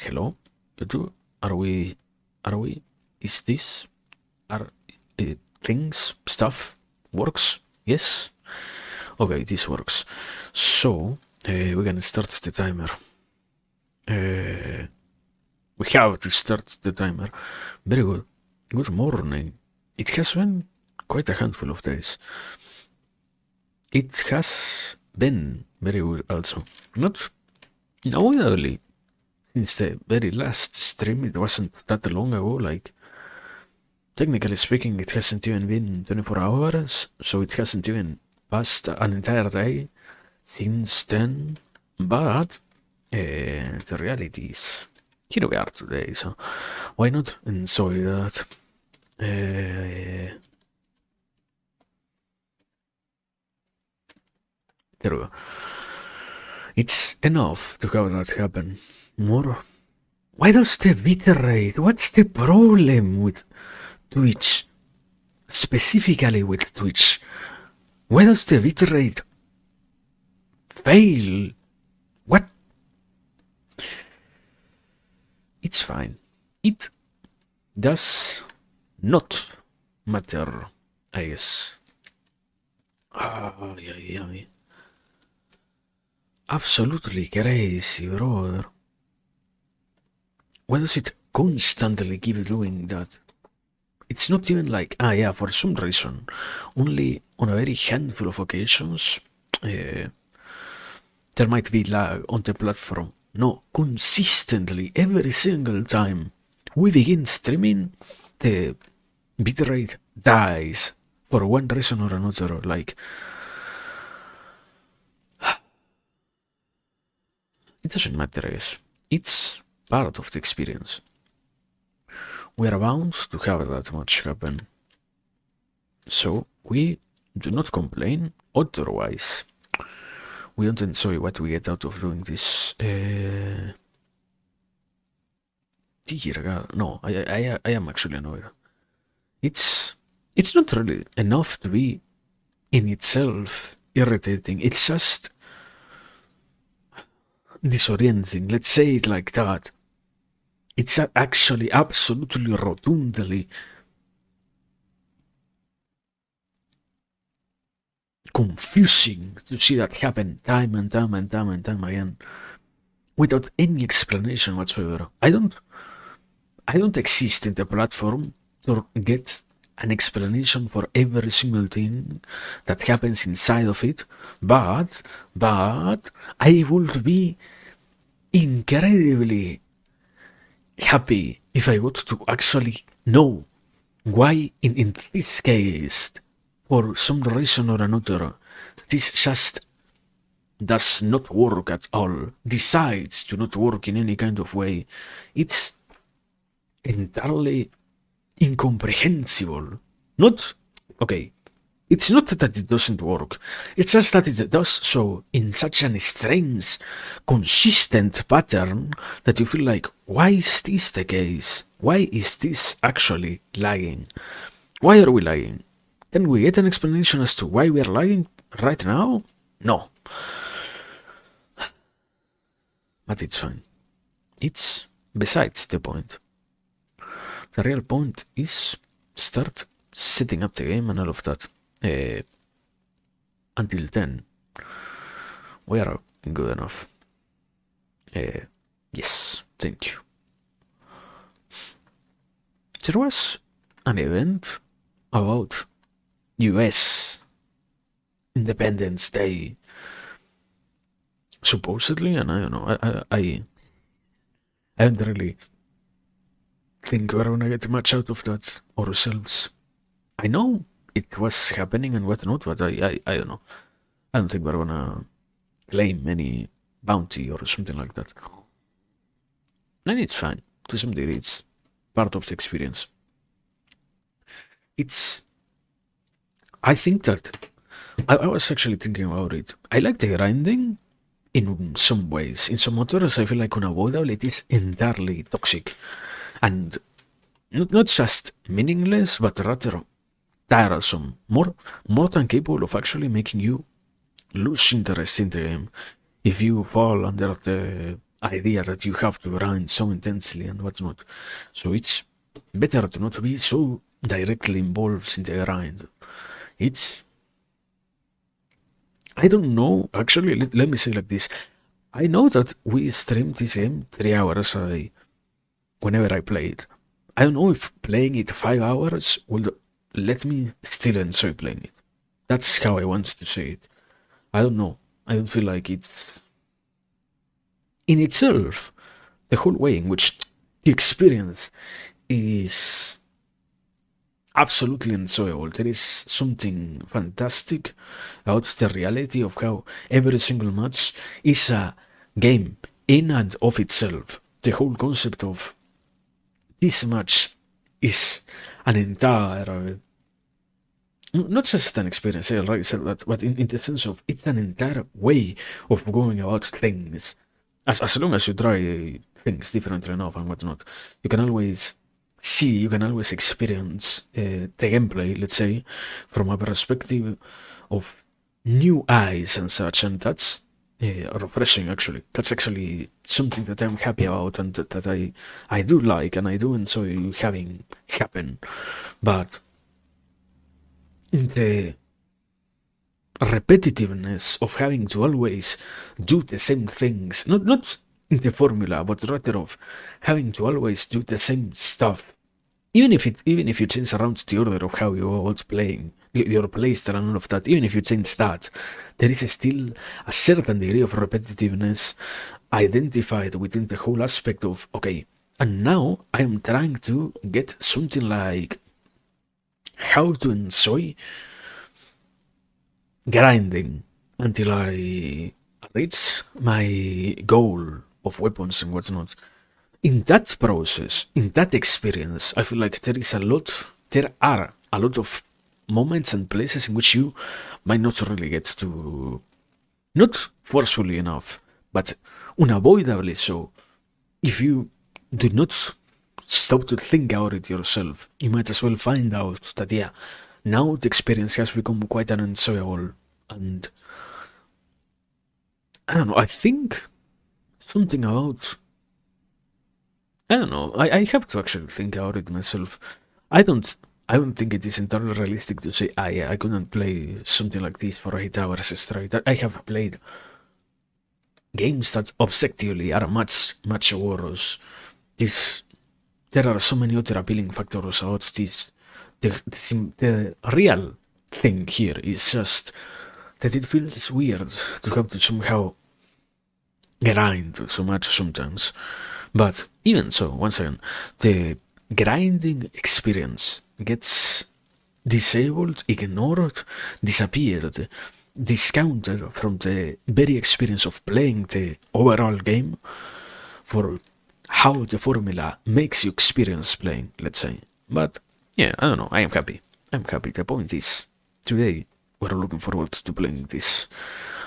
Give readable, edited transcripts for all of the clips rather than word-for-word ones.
Hello, YouTube. Are we? Is this? Are things, stuff works? Yes. Okay, this works. So we're gonna start the timer. We have to start the timer. Very good. Good morning. It has been quite a handful of days. It has been very good also. Not notably since the very last stream. It wasn't that long ago. Like, technically speaking, it hasn't even been 24 hours, so it hasn't even passed an entire day since then. But the reality is, here we are today, so why not enjoy that? There we go. It's enough to have that happen. More. Why does the bitrate? What's the problem with Twitch? Specifically with Twitch. Why does the bitrate fail? What? It's fine. It does not matter, I guess. Yeah. Absolutely crazy, brother. Why does it constantly keep doing that? It's not even like, for some reason, only on a very handful of occasions, there might be lag on the platform. No, consistently, every single time we begin streaming, the bitrate dies for one reason or another. Like, it doesn't matter, I guess. It's part of the experience. We are bound to have that much happen. So we do not complain, otherwise we don't enjoy what we get out of doing this. Dear God, no, I am actually annoyed. It's not really enough to be in itself irritating. It's just disorienting. Let's say it like that. It's actually absolutely rotundly confusing to see that happen time and time again without any explanation whatsoever. I don't exist in the platform to get an explanation for every single thing that happens inside of it, but I would be incredibly happy if I got to actually know why in this case, for some reason or another, this just does not work at all, decides to not work in any kind of way. It's entirely incomprehensible. It's not that it doesn't work, it's just that it does so in such an strange, consistent pattern that you feel like, why is this the case? Why is this actually lagging? Why are we lagging? Can we get an explanation as to why we are lagging right now? No. But it's fine. It's besides the point. The real point is start setting up the game and all of that. Until then, we are good enough. Yes, thank you. There was an event about US Independence Day, supposedly, and I don't know, I don't really think we're gonna get much out of that ourselves. I know it was happening and whatnot, but I don't know. I don't think we're gonna claim any bounty or something like that. And it's fine. To some degree, it's part of the experience. I think that I was actually thinking about it. I like the grinding in some ways. In some others, I feel like unavoidable. It is entirely toxic and not just meaningless, but rather tiresome. More than capable of actually making you lose interest in the game if you fall under the idea that you have to grind so intensely and whatnot. So it's better to not be so directly involved in the grind. It's I don't know. Actually, let me say like this. I know that we streamed this game 3 hours a day whenever I played. I don't know if playing it 5 hours will let me still enjoy playing it. That's how I want to say it. I don't know. I don't feel like it's in itself the whole way in which the experience is absolutely enjoyable. There is something fantastic about the reality of how every single match is a game in and of itself. The whole concept of this match is an entire, not just an experience, I already said that, but in the sense of it's an entire way of going about things. As long as you try things differently enough and whatnot, you can always you can always experience the gameplay, let's say, from a perspective of new eyes and such, and that's refreshing. Actually, that's actually something that I'm happy about and that I do like and I do enjoy having happen. But the repetitiveness of having to always do the same things, not in the formula, but rather of having to always do the same stuff, even if you change around the order of how you're always playing your playstyle and all of that, even if you change that, there is still a certain degree of repetitiveness identified within the whole aspect of okay, and now I am trying to get something like how to enjoy grinding until I reach my goal of weapons and whatnot. In that process, in that experience, I feel like there are a lot of moments and places in which you might not really get to, not forcefully enough, but unavoidably so. If you do not stop to think about it yourself, you might as well find out that, yeah, now the experience has become quite an enjoyable. And I don't know, I think something about. I don't know. I have to actually think about it myself. I don't. I don't think it is entirely realistic to say, ah, yeah, I couldn't play something like this for 8 hours straight. I have played games that objectively are much worse. This, there are so many other appealing factors about this. The real thing here is just that it feels weird to have to somehow grind so much sometimes. But even so, once again, the grinding experience gets disabled, ignored, disappeared, discounted from the very experience of playing the overall game for how the formula makes you experience playing, let's say. But yeah, I don't know, I am happy. I'm happy. The point is, today we're looking forward to playing this.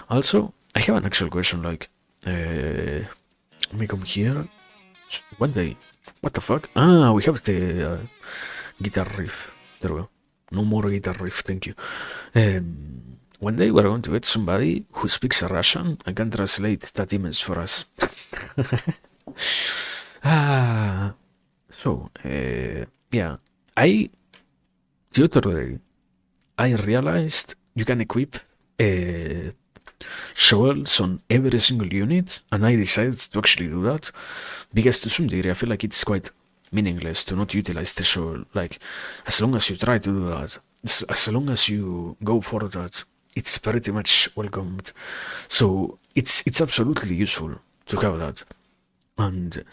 Also, I have an actual question like, let me come here. One day, what the fuck? Ah, we have the guitar riff. There we go. No more guitar riff, thank you. One day we're going to get somebody who speaks Russian and can translate that image for us. So, yeah, the other day, I realized you can equip shovels on every single unit, and I decided to actually do that because to some degree I feel like it's quite meaningless to not utilize the shovel. Like, as long as you try to do that, as long as you go for that, it's pretty much welcomed. So it's absolutely useful to have that, and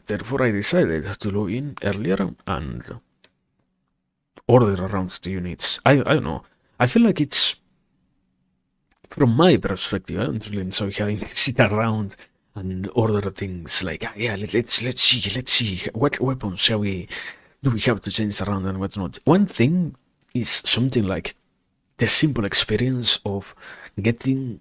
therefore I decided to log in earlier and order around the units. I don't know. I feel like it's, from my perspective, I don't really enjoy having to sit around and order things like, yeah, let's see what weapons do we have to change around and what's not. One thing is something like the simple experience of getting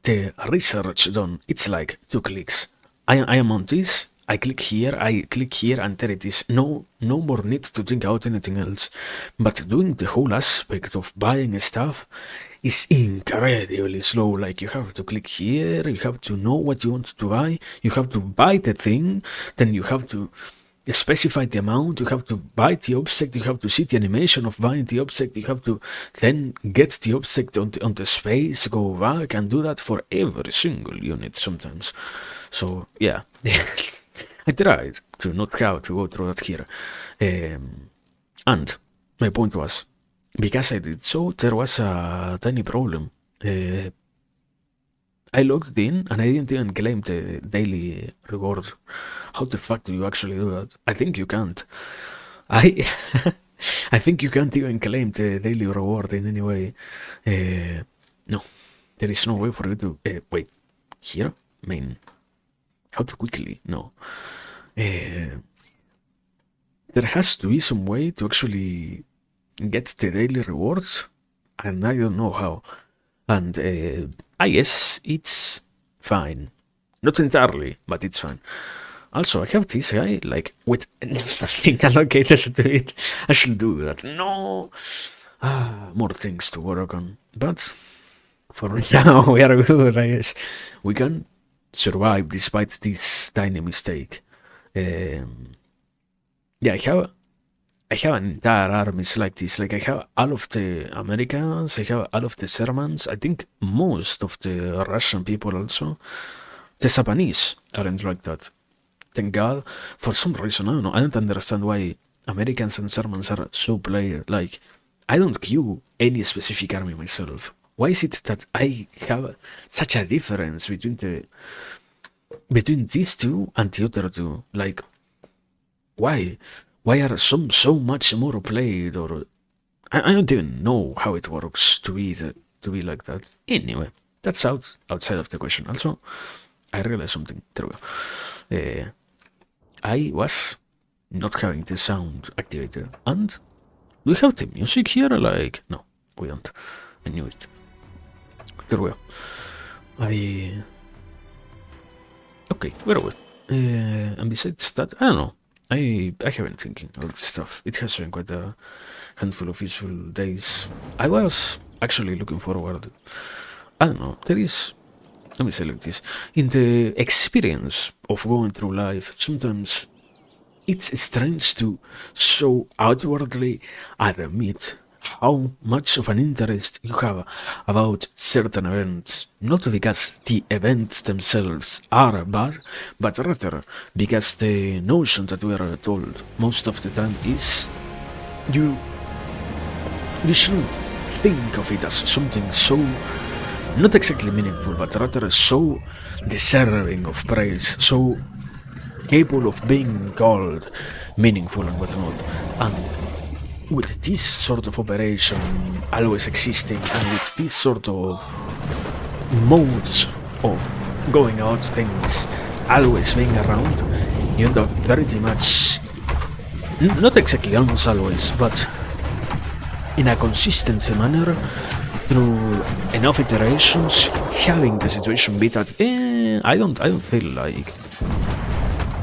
the research done. It's like 2 clicks. I am on this. I click here, and there it is. No more need to think out anything else. But doing the whole aspect of buying stuff is incredibly slow. Like, you have to click here, you have to know what you want to buy, you have to buy the thing, then you have to specify the amount, you have to buy the object, you have to see the animation of buying the object, you have to then get the object on the space, go back and do that for every single unit sometimes. So yeah, I tried to not have to go through that here. And my point was, because I did so, there was a tiny problem. I logged in and I didn't even claim the daily reward. How the fuck do you actually do that? I think you can't. I I think you can't even claim the daily reward in any way. No, there is no way for you to wait. Here, main. How to quickly? No. There has to be some way to actually get the daily rewards, and I don't know how. And I guess it's fine. Not entirely, but it's fine. Also, I have this guy, like, with nothing allocated to it. I should do that. No! More things to work on. But for now, we are good, I guess. We can survive despite this tiny mistake. Yeah, I have an entire armies like this. Like, I have all of the Americans, I have all of the Germans, I think most of the Russian people also. The Japanese aren't like that. Thank God. For some reason, I don't know, I don't understand why Americans and Germans are so player. Like, I don't queue any specific army myself. Why is it that I have such a difference between these two and the other two? Like, why? Why are some so much more played? Or I don't even know how it works to be like that. Anyway, that's outside of the question. Also, I realized something. There we go. I was not having the sound activated, and we have the music here. Like, no, we don't. I knew it. There we go. Okay, very well. And besides that, I don't know. I have been thinking all this stuff. It has been quite a handful of useful days. I was actually looking forward. I don't know. There is, let me say like this, in the experience of going through life, sometimes it's strange to so outwardly admit how much of an interest you have about certain events, not because the events themselves are bad, but rather because the notion that we are told most of the time is you shouldn't think of it as something so not exactly meaningful, but rather so deserving of praise, so capable of being called meaningful and whatnot. And with this sort of operation always existing, and with this sort of modes of going out things always being around, you end up pretty much, not exactly almost always, but in a consistent manner, through enough iterations, having the situation be that I don't feel like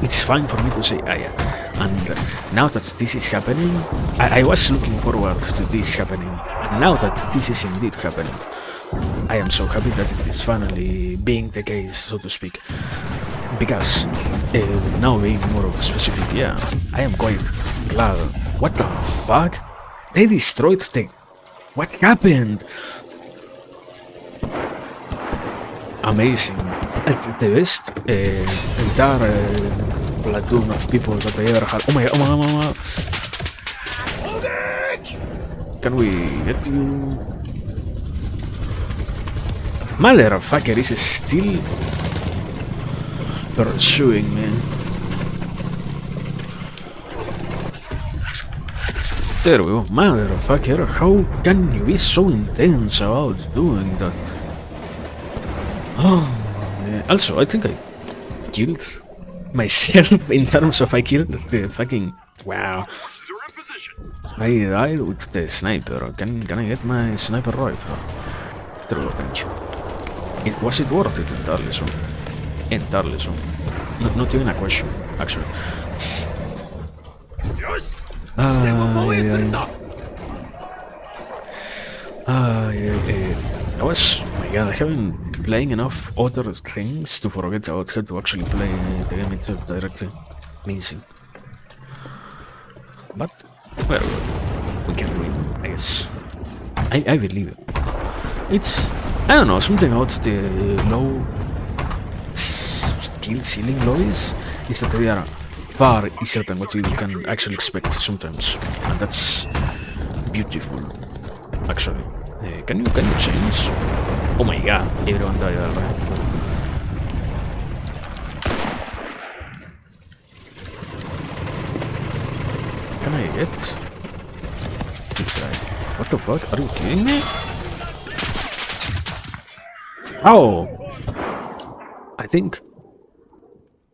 it's fine for me to say yeah. And now that this is happening, I was looking forward to this happening. And now that this is indeed happening, I am so happy that it is finally being the case, so to speak. Because now being more specific, yeah, I am quite glad. What the fuck? They destroyed the... What happened? Amazing. At the best entire platoon of people that I ever had. Oh my god, Can we get you? Motherfucker is still pursuing me. There we go. Motherfucker, how can you be so intense about doing that? Oh, yeah. Also, I think I killed myself in terms of I killed the fucking... Wow. I died with the sniper. Can I get my sniper rifle? There we go, thank you. Was it worth it entirely so? Entirely so. not even a question, actually. I was, oh my god, I haven't been playing enough other things to forget about how to actually play the game itself directly. Amazing. But, well, we can win, I guess. I believe it. It's, I don't know, something about the low skill ceiling lobbies is that they are far easier than what you can actually expect sometimes. And that's beautiful, actually. Can you change? Oh my god, everyone died already. Can I get this guy? What the fuck? Are you kidding me? Oh! I think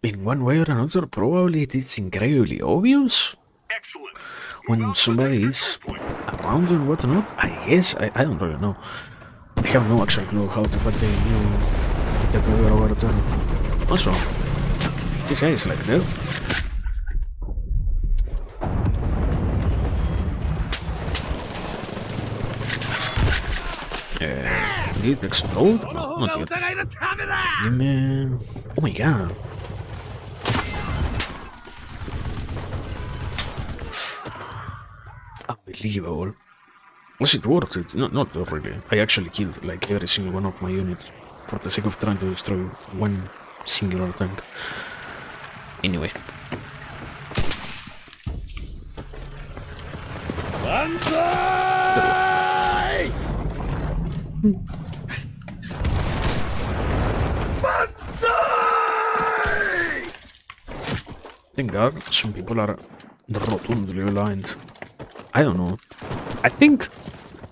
in one way or another, probably it is incredibly obvious when somebody is around and whatnot. I guess, I don't really know. I have no actual clue how the fuck they knew that we were over there. Also, this guy is like that. Did it explode? No, not yet. Give me... Oh my god. Unbelievable. Was it worth it? Not really. I actually killed like every single one of my units for the sake of trying to destroy one singular tank. Anyway. Thank God some people are rotundly aligned. I don't know. I think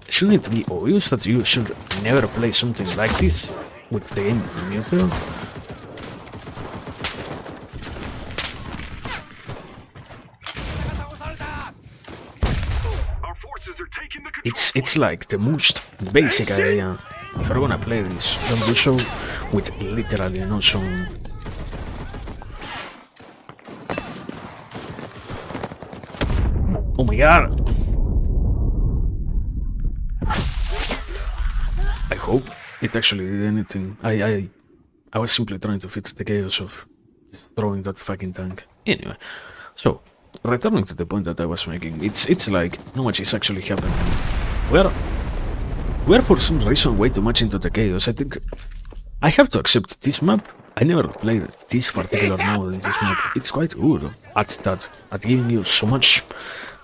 shouldn't it be obvious that you should never play something like this with the game muted? It's like the most basic idea. If you're gonna play this, don't do so with literally no some. Oh my god! I hope it actually did anything. I was simply trying to fit the chaos of destroying that fucking tank. Anyway, so returning to the point that I was making, it's like not much is actually happening. We're for some reason way too much into the chaos. I think I have to accept this map. I never played this particular mode in this map. It's quite good at that, at giving you so much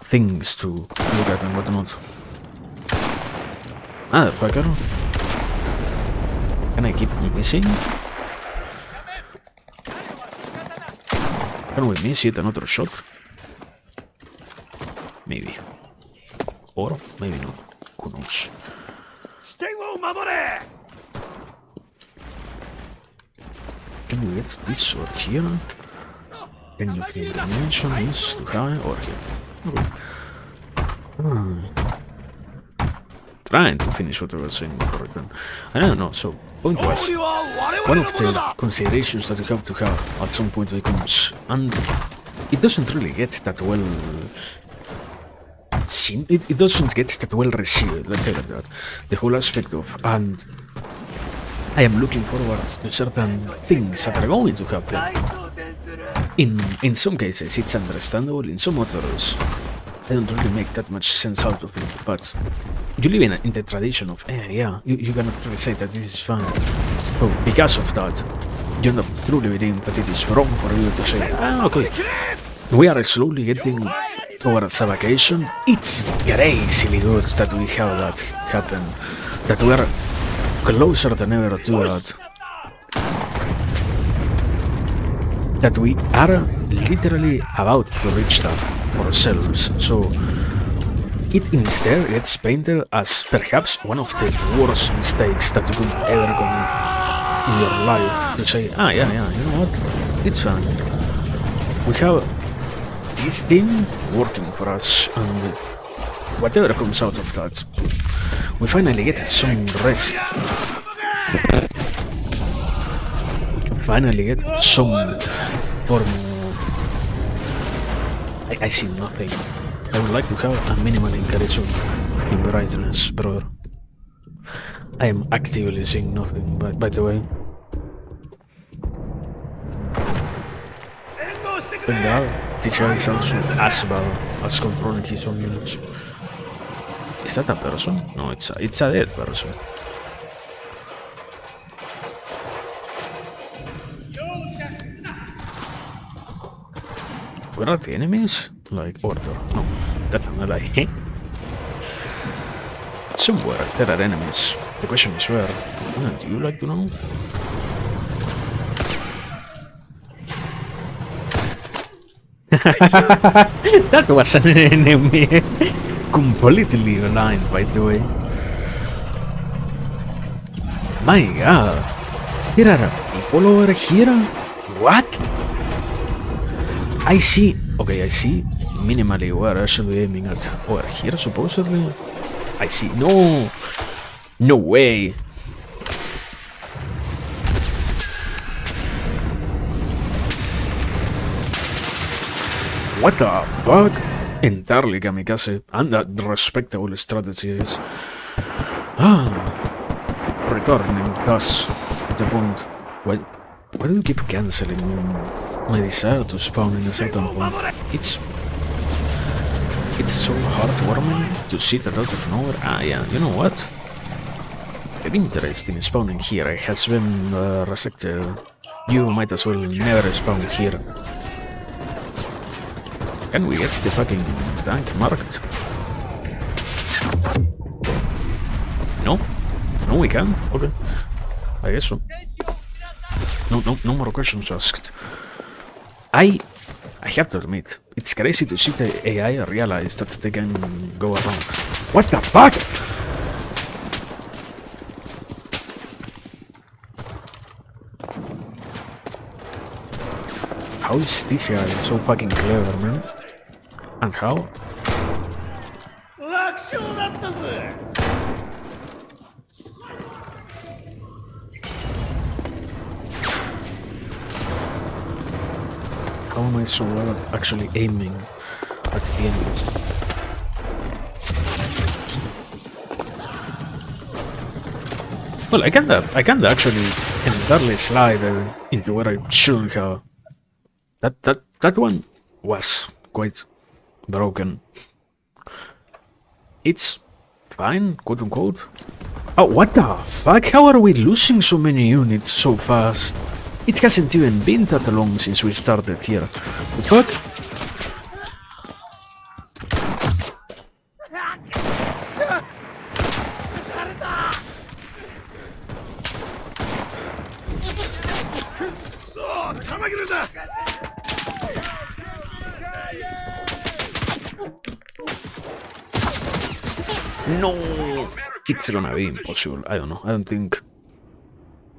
things to look at and whatnot. Motherfucker. Can I keep missing? Can we miss yet another shot? Maybe. Or maybe not. Who knows? Can we get this sword here? Can you feel the dimension is too high or here? Okay. Trying to finish what I was saying before then. I don't know, so point was one of the considerations that you have to have at some point becomes, and it doesn't really get that well seen, it doesn't get that well received, let's say like that. The whole aspect of, and I am looking forward to certain things that are going to happen. In some cases it's understandable, in some others I don't really make that much sense out of it, but you live in the tradition of, you cannot really say that this is fun. So because of that, you end up truly believing that it is wrong for you to say, okay, we are slowly getting towards a vacation. It's crazily good that we have that happen, that we are closer than ever to that. That we are literally about to reach that ourselves. So it instead gets painted as perhaps one of the worst mistakes that you could ever commit in your life. To say, you know what, it's fine. We have this team working for us, and whatever comes out of that, we finally get some rest. finally get some form of... I see nothing. I would like to have a minimal increase in brightness, brother. I am actively seeing nothing, by the way. Thank God, this guy is also as bad as controlling his own units. Is that a person? No, it's a dead person. Where are the enemies? Like order? No, that's not a lie. Somewhere there are enemies. The question is where. Do you like to know? That was an enemy. Completely blind, by the way. My God. There are people over here? What? I see. Okay, I see minimally where I should be aiming at. Over here, supposedly? I see. No! No way! What the fuck? Entirely kamikaze, and a respectable strategy is. Returning thus to the point. Why do you keep cancelling my desire to spawn in a certain point? It's so heartwarming to see that out of nowhere. Yeah, you know what? The interest in spawning here has been restricted. You might as well never spawn here. Can we get the fucking tank marked? No? No, we can't? Okay. I guess so. No more questions asked. I have to admit, it's crazy to see the AI realize that they can go around. What the fuck? How is this guy so fucking clever, man? And how? How am I so well at actually aiming at the enemies? Well, I can't actually entirely slide into where I should have. That one was quite broken. It's fine, quote unquote. Oh, what the fuck? How are we losing so many units so fast? It hasn't even been that long since we started here. The fuck? No! It's gonna be impossible. I don't know. I don't think...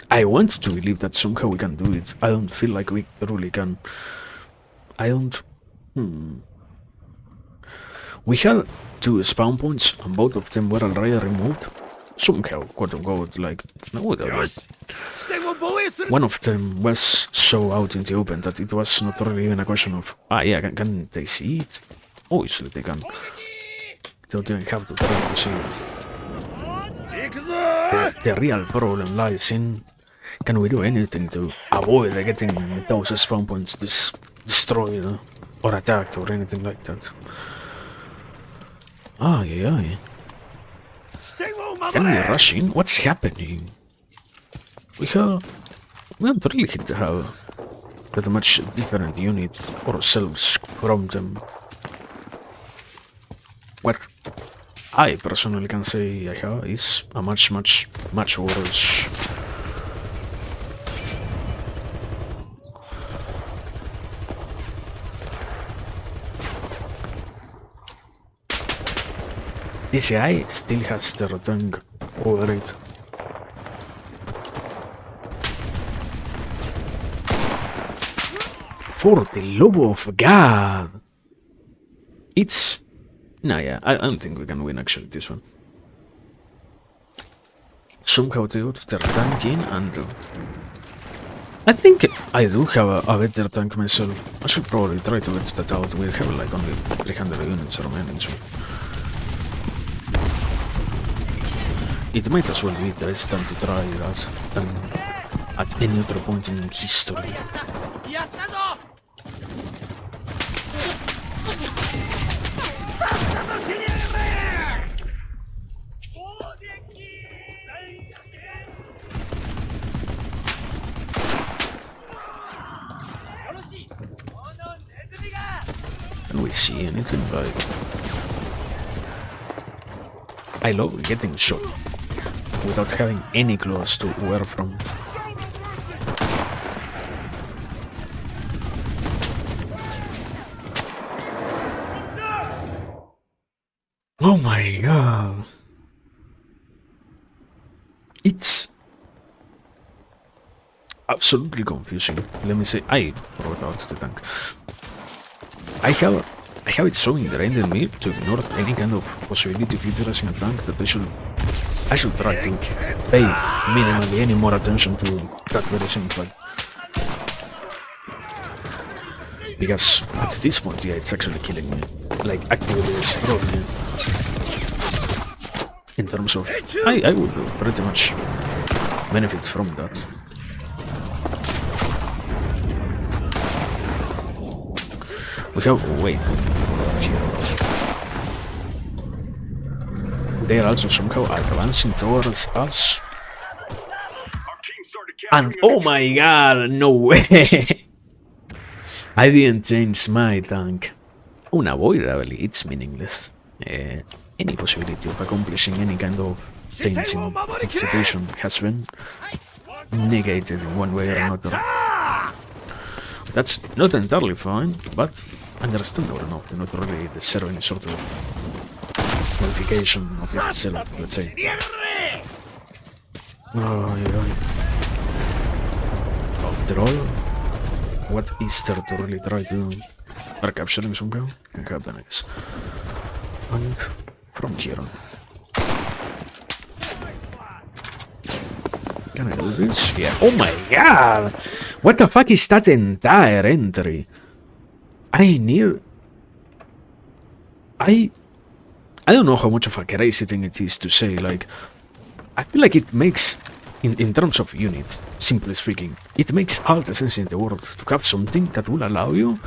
I want to believe that somehow we can do it. I don't feel like we truly can. I don't... We had 2 spawn points and both of them were already removed. Somehow, quote unquote, like... No, one of them was so out in the open that it was not really even a question of... yeah, can they see it? Obviously they can. They don't even have to try to see it. The real problem lies in... Can we do anything to avoid getting those spawn points destroyed or attacked or anything like that? Yeah. Can we rush in? What's happening? We don't really have that much different units ourselves from them. What I personally can say I have is a much worse. This guy still has their tongue over it. For the love of God! It's... No, yeah, I don't think we can win actually this one. Somehow they got their tank in and... I think I do have a better tank myself. I should probably try to let that out. We have like only 300 units remaining, so it might as well be the best time to try that than at any other point in history. Can we see anything like... I love getting shot without having any clue as to where from. Oh my god. It's absolutely confusing. Let me say, I forgot about the tank. I have it so ingrained in me to ignore any kind of possibility of utilizing a tank that I should try to pay minimally any more attention to that very simple. Because at this point, yeah, it's actually killing me. Like, actively destroying me. In terms of... I would pretty much benefit from that. We have way too many here. They are also somehow advancing towards us. And oh my god, no way! I didn't change my tank. Unavoidably, it's meaningless. Any possibility of accomplishing any kind of change in its situation has been negated in one way or another. That's not entirely fine, but understandable enough to not really deserve any sort of modification of itself, let's say. Oh, yeah. After all, what is there to really try to... Are capturing somehow? Can happen, I guess. And from here on. Can I do this? Yeah. Oh my god! What the fuck is that entire entry? I don't know how much of a crazy thing it is to say, like... I feel like it makes... In terms of unit, simply speaking, it makes all the sense in the world to have something that will allow you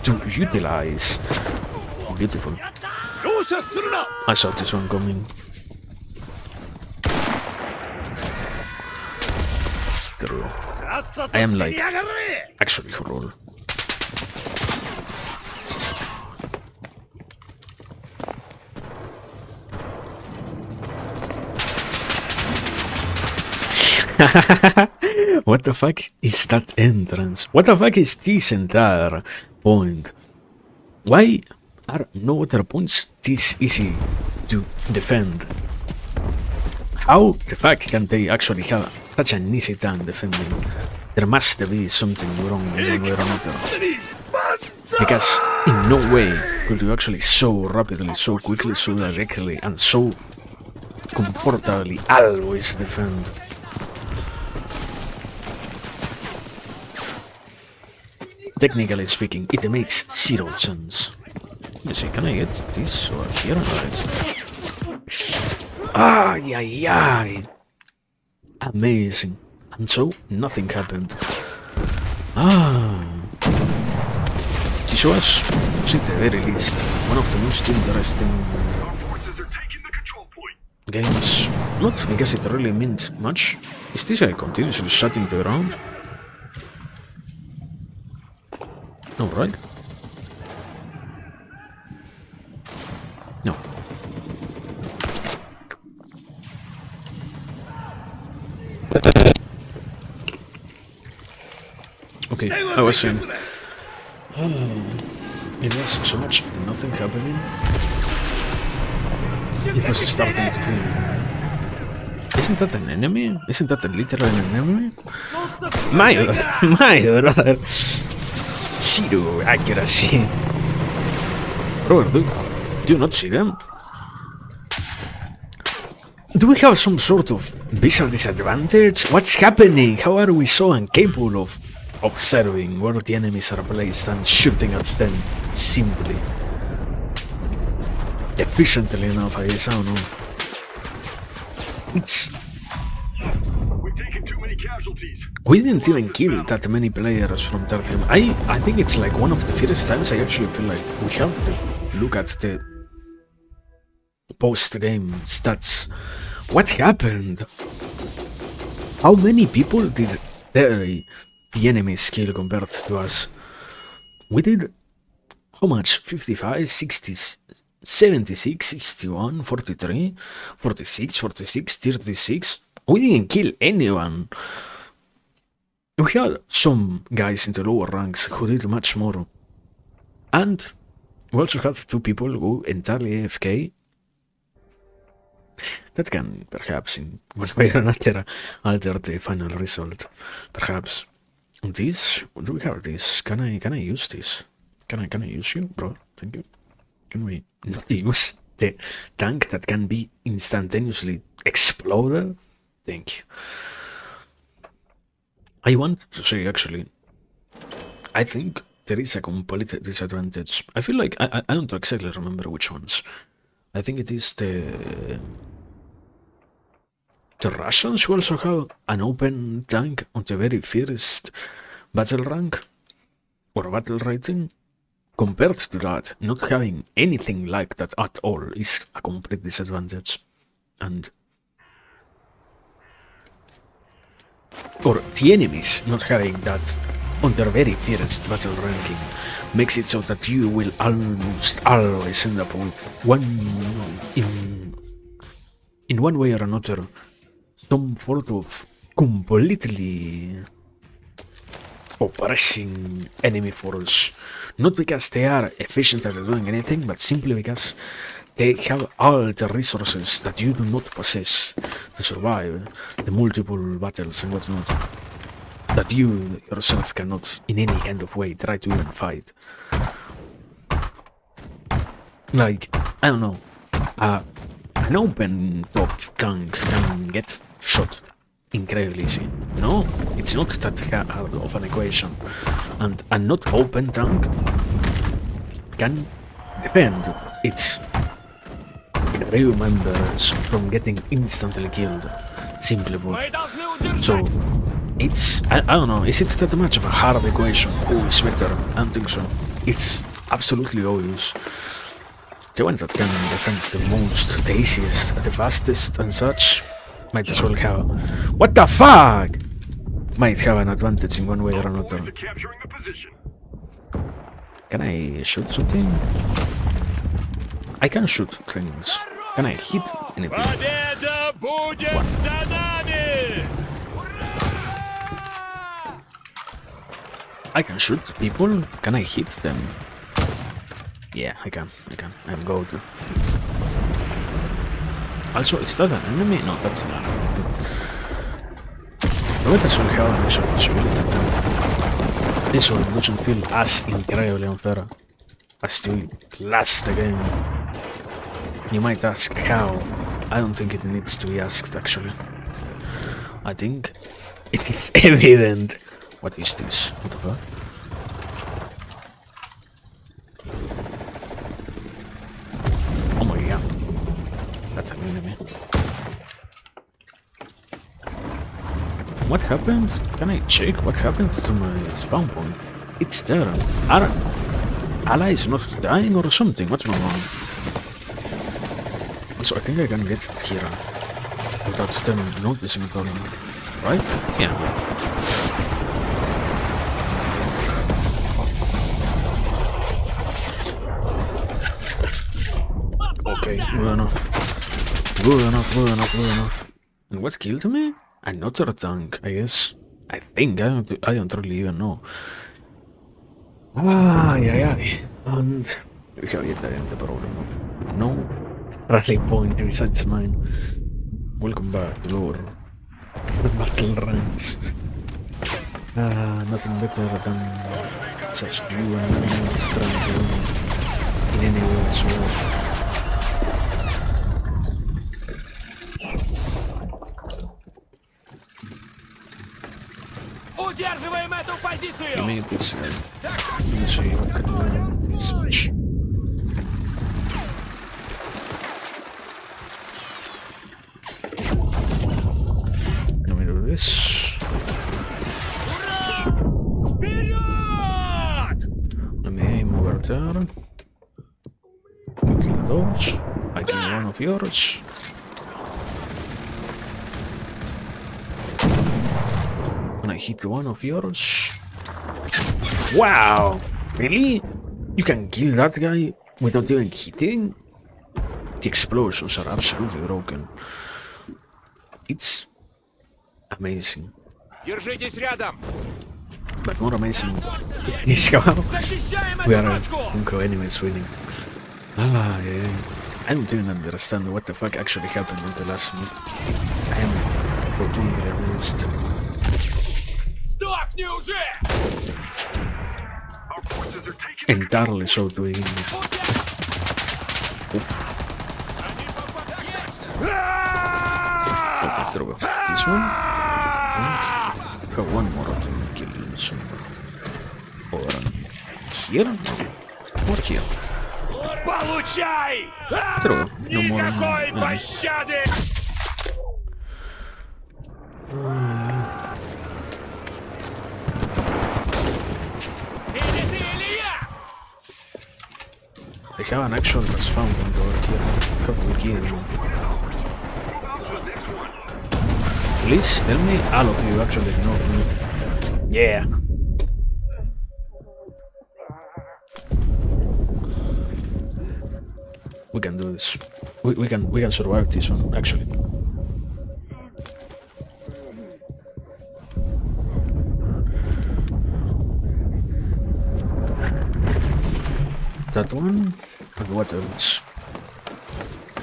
to utilize. Beautiful. I saw this one coming. True. I am like actually horror. What the fuck is that entrance? What the fuck is this entire point? Why are no other points this easy to defend? How the fuck can they actually have such an easy time defending? There must be something wrong in one way or another. Because in no way could you actually so rapidly, so quickly, so directly, and so comfortably always defend. Technically speaking, it makes zero sense. Let me see, can I get this or here? Ah, yeah. Amazing. And so, nothing happened. This was, at the very least, one of the most interesting games. Not because it really meant much. Is this guy continuously shutting the ground? No, right? No. Okay, I was saying... it was so much nothing happening. It was starting to feel... Isn't that an enemy? Isn't that literally an enemy? My brother! Zero accuracy. Bro, do you not see them? Do we have some sort of visual disadvantage? What's happening? How are we so incapable of observing where the enemies are placed and shooting at them simply? Efficiently enough, I guess, I don't know. We've taken too many casualties. We didn't even kill that many players from third game. I think it's like one of the first times I actually feel like we have to look at the post-game stats. What happened? How many people did the enemies kill compared to us? We did how much? 55, 60, 76, 61, 43, 46, 46, 36. We didn't kill anyone. We had some guys in the lower ranks who did much more. And we also had two people who entirely AFK. That can perhaps in one way or another alter the final result. Perhaps. This, do we have this? Can I use this? Can I use you, bro? Thank you. Can we not use the tank that can be instantaneously exploded? Thank you. I want to say actually, I think there is a complete disadvantage. I feel like I don't exactly remember which ones. I think it is the Russians who also have an open tank on the very first battle rank or battle rating. Compared to that, not having anything like that at all is a complete disadvantage. And or the enemies not having that on their very first battle ranking makes it so that you will almost always end up with in one way or another some sort of completely oppressing enemy force. Not because they are efficient at doing anything, but simply because they have all the resources that you do not possess to survive the multiple battles and whatnot that you yourself cannot in any kind of way try to even fight. Like, I don't know, an open top tank can get shot incredibly easy. No, it's not that hard of an equation. And a not open tank can defend its crew members from getting instantly killed. Simply put. So, it's, I don't know, is it that much of a hard equation? Who is better? I don't think so. It's absolutely obvious. The one that can defend the most, the easiest, the fastest and such, might as well have... What the fuck? Might have an advantage in one way or another. Can I shoot something? I can shoot things. Can I hit anything? What? I can shoot people? Can I hit them? Yeah, I can. I'm good. Also, is that an enemy? No, that's an enemy. Let us have an initial possibility. This one doesn't feel as incredibly unfair as the last game. You might ask how. I don't think it needs to be asked, actually. I think it is evident. What is this? What the fuck? Oh my god. That's an enemy. What happens? Can I check what happens to my spawn point? It's there. Are allies not dying or something? What's going on? Also, I think I can get here without them noticing it all. Right? Yeah. Okay, good enough. Good enough. And what killed me? Another tank, I guess. I think, I don't really even know. Ay. And we have yet again the problem of no rally point besides mine. Welcome back to lower battle ranks. Nothing better than such blue and strength in any way whatsoever. позицию! Give me this guy. Let me see what can do this much. Let me do this. Вперед! Let me aim over there. You kill those. I kill one of yours. And I hit one of yours. Wow! Really? You can kill that guy without even hitting? The explosions are absolutely broken. It's amazing. Держитесь рядом! But more amazing is how Защищаем we эту are точку! Funko enemies winning. Ah, yeah. I don't even understand what the fuck actually happened in the last move. I am rotundly amazed. Сдохни уже! Our forces are taking Entirely so doing. Oof. Okay, there we go. This one. Have one more to kill somewhere. Or here? Or here. Получай! There we go. No more. Никакой пощады! Или ты, или я! They have an actual respawn point over here. How do we kill them? Please tell me all of you actually know me. Yeah. We can do this. We can survive this one actually. That one, and what else?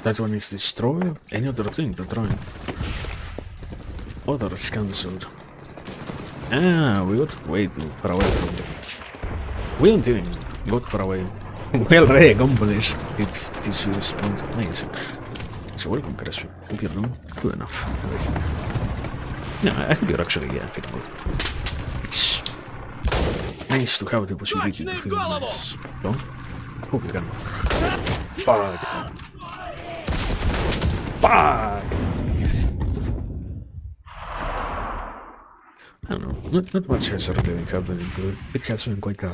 That one is destroyed. Any other thing to try? Others cancelled. Ah, we got way too far away from them. We don't even got far away. We already accomplished it this first point. Amazing. So welcome, Crespi. Hope you're doing good enough. Yeah, I hope you're actually feeling good. It's nice to have the possibility to feel nice. So, hope you can. Fuck. Fuck! I don't know, not much has really happened to it. It has been quite a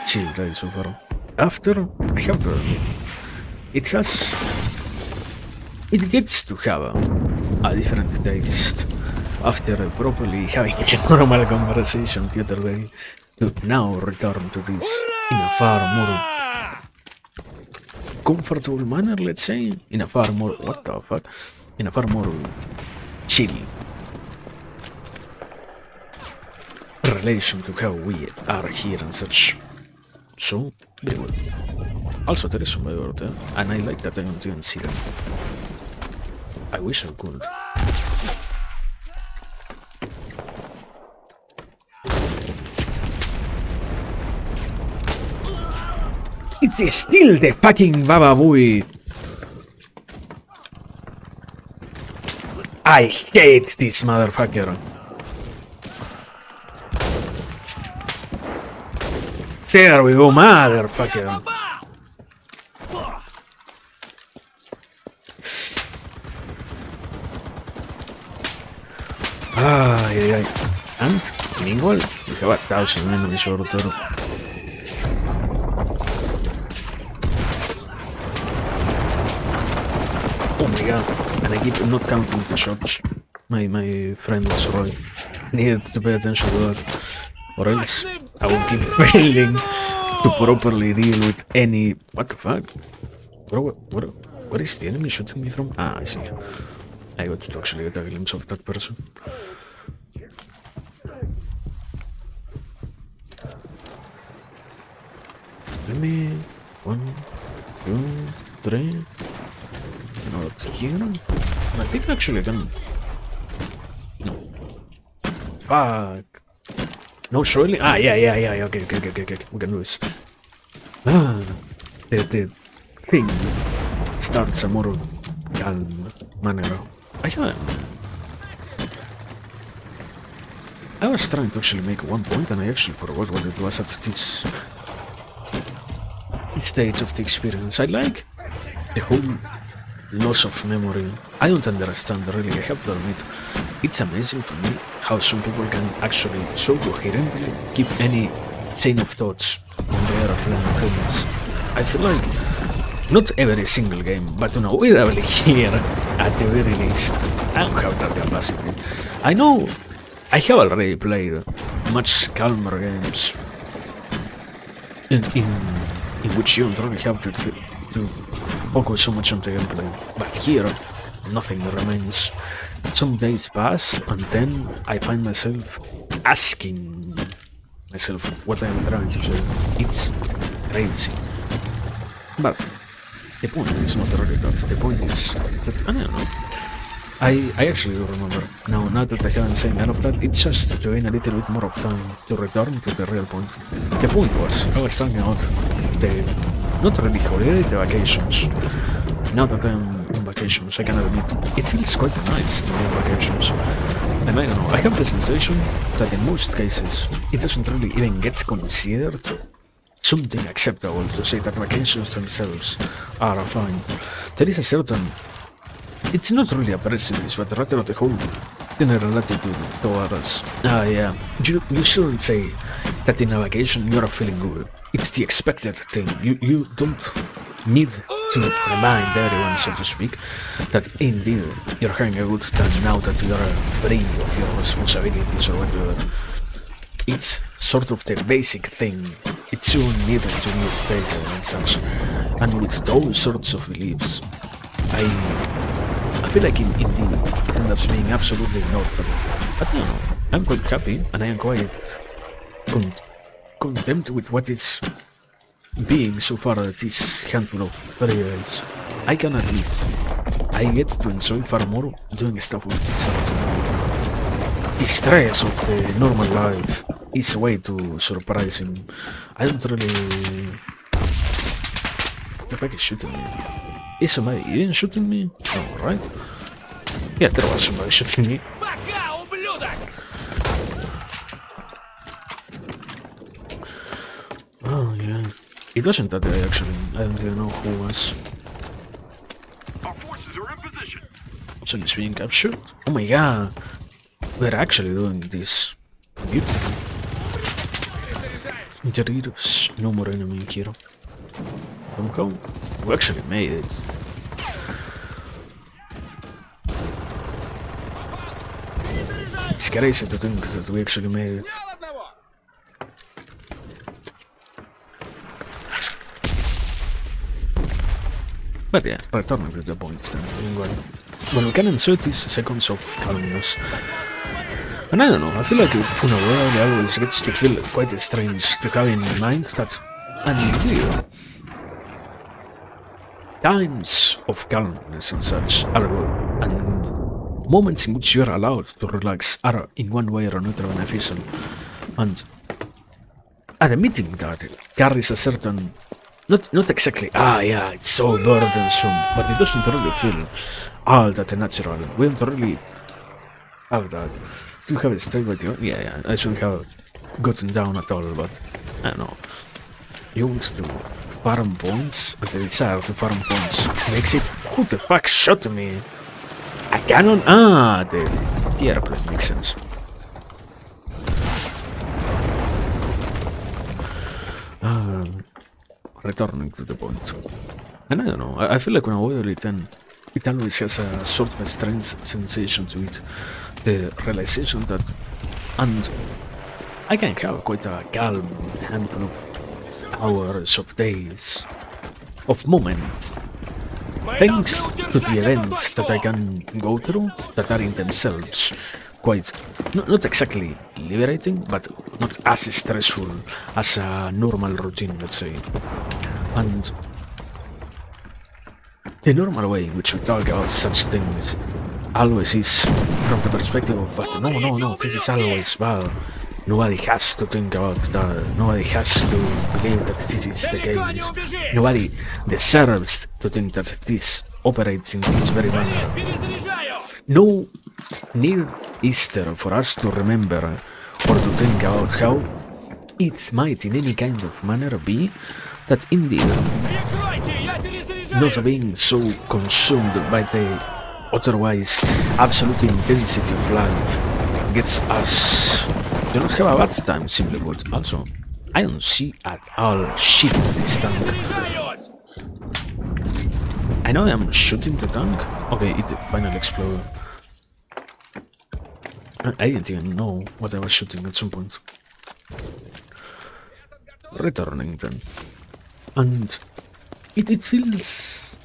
chill day so far. After, I have to admit, it gets to have a different taste. After properly having a normal conversation the other day, to now return to this in a far more comfortable manner, let's say, in a far more, what the fuck, in a far more chill relation to how we are here and such. So, very good. Also, there is somebody over there, and I like that I don't even see them. I wish I could. It's still the fucking Baba Booey. I hate this motherfucker. There we go, motherfucker. Ay, ay, ay. And, meanwhile, we have 1,000 enemies over there. Oh my god, and I keep not counting the shots. My friend was right. I needed to pay attention to that, or else I will keep failing to properly deal with any... What the fuck? Where is the enemy shooting me from? Ah, I see. I got to actually get a glimpse of that person. Let me... 1, 2, 3... Not here? I think actually I can... No. Fuck. No, surely? Ah, yeah, okay, we can do this. Ah, the thing starts a more calm manner. I can... I was trying to actually make one point and I actually forgot what it was at this stage of the experience. I like the whole loss of memory. I don't understand really, I have to admit. It's amazing for me how some people can actually so coherently keep any chain of thoughts when they are playing games. I feel like not every single game, but probably here at the very least, I don't have that capacity. I know I have already played much calmer games in which you don't really have to focus so much on the gameplay. But here, nothing remains. Some days pass, and then I find myself asking myself what I'm trying to say. It's crazy. But the point is not really that. The point is that, I don't know. I actually don't remember. Now that I haven't seen all of that, it's just to gain a little bit more of time to return to the real point. The point was, I was talking about the, not really holiday, the vacations. Now that I'm on vacations, I can admit, it feels quite nice to be on vacations. And I don't know, I have the sensation that in most cases, it doesn't really even get considered something acceptable to say that vacations themselves are fine. There is a certain, it's not really a prejudice, but rather the whole general attitude towards, yeah, you shouldn't say that in a vacation you're feeling good. It's the expected thing. You don't need to remind everyone, so to speak, that indeed you're having a good time now that you are free of your responsibilities or whatever. It's sort of the basic thing. It's so needed to be stated and such. And with those sorts of beliefs, I feel like it ends up being absolutely ignored. But you know, I'm quite happy and I am quite content with what is being so far this handful of players. I can admit, I get to enjoy far more doing stuff with this. The stress of the normal life is way too surprising. I don't really... If I can shoot me. Is somebody even shooting me? No, right? Yeah, there was somebody shooting me. Oh, yeah. It wasn't that guy, actually. I don't even know who was. Our forces are in position. So he's being captured? Oh my god! We're actually doing this. Beautiful. Interiors. No more enemy here. Somehow, we actually made it. It's crazy to think that we actually made it. But yeah, returning to the point then. Well, we can insert these seconds of calmness. And I don't know, I feel like Vtuber always gets to feel quite strange to have in mind that, and here, times of calmness and such are good, and moments in which you are allowed to relax are in one way or another beneficial. And admitting that carries a certain, not exactly, yeah, it's so burdensome, but it doesn't really feel all that natural. We don't really have that. Do you have it stayed with you? Yeah, I shouldn't have gotten down at all, but I don't know. You want to farm points, but the desire to farm points makes it. Who the fuck shot me? A cannon? Ah, the airplane makes sense. Returning to the point. And I don't know, I feel like when I order it, then it always has a sort of a strange sensation to it. The realization that, and I can have quite a calm handful of hours, of days, of moments, thanks to the events that I can go through that are in themselves quite, not exactly liberating, but not as stressful as a normal routine, let's say. And the normal way in which we talk about such things always is from the perspective of, but no, this is always bad. Nobody has to think about that. Nobody has to believe that this is the case. Nobody deserves to think that this operates in this very manner. No need is there for us to remember or to think about how it might in any kind of manner be that indeed, not being so consumed by the otherwise absolute intensity of life gets us to not have a bad time, simply put. Also, I don't see at all shit of this tank. I know I'm shooting the tank. Okay, it finally exploded. I didn't even know what I was shooting at some point. Returning then. And it feels...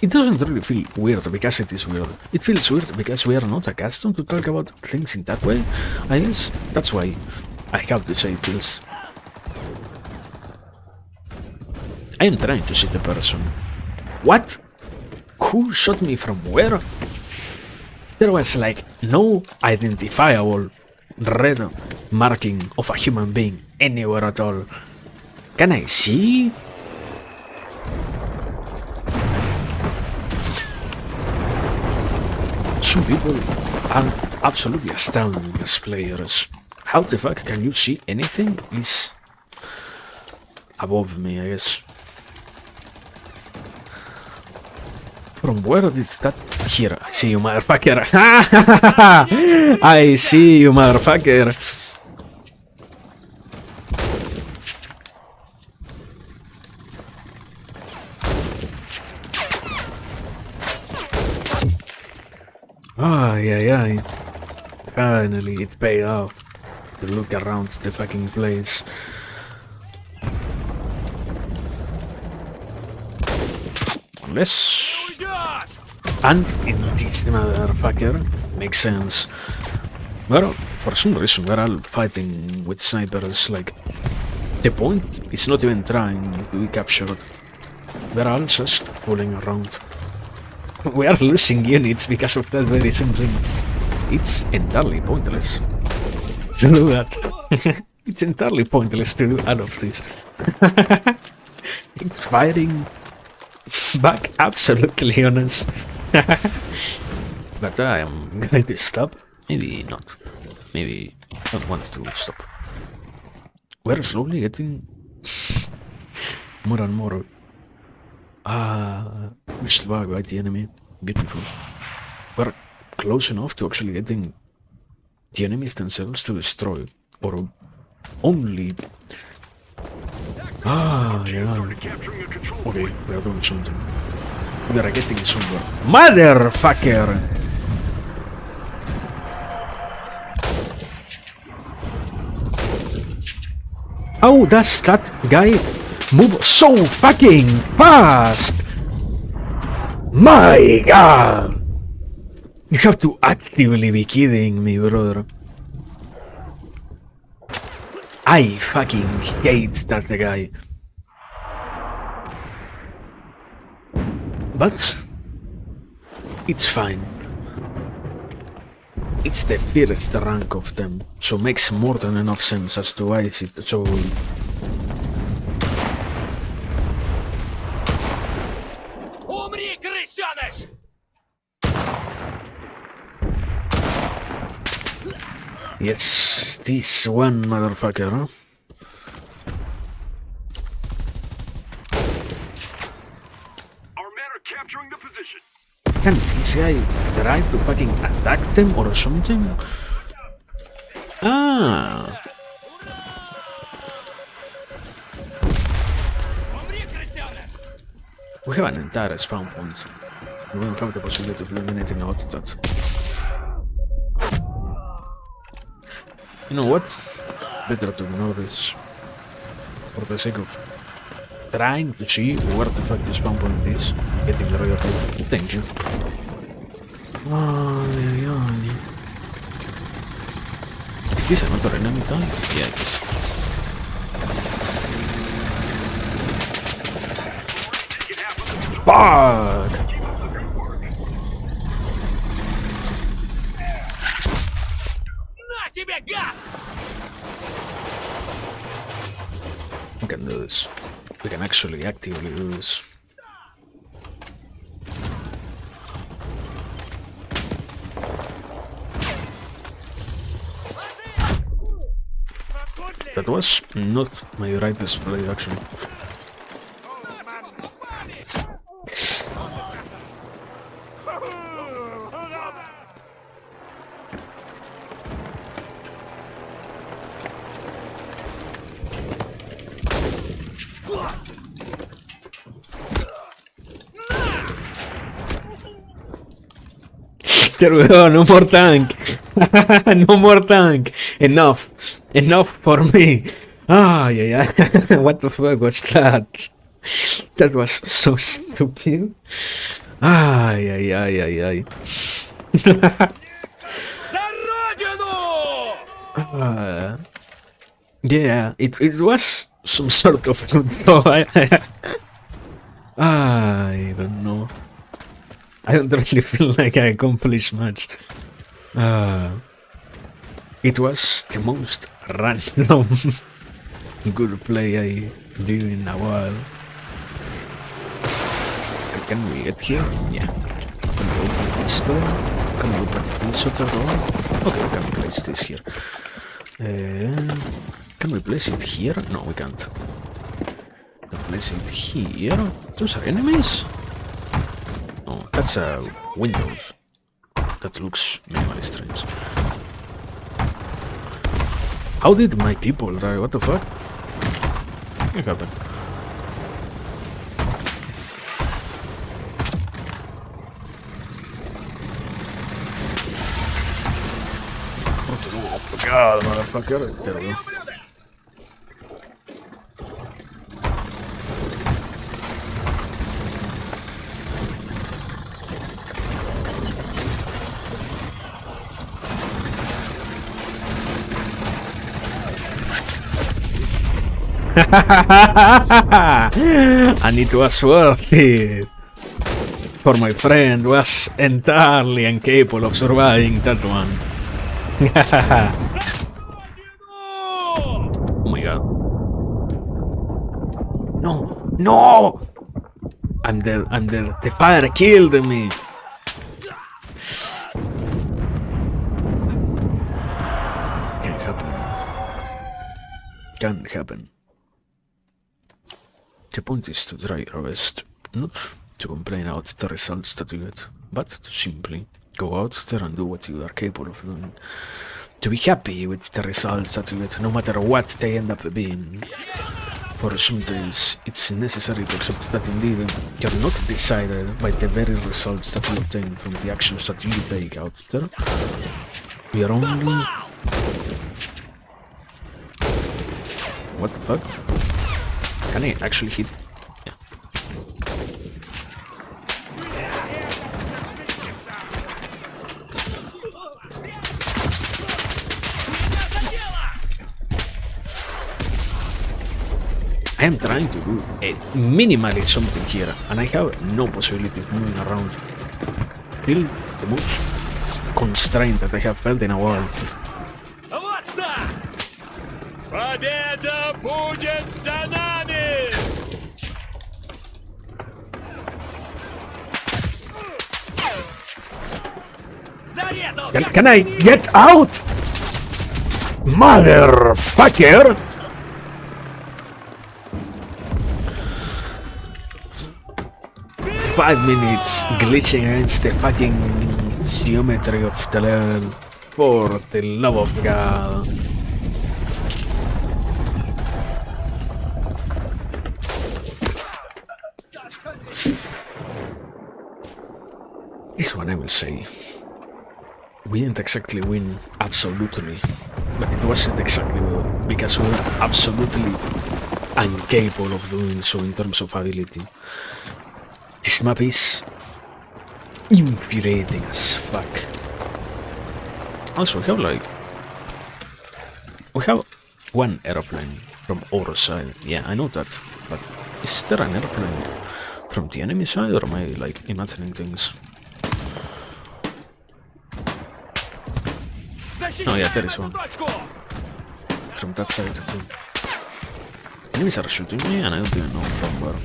It doesn't really feel weird because it is weird. It feels weird because we are not accustomed to talk about things in that way. I guess that's why I have to say it feels... I am trying to see the person. What? Who shot me from where? There was like no identifiable red marking of a human being anywhere at all. Can I see? Some people are absolutely astounding as players. How the fuck can you see anything is above me, I guess. From where is that? Here, I see you, motherfucker. I see you, motherfucker. Oh, yeah. Finally, it paid off to look around the fucking place. Unless... And in this motherfucker makes sense. Well, for some reason we're all fighting with snipers, like... The point is not even trying to be captured. We're all just fooling around. We are losing units because of that very same thing. It's entirely pointless. Look at that. It's entirely pointless to do all of this. It's fighting back absolutely on us. But I am going to stop. Maybe not. Maybe not want to stop. We're slowly getting more and more pushed back by the enemy. Beautiful. We're close enough to actually getting the enemies themselves to destroy. Or only... yeah. Okay, we are doing something. We are getting somewhere. Motherfucker! How does that guy move so fucking fast? My god! You have to actively be kidding me, brother. I fucking hate that guy. But it's fine. It's the first rank of them, so makes more than enough sense as to why is it so... Yes, this one motherfucker, huh? Our men are capturing the position. Can this guy try to fucking attack them or something? Ah! We have an entire spawn point. We don't have the possibility of eliminating out that. You know what? Better to ignore this. For the sake of trying to see where the fuck the spawn point is. Getting the real thing. Thank you. Is this another enemy tank? Yeah, it is. Fuck! We can do this. We can actually actively do this. That was not my right display, actually. There we go, no more tank. No more tank. Enough. Enough for me. Ah, yeah. What the fuck was that? That was so stupid. Ay. Yeah, it was some sort of good, so I don't know. I don't really feel like I accomplished much. It was the most random good play I did in a while. Can we get here? Yeah. Can we open this door? Can we open this other door? Okay, we can place this here. Can we place it here? No, we can't. Can we place it here? Those are enemies? Oh, that's a Windows. That looks minimally strange. How did my people die? What the fuck? What happened? Oh god, motherfucker. There we go. And it was worth it. For my friend was entirely incapable of surviving that one. Oh my god. No! I'm there. The fire killed me. Can't happen. The point is to try our best, not to complain out the results that we get, but to simply go out there and do what you are capable of doing. To be happy with the results that you get, no matter what they end up being. For some days, it's necessary to accept that indeed you're not decided by the very results that you obtain from the actions that you take out there. We are only... What the fuck? Can I actually hit? Yeah. I am trying to do minimally something here, and I have no possibility of moving around. Feel the most constraint that I have felt in a while. Победа будет за нами! Can I get out? Motherfucker! Five minutes glitching against the fucking geometry of the level. For the love of God. This one I will say. We didn't exactly win absolutely, but it wasn't exactly because we were absolutely incapable of doing so in terms of ability. This map is infuriating as fuck. Also, we have one airplane from our side. Yeah, I know that, but is there an airplane from the enemy side, or am I like imagining things? Oh yeah, there is one. From that side too. Enemies are shooting me and I don't even know from where.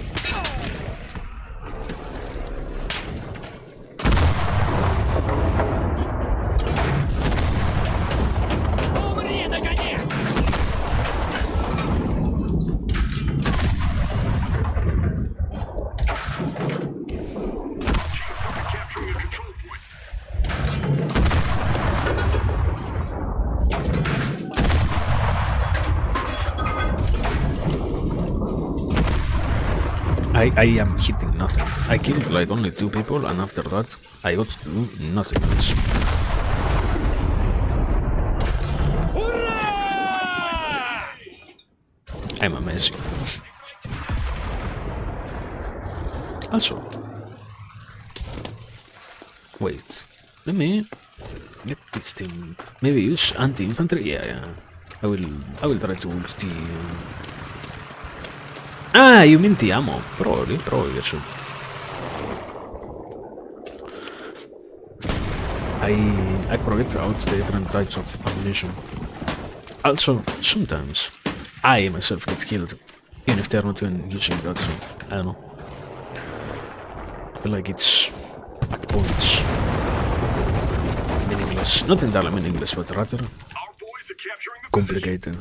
I am hitting nothing. I killed like only 2 people, and after that, I got to do nothing else. I'm amazing. Also, wait, let me get this thing. Maybe use anti-infantry. Yeah. I will try to use the. Ah, you mean the ammo? Probably I should. I forget out the different types of ammunition. Also, sometimes I myself get killed, even if they're not even using that, so I don't know. I feel like it's at points meaningless. Not entirely meaningless, but rather Our boys are capturing the complicated.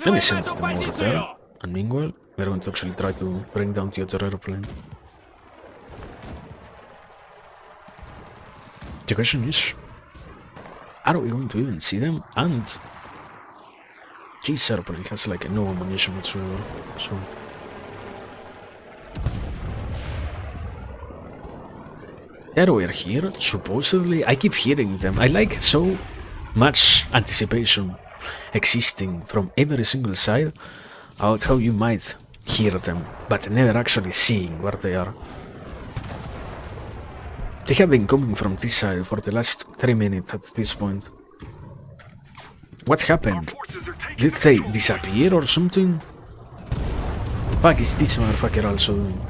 Let me send them over there, and meanwhile, we're going to actually try to bring down the other airplane. The question is, are we going to even see them? And this airplane has like no ammunition whatsoever, so... There we are here, supposedly. I keep hearing them. I like so much anticipation existing from every single side about how you might hear them, but never actually seeing where they are. They have been coming from this side for the last 3 minutes at this point. What happened? forces are taking Did they disappear or something? Fuck is this motherfucker also doing?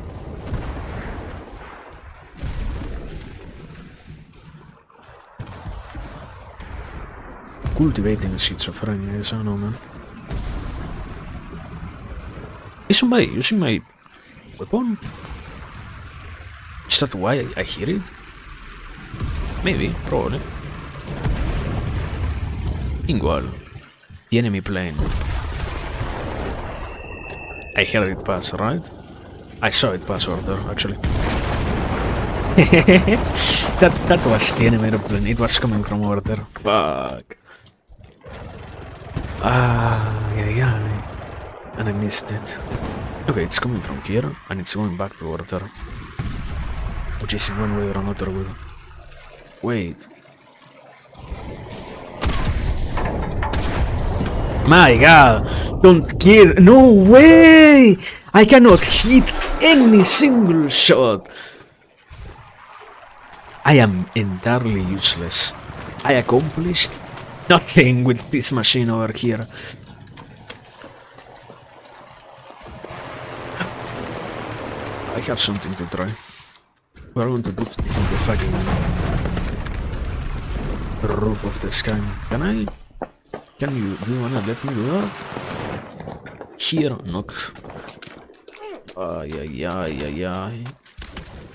Cultivating schizophrenia, yes, I know, man. Is somebody using my weapon? Is that why I hear it? Maybe, probably. Meanwhile, the enemy plane. I heard it pass, right? I saw it pass over there, actually. that was the enemy airplane. It was coming from over there. Fuck. Yeah. And I missed it. Okay, it's coming from here, and it's going back to over there. Which is in one way or another will. Wait. My god! Don't kill! No way! I cannot hit any single shot! I am entirely useless. I accomplished nothing with this machine over here. I have something to try. We're going to put this in the fucking roof of the sky. Can I? Do you wanna let me do that? Here, not. Ay.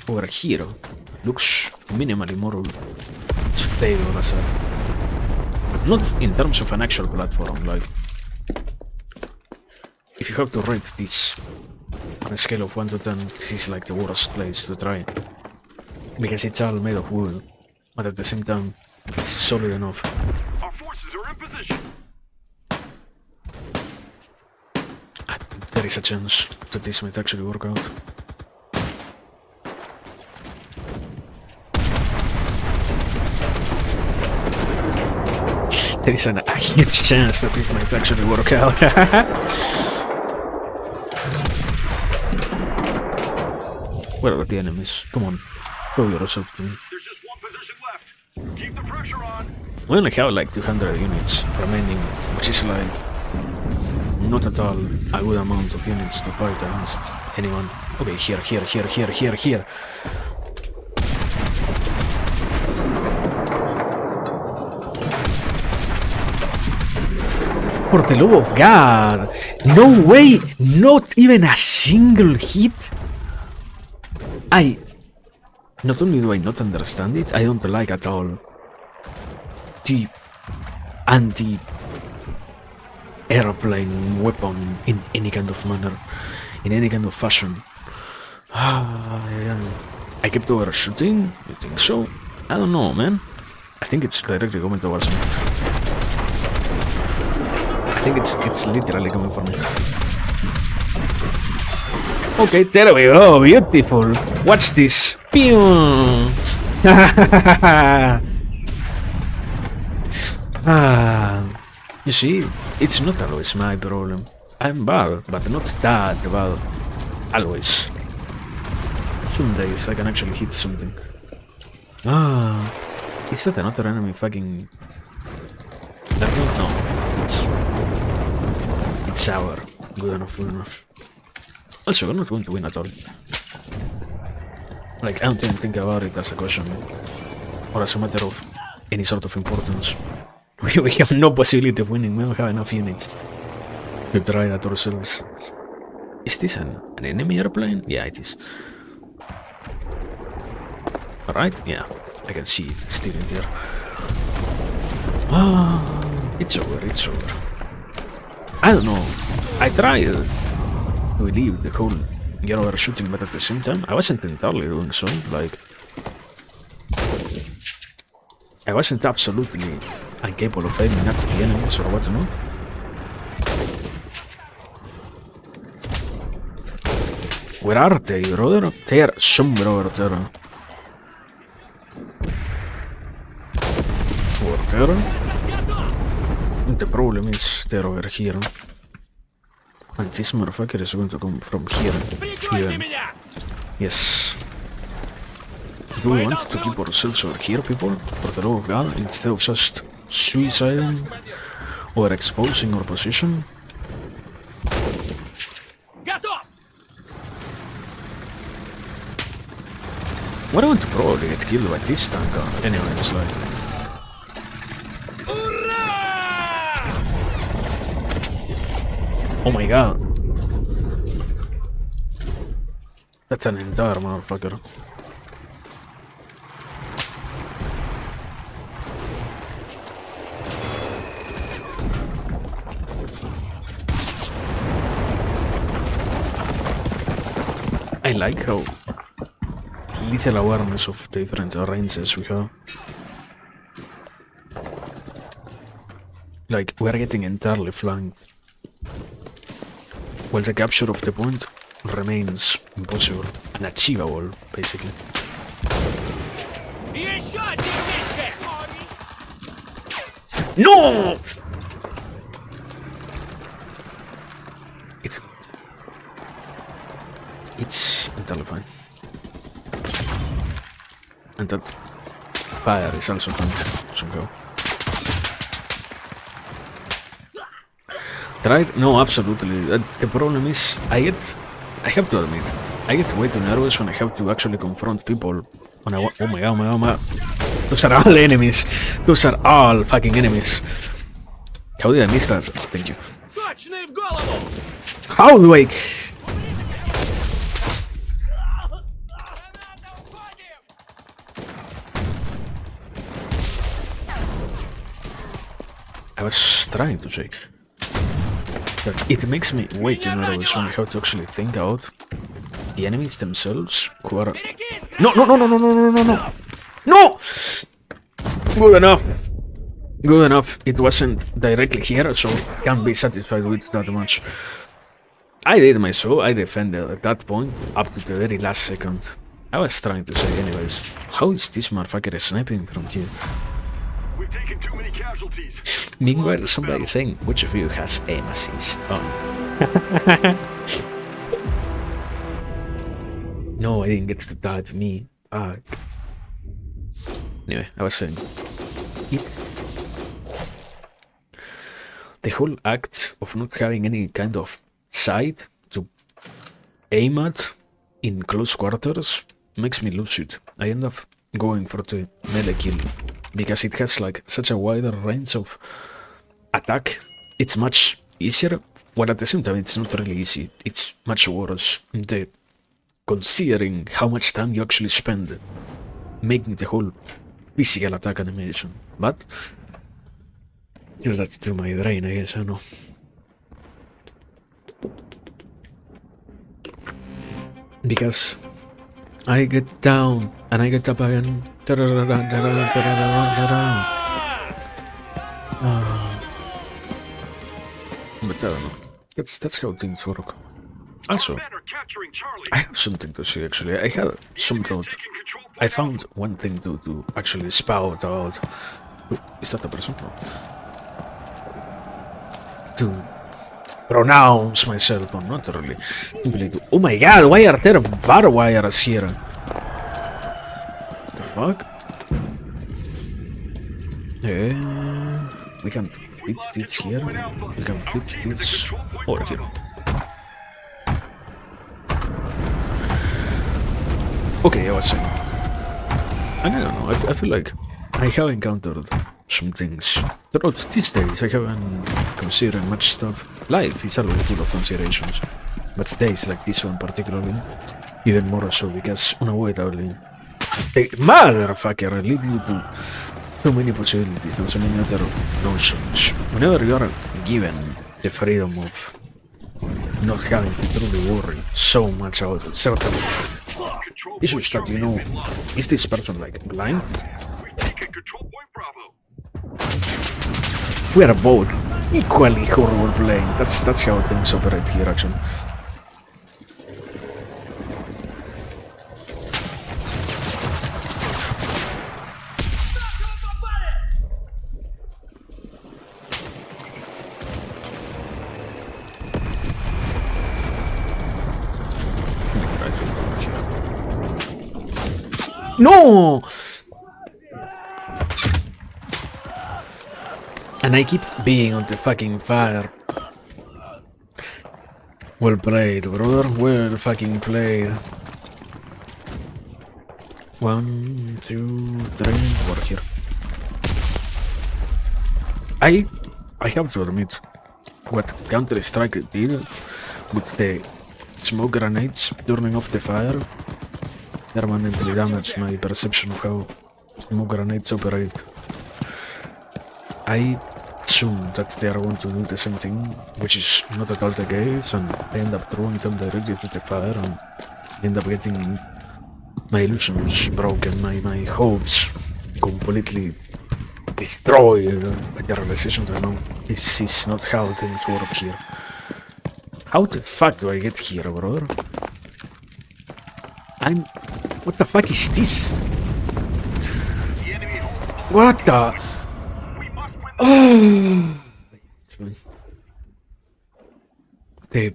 Over here, looks minimally more stable as a... Not in terms of an actual platform, like... If you have to rate this on a scale of 1 to 10, this is like the worst place to try. Because it's all made of wood, but at the same time, it's solid enough. Our forces are in position. There is a chance that this might actually work out. There is a huge chance that this might actually work out. Where are the enemies? Come on, show yourself to me. There's just one position left. Keep the pressure on. We only have like 200 units remaining, which is like not at all a good amount of units to fight against anyone. Okay, here. For the love of God! No way! Not even a single hit? Not only do I not understand it, I don't like at all the anti-airplane weapon in any kind of manner, in any kind of fashion. Yeah. I kept overshooting? You think so? I don't know, man. I think it's directly coming towards me. I think it's literally coming for me. Okay, there we go. Beautiful. Watch this. Pew. You see, it's not always my problem. I'm bad, but not that bad. Always. Some days I can actually hit something. Is that another enemy fucking... No, it's our. Good enough, good enough. Also, we're not going to win at all. Like, I don't even think about it as a question. Or as a matter of any sort of importance. We have no possibility of winning, we don't have enough units to try that ourselves. Is this an enemy airplane? Yeah, it is. Alright, yeah, I can see it still in there. It's over, it's over. I don't know, I tried to leave the whole get over shooting, but at the same time, I wasn't entirely doing so, like... I wasn't absolutely incapable of aiming at the enemies or whatnot. Where are they, brother? They are somewhere over there. Over there? The problem is they're over here. And this motherfucker is going to come from here. Even. Yes. Do we want to keep ourselves over here, people? For the love of God, instead of just suiciding or exposing our position? What I want to probably get killed by this tank anyway, it's like... Oh my god. That's an entire motherfucker. I like how little awareness of the different ranges we have. Like, we're getting entirely flanked. While the capture of the point remains impossible, unachievable, basically. No! It's entirely fine. And that fire is also fun, somehow. Right? No, absolutely. The problem is, I have to admit, I get way too nervous when I have to actually confront people. When oh my god, oh my god. Those are all enemies. Those are all fucking enemies. How did I miss that? Thank you. How do I... I was trying to check. But it makes me way too nervous when I have to actually think out the enemies themselves who are... No, no, no, no, no, no, no, no, no! No! Good enough. Good enough. It wasn't directly here, so can't be satisfied with that much. I did my so. I defended at that point up to the very last second. I was trying to say anyways, how is this motherfucker sniping from here? We've taken too many casualties. Meanwhile, somebody is saying, which of you has aim assist on? No, I didn't get to type me. Fuck. Anyway, I was saying, the whole act of not having any kind of sight to aim at in close quarters makes me lose it. I end up going for the melee kill because it has like such a wider range of attack. It's much easier, while at the same time it's not really easy. It's much worse considering how much time you actually spend making the whole physical attack animation. But that's through my brain, I guess. I know. Because I get down and I get up again. But I don't know. That's how things work. Also, capturing Charlie. I have something to say actually. I had some thought. Taking control point I found one thing to actually spout out. Is that the person? No. To pronounce myself on, not really. Simply to. Oh my god, why are there barbed wires here? The fuck? We can fix this here. We can fix this over here. Okay, I was saying. And I don't know, I feel like I have encountered some things throughout these days. I haven't considered much stuff. Life is always full of considerations, but days like this one particularly, even more so because unavoidably the motherfucker lead you to so many possibilities and so many other notions. Whenever you are given the freedom of not having to truly worry so much about certain issues that you know, is this person like blind? We've taken control point Bravo. We are both equally horrible playing. That's how things operate here actually. No! And I keep being on the fucking fire. Well played, brother. Well fucking played. 1, 2, 3, over here. I have to admit what Counter-Strike did with the smoke grenades turning off the fire permanently damaged my perception of how smoke grenades operate. I assume that they are going to do the same thing, which is not at all the case, and I end up throwing them directly to the fire and end up getting my illusions broken, my hopes completely destroyed by the realization that no, this is not how things work here. How the fuck do I get here, brother? What the fuck is this? What the? The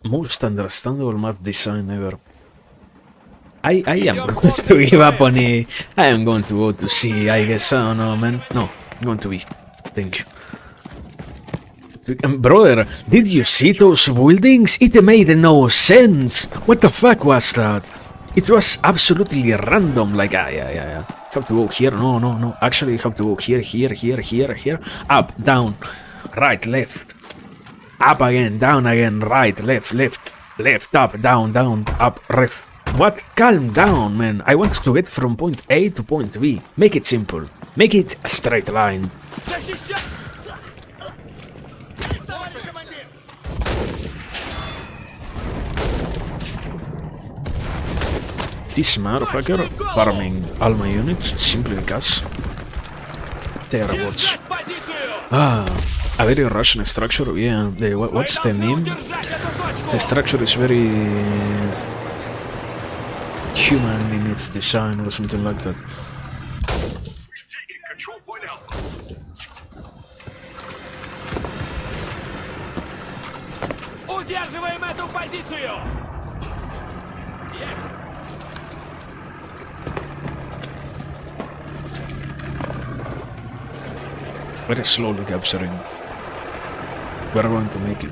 most understandable map design ever. I am going to give up on it. I am going to go to C, I guess. I don't know, man. No, I'm going to B. Thank you. Brother, did you see those buildings? It made no sense. What the fuck was that? It was absolutely random. Like, yeah. Have to go here. No. Actually, have to go here. Up, down, right, left. Up again, down again, right, left, up, down, up, left. What? Calm down, man. I want to get from point A to point B. Make it simple. Make it a straight line. This motherfucker farming all my units simply because they are bots. A very Russian structure, yeah. What's the name? The structure is very human in its design or something like that. Taking control point out. Удерживаем эту позицию! Есть! Very slowly capturing. We're going to make it.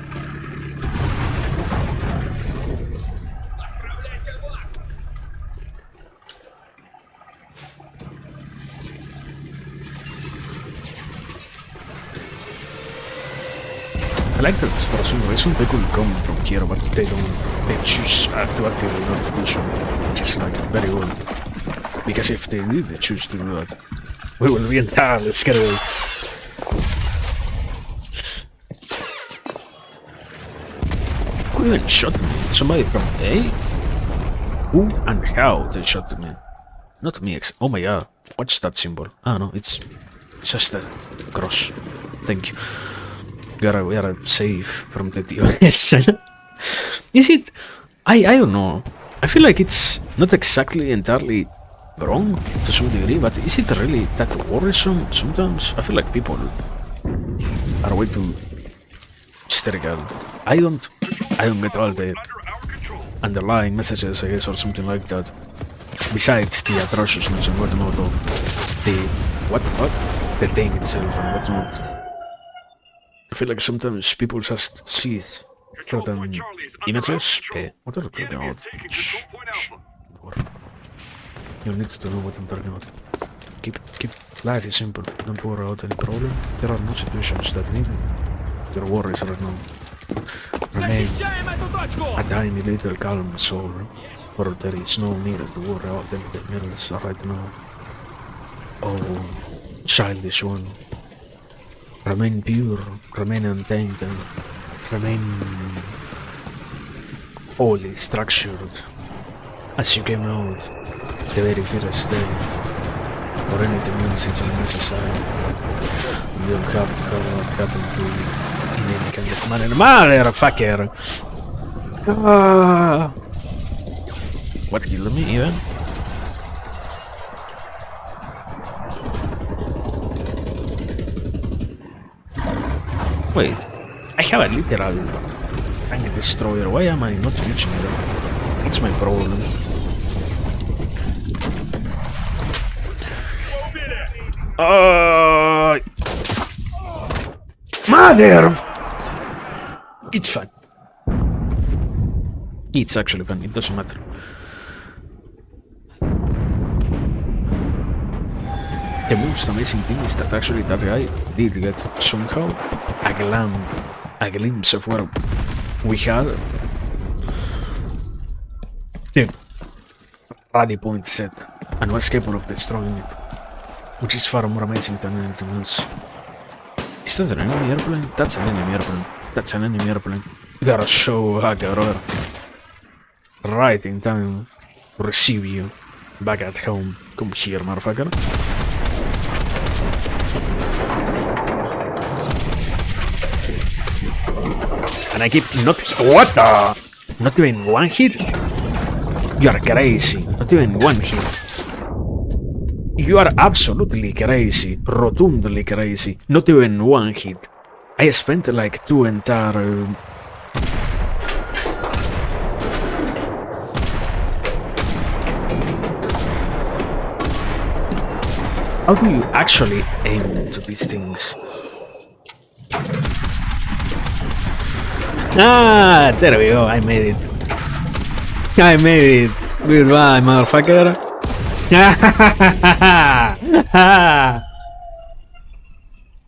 I like that for some reason they could come from here, but they don't. They choose to actively not do so, which is like very good. Because if they did choose to do that, we will be entirely scared away. Who even shot me? Somebody from A? Who and how they shot me? Not me, oh my god, what's that symbol? Ah no, it's just a cross. Thank you. We are safe from the TOS. Is it I don't know. I feel like it's not exactly entirely wrong to some degree, but is it really that worrisome sometimes? I feel like people are way too hysterical. I don't get all the Under our control. underlying messages, I guess, or something like that. Besides the atrociousness and whatnot of the the thing itself and whatnot. I feel like sometimes people just see certain images. What are you talking about? Taking Shh, control point shh. Alpha. You need to know what I'm talking about. Keep life is simple. Don't worry about any problem. There are no situations that need your worries right now. Remain Защищаем эту точку! a tiny little calm soul, for there is no need to worry about anything else right now. Oh, childish one. Remain pure, remain untainted, remain wholly structured as you came out the very first day, or anything else is unnecessary. You don't have to cover what happened to you in any kind of manner. Motherfucker! What killed me even? Wait, I have a literal tank destroyer. Why am I not using it? What's my problem? Mother! It's fun. It's actually fun. It doesn't matter. The most amazing thing is that actually that guy did get somehow a glimpse of what we had. The rally point set and was capable of destroying it, which is far more amazing than anything else. Is that an enemy airplane? That's an enemy airplane. That's an enemy airplane. You gotta show hacker brother. Right in time to receive you back at home. Come here, motherfucker. And I keep not. What the? Not even one hit? You are crazy. Not even one hit. You are absolutely crazy. Rotundly crazy. Not even one hit. I spent like 2 entire. How do you actually aim to these things? Ah, there we go. I made it. I made it. Goodbye, motherfucker.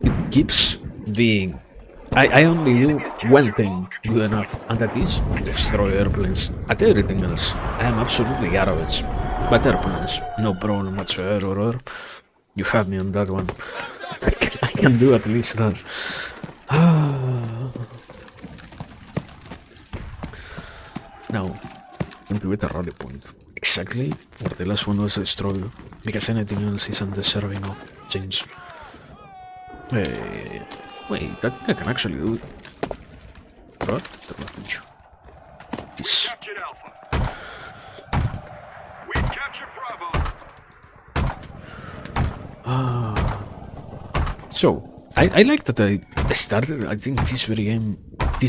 It keeps being. I only do one thing good enough, and that is destroy airplanes. At everything else, I am absolutely garbage. But airplanes, no problem whatsoever. You have me on that one. I can do at least that. Now, going to get a rally point. Exactly where the last one was destroyed, because anything else is undeserving of change. Wait, that I can actually do it. What? This. Captured Alpha. We've captured Bravo. So, I like that I started, I think, this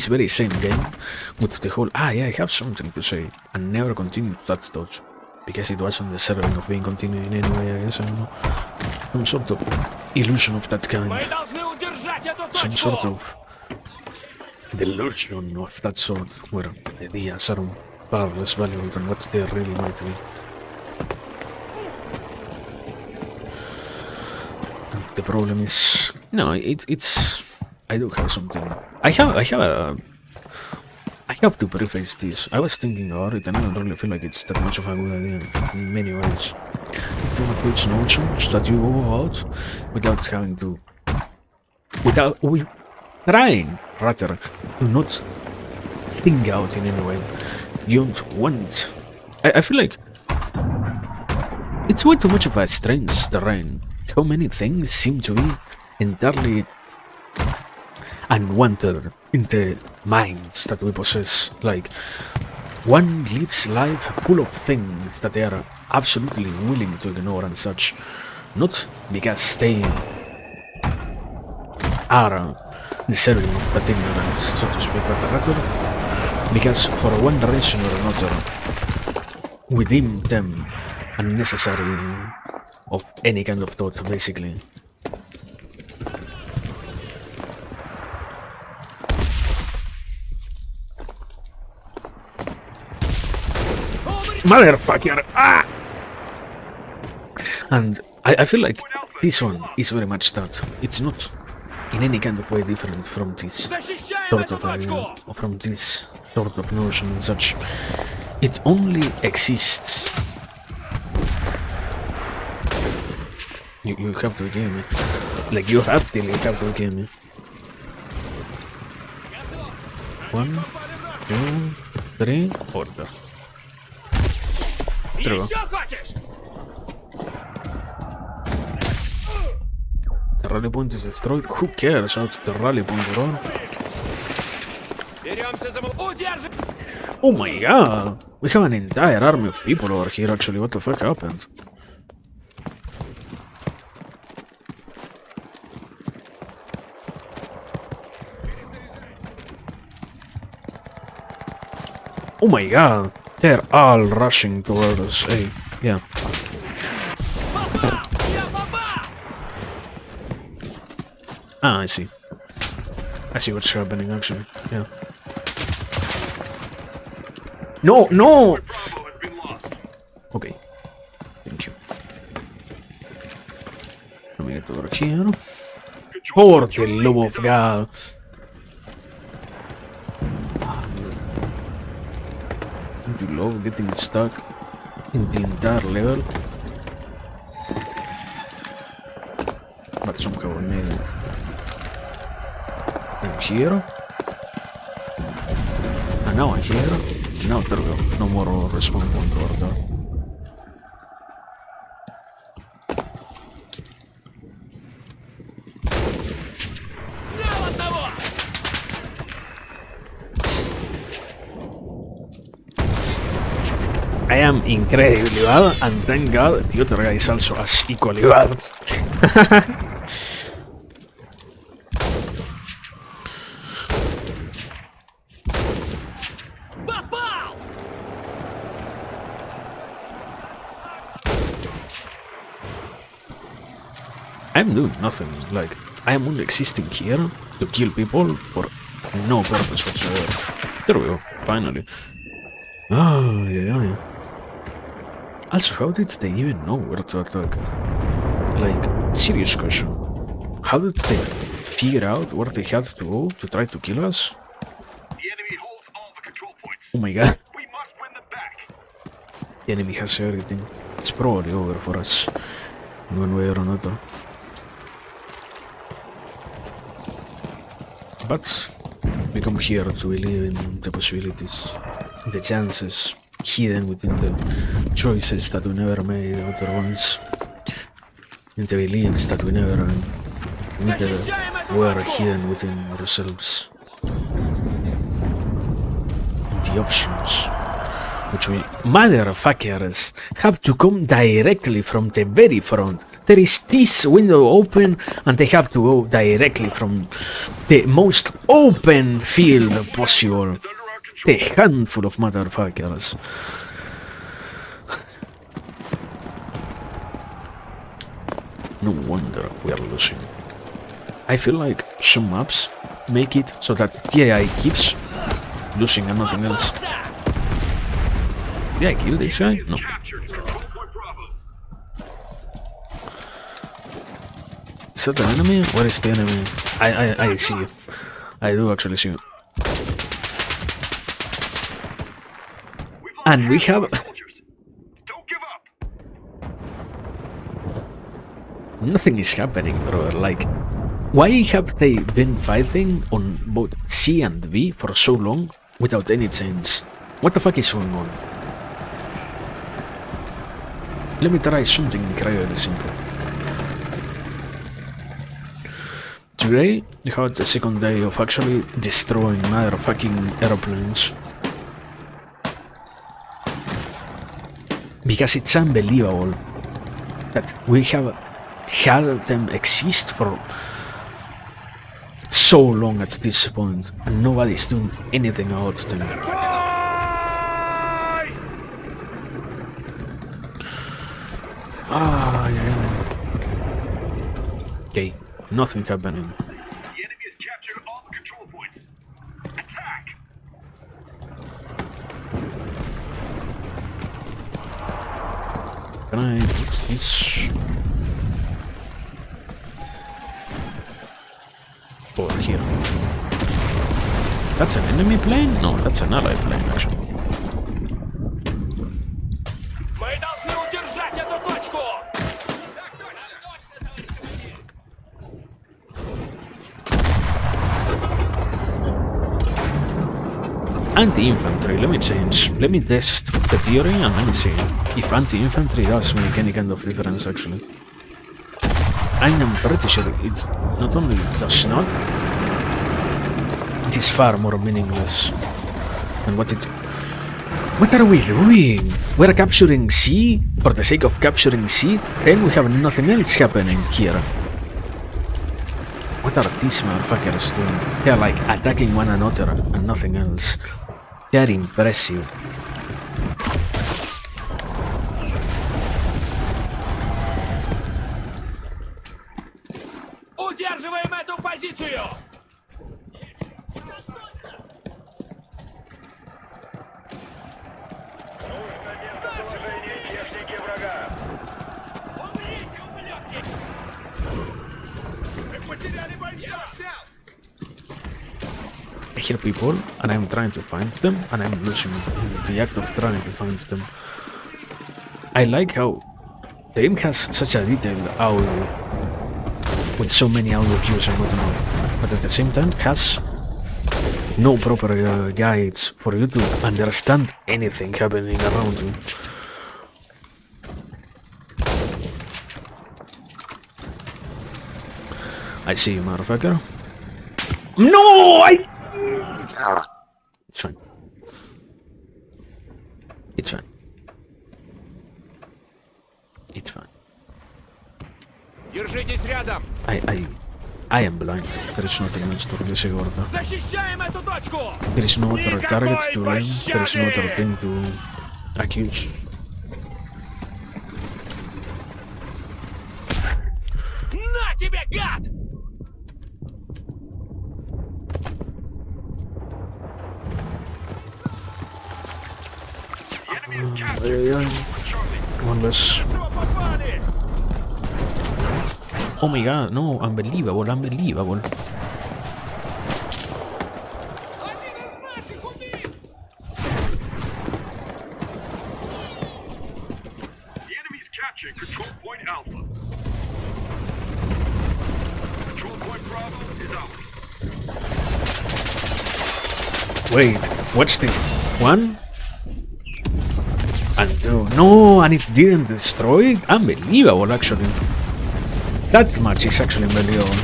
very same game, with the whole, yeah, I have something to say, and never continued that thought, because it wasn't deserving of being continued in any way, I guess, I don't know. Some sort of illusion of that kind. Мы должны удержать эту Some sort точку! of delusion of that sort, where ideas are far less valuable than what they really might be. And the problem is, no, it's. I do have something. I have to preface this. I was thinking about it, and I don't really feel like it's that much of a good idea in many ways. It's one of those notions that you go about without having to, trying rather to not think out in any way. You don't want. I feel like it's way too much of a strange terrain. How many things seem to be entirely unwanted in the minds that we possess. Like, one lives life full of things that they are absolutely willing to ignore and such. Not because they are deserving of bad ignorance, so to speak, but rather because for one reason or another we deem them unnecessary of any kind of thought, basically. Motherfucker! Ah! And I feel like this one is very much that. It's not in any kind of way different from this Защищаем sort эту of idea, точку! or from this sort of notion and such. It only exists. You have to game it. Like you have to game it. 1, 2, 3, order. True. Еще хочешь? The rally point is destroyed. Who cares how the rally point are? Беремся за Удержи! Oh my god! We have an entire army of people over here actually. What the fuck happened? Oh my god! They're all rushing towards us. Hey, yeah. Попал! Я попал! Ah, I see. I see what's happening actually. Yeah. No, no! Bravo has been lost. Okay. Thank you. Let me get over here. For the love of God. Don't you love getting stuck in the entire level? But somehow I made it. I'm here. And now I'm here. Now there we go. No more respawn point over there. Снял одного! I am incredibly bad, and thank God the other guy is also as equally bad. Попал! I'm doing nothing, like, I am only existing here to kill people for no purpose whatsoever. There we go, finally. Oh, yeah. Also, how did they even know where to attack? Like, serious question. How did they figure out where they had to go to try to kill us? The enemy holds all the control points. Oh my god, We must win them back. the enemy has everything. It's probably over for us, in one way or another. But we come here to believe in the possibilities, the chances hidden within the choices that we never made otherwise, in the beliefs that we never committed were hidden within ourselves, and the options which we motherfuckers have to come directly from the very front. There is this window open and they have to go directly from the most open field possible. It's under our control. The handful of motherfuckers. No wonder we are losing. I feel like some maps make it so that TI keeps losing and nothing else. Did I kill this guy? No. Captured control point Bravo. Is that the enemy? Where is the enemy? I see you. I do actually see you. We've lost And we half have... our soldiers. Don't give up. Nothing is happening, brother. Like, why have they been fighting on both C and B for so long without any change? What the fuck is going on? Let me try something incredibly simple. Today, we had the second day of actually destroying motherfucking airplanes. Because it's unbelievable that we have had them exist for so long at this point, and nobody's doing anything about them. Yeah. Okay, nothing happening. The enemy has captured all the control points. Attack! Can I fix this? Over here. That's an enemy plane? No, that's an ally plane, actually. Мы должны удержать эту точку! Так точно, товарищ командир! Anti-infantry, let me change. Let me test the theory and let me see if anti-infantry does make any kind of difference, actually. I am pretty sure it not only does not, it is far more meaningless than what it... What are we doing? We're capturing C for the sake of capturing C, then we have nothing else happening here. What are these motherfuckers doing? They're like attacking one another and nothing else. They're impressive. Удерживаем эту позицию! Техники врага. Умрите, ублюдки! Мы потеряли бойца! I hear people and I'm trying to find them and I'm losing the act of trying to find them. I like how the game has such a detailed audio with so many audio cues and whatnot, but at the same time has no proper guides for you to understand anything happening around you. I see you, motherfucker. No, It's fine. It's fine. It's fine. Держитесь рядом! I am blind. There is nothing else to really say about that. Защищаем эту точку! There is no other Никакой target to blame. There is no other пощады! thing to accuse. На тебе, гад! One less. Хорошо попали! Oh my god, no, unbelievable, unbelievable. Один из наших убит! The enemy's captured control point Alpha. Control point Bravo is ours. Wait, what's this? One? And two. No, and it didn't destroy it? Unbelievable, actually. That much is actually unbelievable.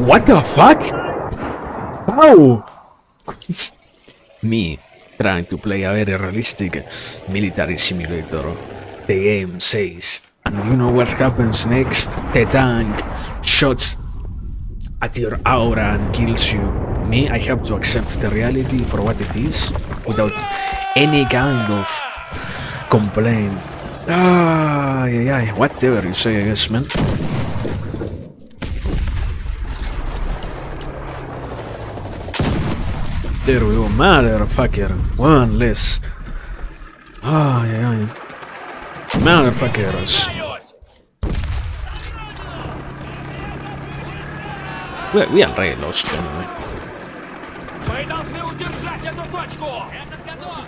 What the fuck? How? Me trying to play a very realistic military simulator. The game says, and you know what happens next? The tank shoots at your aura and kills you. Me, I have to accept the reality for what it is without any kind of complaint. Yeah, whatever you say, I guess, man. There we go, motherfucker. One less. Yeah. Motherfuckers. We are already lost anyway. Мы должны удержать эту точку! Этот готов!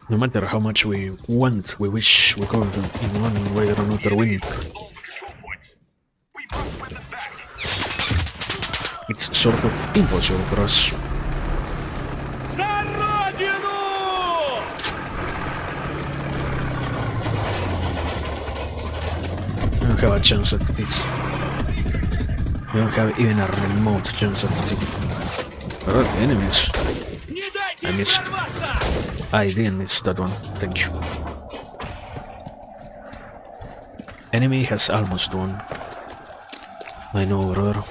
No matter how much we want, we wish we could in one way or another win. All the control points. We must win them back. It's sort of impossible for us. За родину! I don't have a chance at this. We don't have even a remote chance at it. But the enemies. Не дайте I им missed. прорваться! I didn't miss that one. Thank you. Enemy has almost won. I know, brother.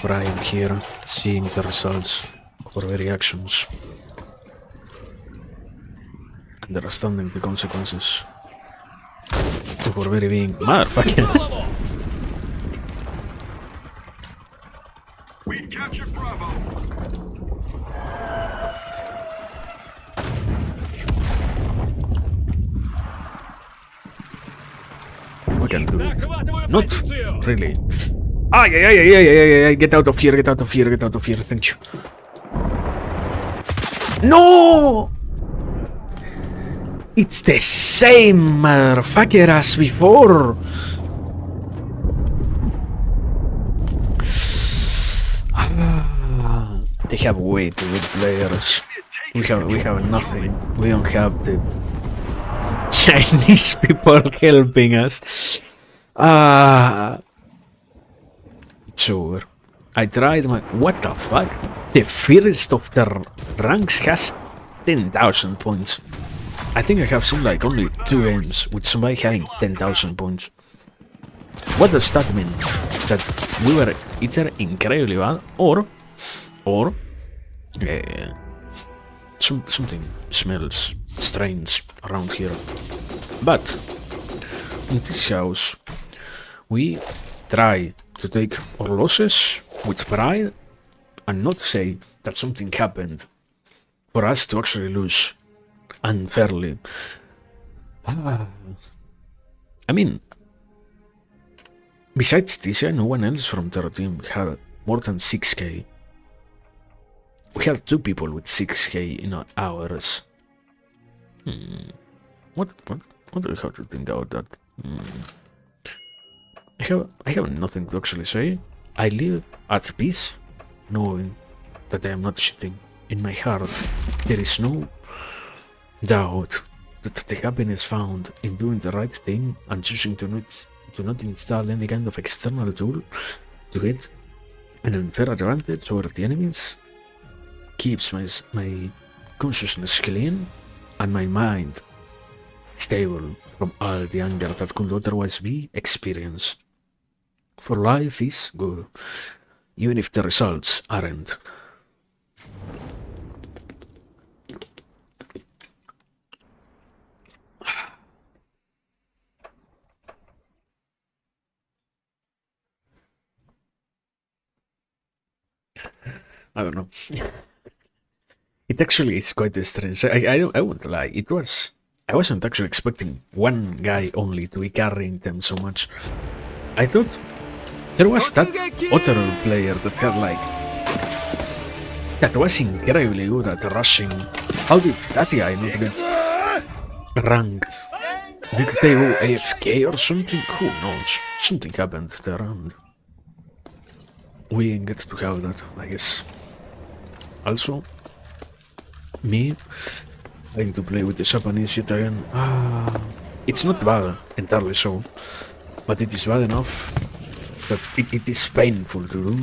But I am here, seeing the results of our very actions. Understanding the consequences of our very being. Motherfucker! Голову! We've captured Bravo. We can do it. Захватываю Not позицию! really. Ay, get out of here, get out of here, get out of here, thank you. No! It's the same motherfucker as before! They have way too good players. We have nothing. We don't have the Chinese people helping us. It's over. I tried my... What the fuck? The first of the ranks has 10,000 points. I think I have seen like only 2 games with somebody having 10,000 points. What does that mean? That we were either incredibly bad or something smells strange around here. But in this house we try to take our losses with pride and not say that something happened for us to actually lose unfairly. I mean, besides Tisha, no one else from their team had more than 6k. We had 2 people with 6k in ours. What do we have to think about that? I have nothing to actually say. I live at peace, knowing that I am not cheating. In my heart, there is no doubt that the happiness found in doing the right thing and choosing to not install any kind of external tool to get an unfair advantage over the enemies keeps my consciousness clean and my mind stable from all the anger that could otherwise be experienced. For life is good, even if the results aren't. I don't know. It actually is quite strange. I won't lie. I wasn't actually expecting one guy only to be carrying them so much. I thought there was that other player that had that was incredibly good at rushing. How did that guy not get ranked? Did they go AFK or something? Who knows? Something happened there and we didn't get to have that, I guess. Also, me trying to play with the Japanese yet again. It's not bad, entirely so, but it is bad enough that it is painful to do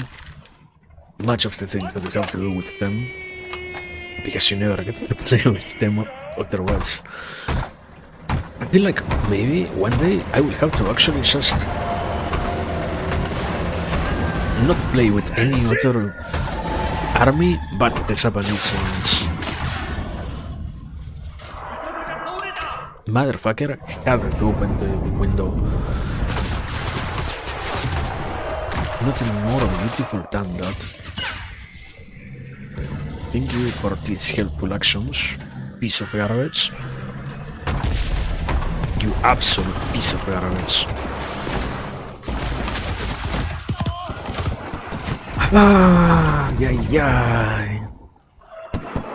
much of the things that you have to do with them, because you never get to play with them otherwise. I feel like maybe one day I will have to actually just not play with any other army but the Japanese ones. Motherfucker had to open the window. Nothing more beautiful than that. Thank you for these helpful actions, piece of garbage. You absolute piece of garbage. Yeah.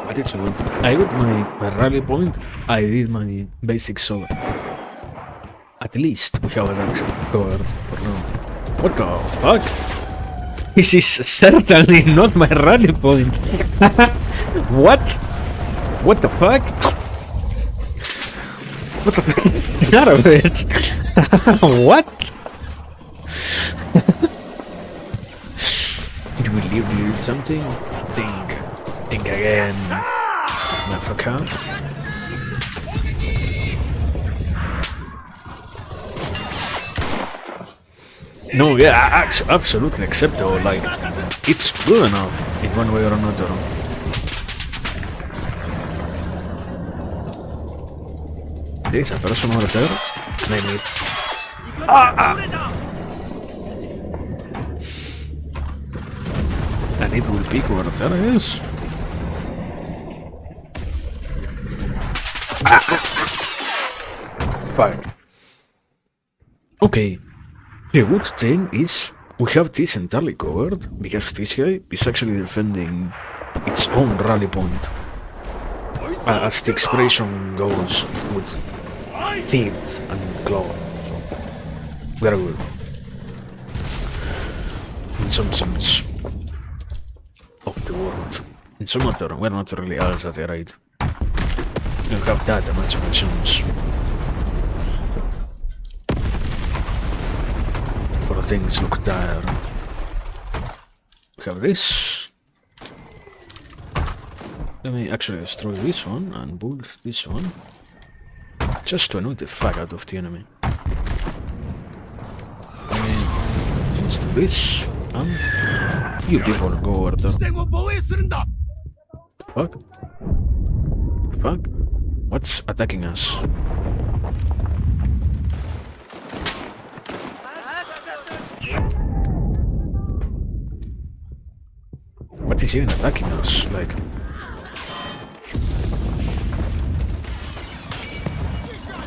But it's good. I got my rally point. I did my basic solo. At least we have that covered for now. What the fuck? This is certainly not my rally point. What? What the fuck? What the fuck? Garbage. What? need something? Think. Think again. Motherfucker. No, yeah, absolutely acceptable. Like, it's good enough in one way or another. There's a person over there. Name it. And it will peek over there, yes. Fuck. Okay. The good thing is we have this entirely covered because this guy is actually defending its own rally point. As the expression goes with teeth and claw. So we are good. In some sense of the world. In some matter, we're not really always at the right. We don't have that much of a chance. For things look dire. We have this. Let me actually destroy this one and build this one. Just to annoy the fuck out of the enemy. Let me change to this and you people go over there. Fuck? Fuck? What's attacking us? What is even attacking us? Like,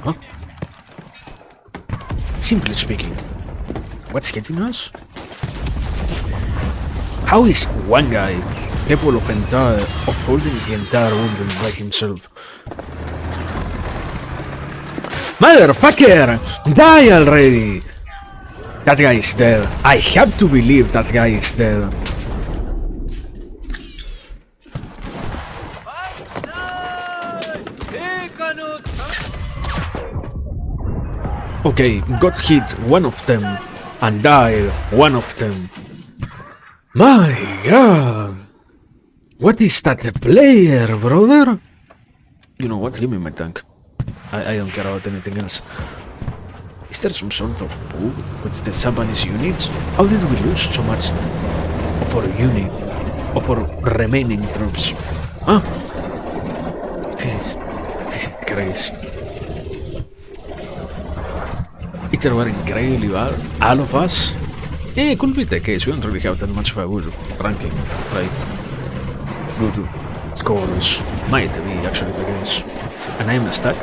huh? Simply speaking, what's hitting us? How is one guy capable of holding the entire world by himself? Motherfucker! Die already! That guy is dead. I have to believe that guy is dead. Okay, got hit one of them and died one of them. My god! What is that player, brother? You know what? Give me my tank. I don't care about anything else. Is there some sort of bug with the Japanese units? How did we lose so much of our unit, of our remaining troops? Huh? This is crazy. Either we're incredibly bad, all of us. Yeah, it could be the case. We don't really have that much of a good ranking, like good scores. Might be actually the case. And I'm stuck.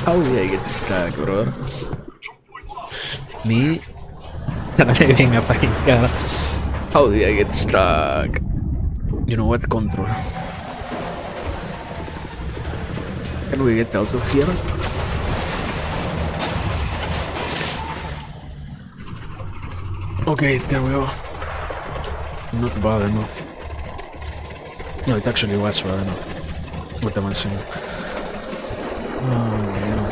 How did I get stuck, bro? Me? Driving a fucking car. How did I get stuck? You know what? Control. Can we get out of here? Okay, there we go. Not bad enough. No, it actually was bad enough. What am I saying? Oh, yeah.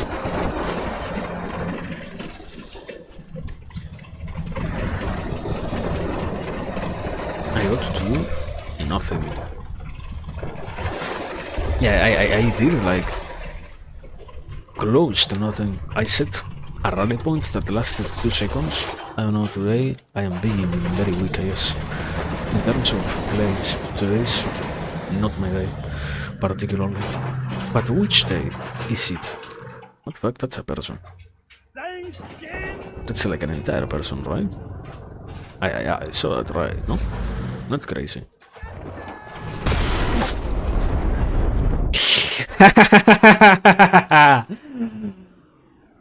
I got to do nothing. Yeah, I did like close to nothing. I set a rally point that lasted 2 seconds. I don't know, today I am being very weak, I guess. In terms of plays, today's not my day, particularly. But which day is it? What the fuck, that's a person. That's like an entire person, right? I saw that right, no? Not crazy.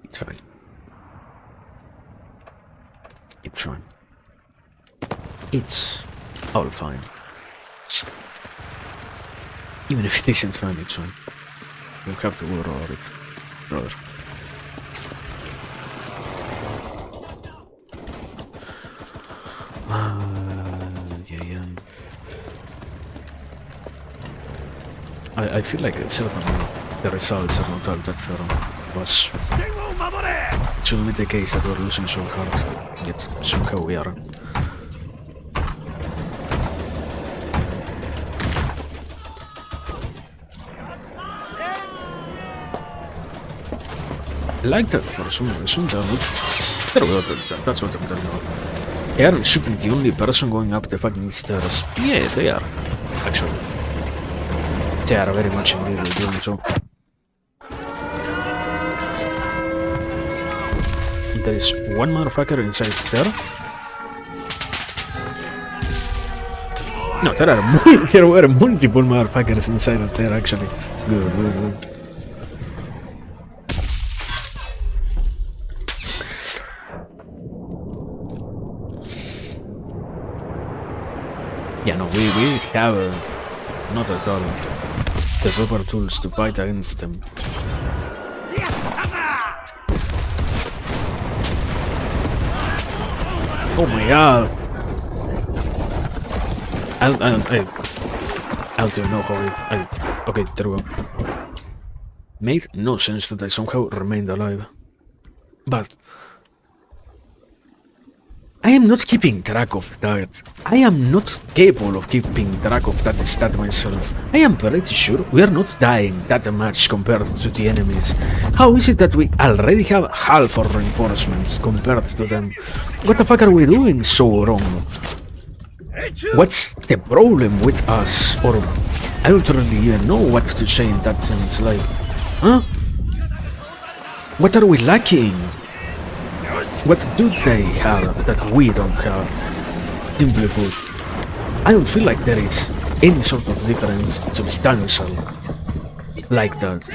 It's fine. It's fine. It's all fine. Even if it isn't fine, it's fine. You don't have to worry about it, brother. Yeah. I feel like certainly the results are not all that fair. Was It shouldn't be the case that we're losing so hard, yet somehow we are. I like that for some reason, they're not. That's what I'm telling you. They aren't shooting the only person going up the fucking stairs. Yeah, they are. Actually. They are very much indeed doing so. There is one motherfucker inside there. No, there were multiple motherfuckers inside of there actually. Good. Yeah, no, we have not at all the proper tools to fight against them. Oh my god! I don't know how okay, there we go. Made no sense that I somehow remained alive. But I am not keeping track of that. I am not capable of keeping track of that stat myself. I am pretty sure we are not dying that much compared to the enemies. How is it that we already have half our reinforcements compared to them? What the fuck are we doing so wrong? What's the problem with us? Or I don't really even know what to say in that sense, like, huh? What are we lacking? What do they have that we don't have? Simply put, I don't feel like there is any sort of difference substantial like that.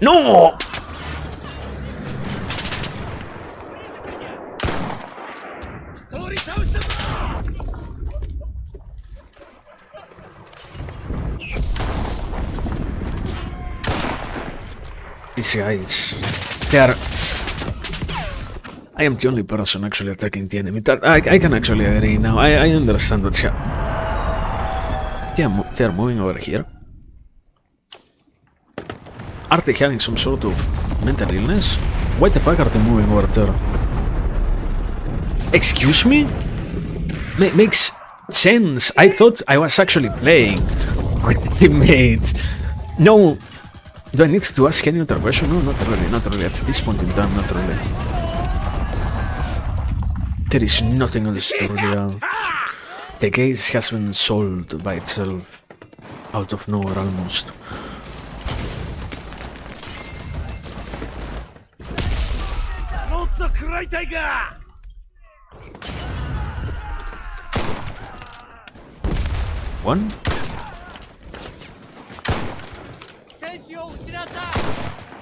No! These guys, they are... I am the only person actually attacking the enemy. That I can actually agree now. I understand what's happening. They are moving over here. Are they having some sort of mental illness? Why the fuck are they moving over there? Excuse me? Makes sense. I thought I was actually playing with the teammates. No. Do I need to ask any other question? No, not really. At this point in time, not really. There is nothing else to really... The case has been solved by itself. Out of nowhere, almost. One?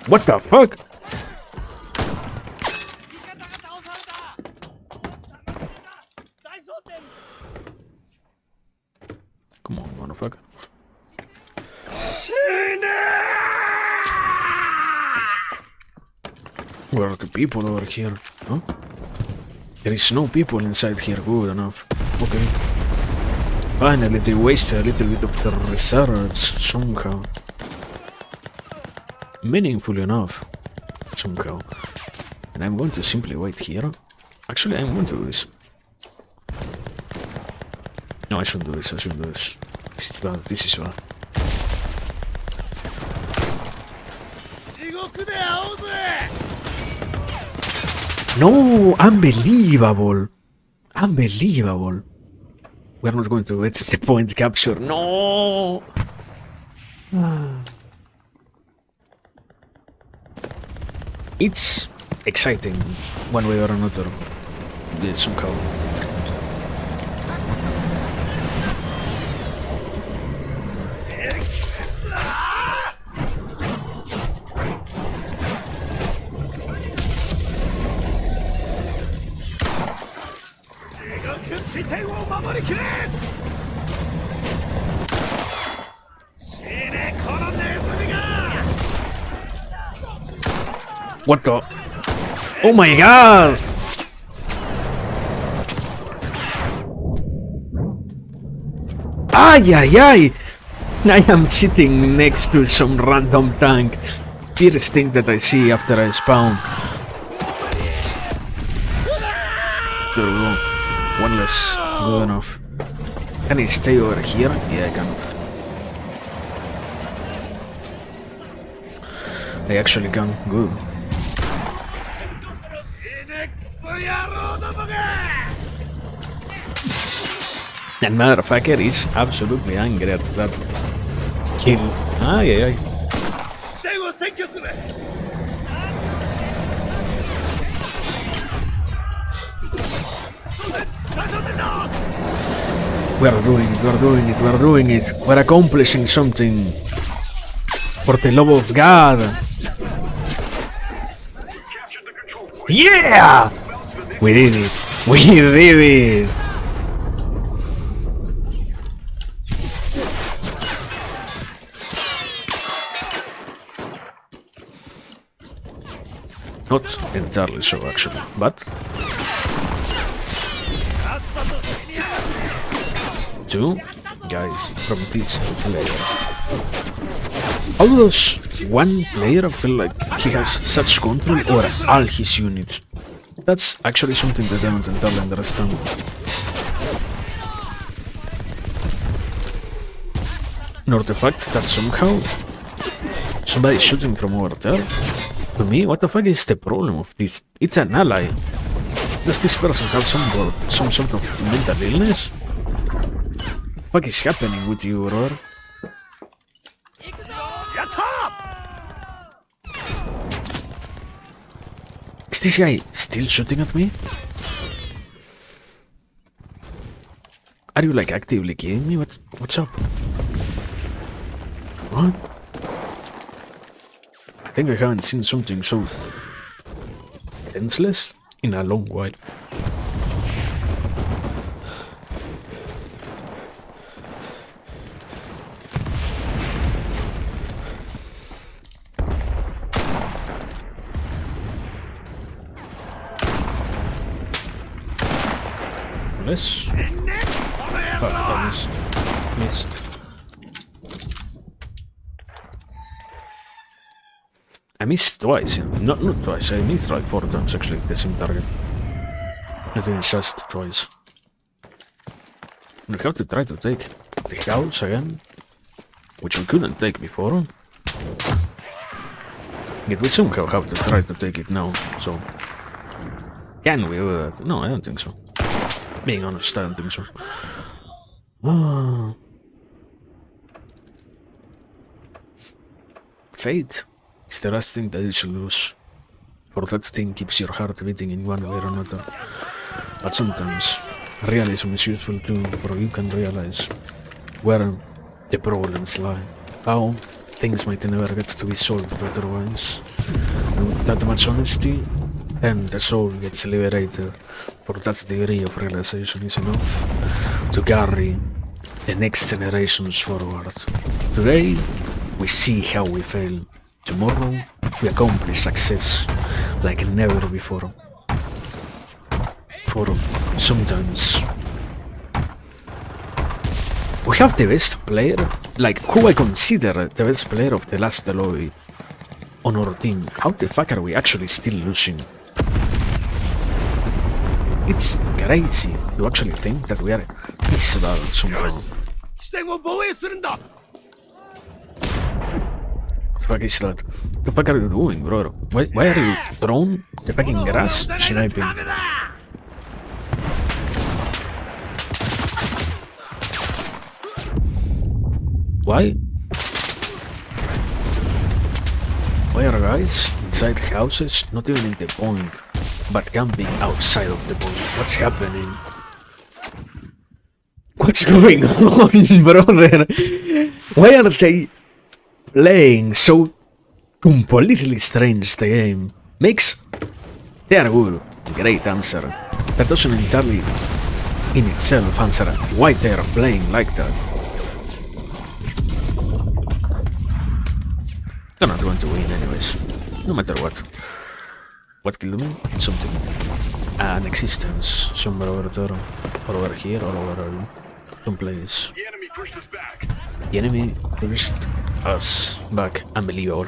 What the fuck? Come on, motherfucker. Where are the people over here? Huh? There is no people inside here. Good enough. Okay. Finally, they wasted a little bit of the reserves somehow. Meaningful enough, somehow. And I'm going to simply wait here. Actually, I'm going to do this. No, I shouldn't do this. This is bad. This is bad. No! Unbelievable! Unbelievable! We're not going to get the point capture. No! It's exciting, one way or another, somehow. What the? Oh my god! Ay, ay, ay! I am sitting next to some random tank. First thing that I see after I spawn. There we go. One less. Good enough. Can I stay over here? Yeah, I can. I actually can. Good. That motherfucker is absolutely angry at that kill. Ay, ay, ay. We are doing it, we are doing it, we are doing it. We're accomplishing something. For the love of God. Captured the control point. Yeah! We did it. We did it. Not entirely so, actually, but... Two guys from this player. Although one player feel like he has such control over all his units. That's actually something that I don't entirely understand. Nor the fact that somehow somebody is shooting from over there. To me, what the fuck is the problem of this? It's an ally. Does this person have some sort of mental illness? What is happening with you, brother? Is this guy still shooting at me? Are you like actively kidding me? What's up? What? I think I haven't seen something so senseless in a long while. Miss. Fuck, I missed. I missed twice, yeah. Not twice, I missed like 4 times actually, the same target. I think it's just twice. We have to try to take the house again, which we couldn't take before. Yet we somehow have to try to take it now, so... Can we do that? No, I don't think so. Being honest, I don't think so. Fate. It's the last thing that you should lose. For that thing keeps your heart beating in one way or another. But sometimes, realism is useful too, for you can realize where the problems lie. How things might never get to be solved otherwise. And with that much honesty, then the soul gets liberated. For that degree of realization is enough to carry the next generations forward. Today, we see how we fail. Tomorrow, we accomplish success like never before. For sometimes we have the best player, like who I consider the best player of the last lobby on our team. How the fuck are we actually still losing? It's crazy to actually think that we are this bad somehow. What the fuck is that? What the fuck are you doing, bro? Why are you thrown the fucking grass sniping? Why? Why are guys inside houses not even in the point, but camping outside of the point? What's happening? What's going on, brother? Why are they playing so completely strange the game? They are good, great answer. That doesn't entirely in itself answer why they are playing like that. They're not going to win anyways, no matter what. What killed me? Something. An existence. Somewhere over there. Or over here, or over someplace. The enemy pushed us back. The enemy pushed us back. Unbelievable.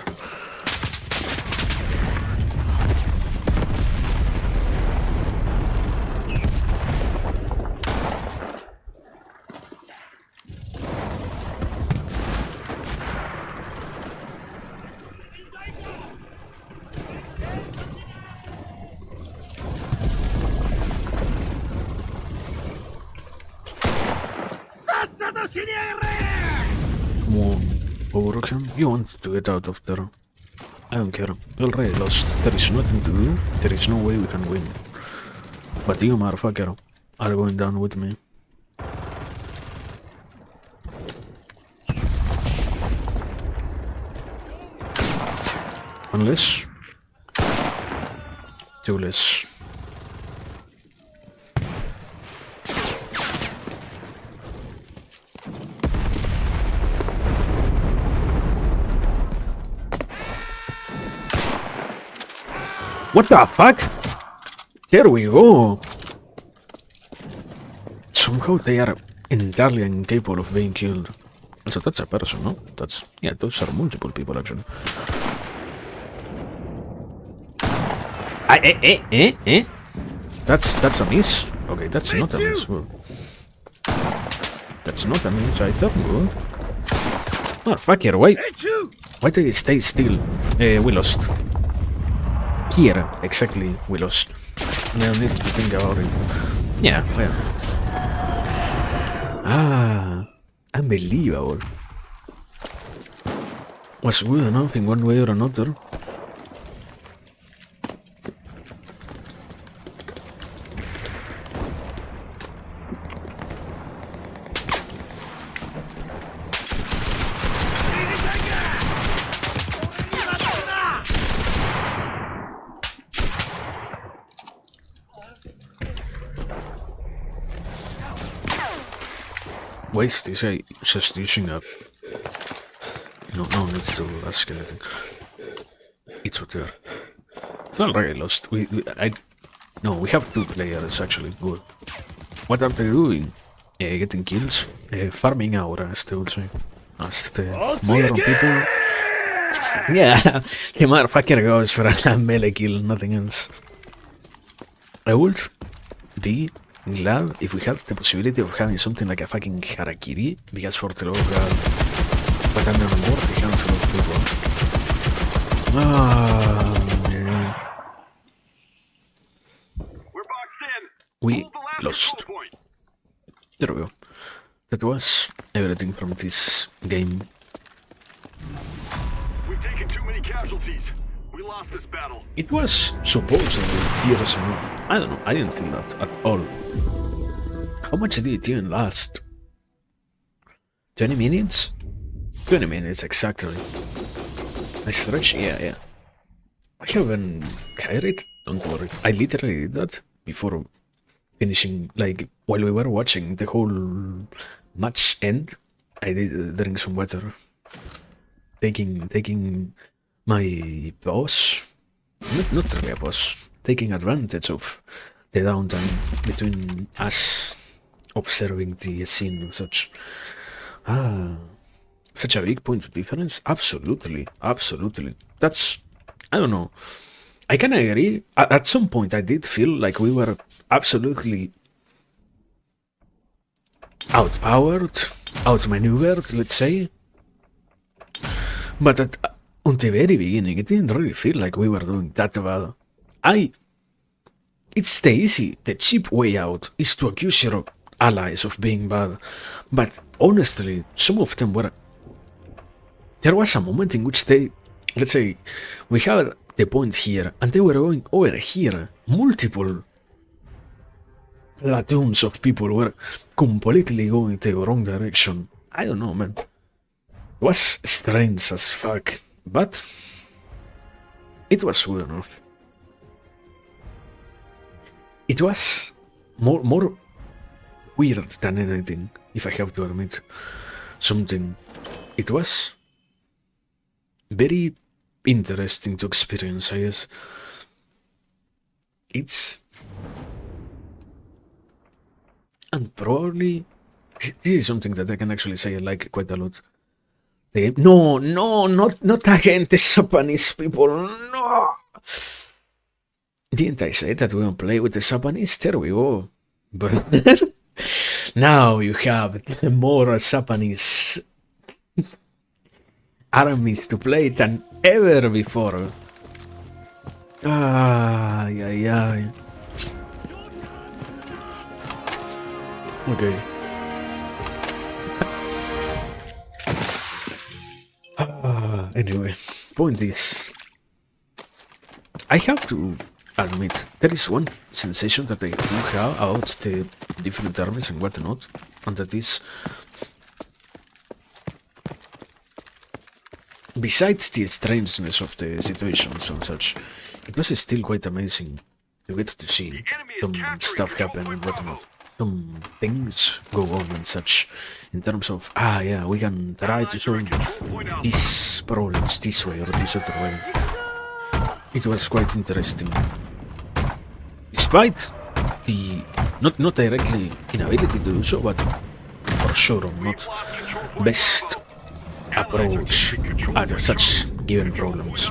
Come on, Overcome. You want to get out of there. I don't care. We already lost. There is nothing to do. There is no way we can win. But you, motherfucker, are going down with me. One less. Two less. What the fuck? There we go. Somehow they are entirely incapable of being killed. So that's a person, no? That's, yeah, those are multiple people actually. That's a miss. Okay, that's not a miss. Well, that's not a miss either. Good. Oh, fuck here, why did it stay still? We lost. Here, exactly, we lost. No need to think about it. Yeah, well. Ah, unbelievable. Was good enough in one way or another. Waste is just using up. No need to ask anything. It's what there. Already lost. We have two players actually. Good. What are they doing? Getting kills. Farming aura, as they would say. As the modern people. Yeah, the motherfucker goes for a melee kill, nothing else. I would be glad if we had the possibility of having something like a fucking harakiri, because for the love of God, but I'm not worth the handful of people. Yeah. We're boxed in. We Hold the last lost. control point. There we go. That was everything from this game. We've taken too many casualties. We lost this battle. It was supposedly years enough. I don't know, I didn't feel that at all. How much did it even last? 20 minutes? 20 minutes exactly. I stretch, yeah. I haven't carried, don't worry. I literally did that before finishing, like, while we were watching the whole match end. I did drink some water. Taking my pause, not really a pause, taking advantage of the downtime between us observing the scene and such. Such a big point of difference? Absolutely. That's, I don't know. I can agree. At some point I did feel like we were absolutely outpowered, outmaneuvered, let's say. But on the very beginning, it didn't really feel like we were doing that bad. It's the easy, the cheap way out is to accuse your allies of being bad. But honestly, some of them were. There was a moment in which they, let's say, we had the point here, and they were going over here. Multiple platoons of people were completely going the wrong direction. I don't know, man. It was strange as fuck, but it was good enough. It was more weird than anything, if I have to admit something. It was very interesting to experience, I guess. It's... And probably... This is something that I can actually say I like quite a lot. No, not against Japanese people, no! Didn't I say that we don't play with the Japanese? There we go. But now you have more Japanese armies to play than ever before. Ay. Okay. Anyway, point is, I have to admit, there is one sensation that I do have about the different armies and whatnot, and that is, besides the strangeness of the situations and such, it was still quite amazing to get to see some stuff happen and whatnot. Some things go on and such, in terms of, yeah, we can try to solve these problems this way or this other way. It was quite interesting. Despite the, not directly inability to do so, but for sure not best approach at such given problems.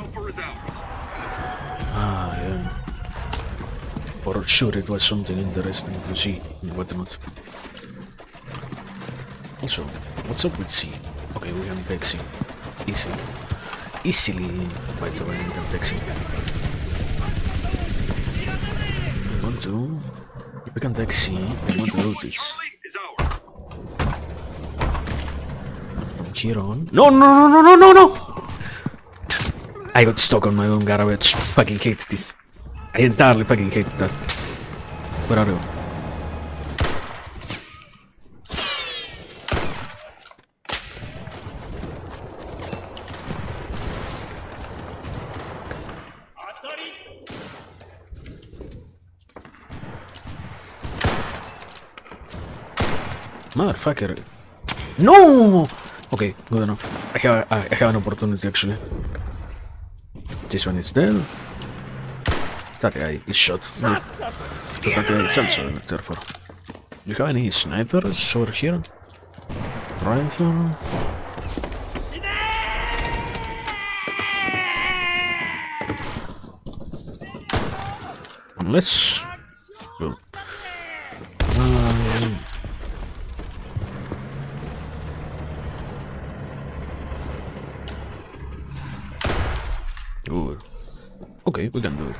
Yeah. For sure it was something interesting to see and whatnot. Also, what's up with C? Okay, we can take C. Easily, by the way, we can take C. We want to... If we can take C, we want to do this. From here on... No! I got stuck on my own garbage. Fucking hate this. I entirely fucking hate that. Where are you? Motherfucker. No! Okay, good enough. I have an opportunity actually. This one is dead. That guy is shot. That guy is also therefore. Do you have any snipers over here? Rifle? Unless... Well... Ooh. Okay, we can do it.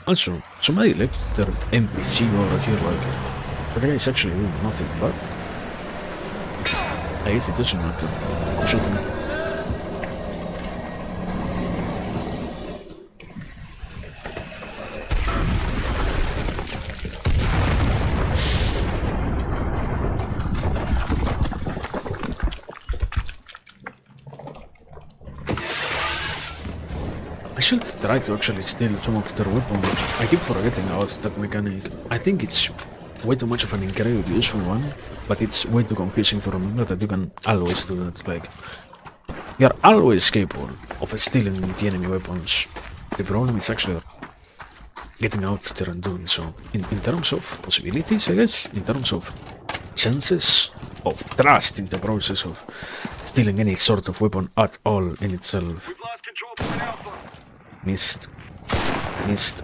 Also, somebody left their NPC over here, like, the guy is actually doing nothing, but I guess it doesn't matter. Shoot him. I should try to actually steal some of their weapons. I keep forgetting about that mechanic. I think it's way too much of an incredibly useful one, but it's way too confusing to remember that you can always do that. Like, you're always capable of stealing the enemy weapons. The problem is actually getting out there and doing so. In terms of possibilities, I guess, in terms of chances of trust in the process of stealing any sort of weapon at all in itself. We've lost control point Alpha. Missed.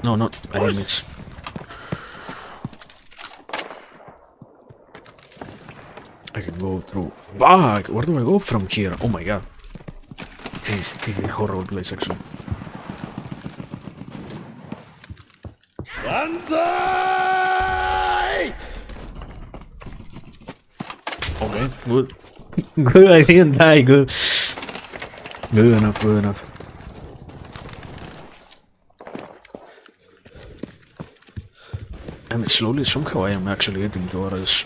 No, not. I didn't miss. I can go through. Fuck! Where do I go from here? Oh my god. This is a horrible place, actually. Banzai! Okay, good. Good, I didn't die, good. Good enough. And slowly, somehow, I am actually getting towards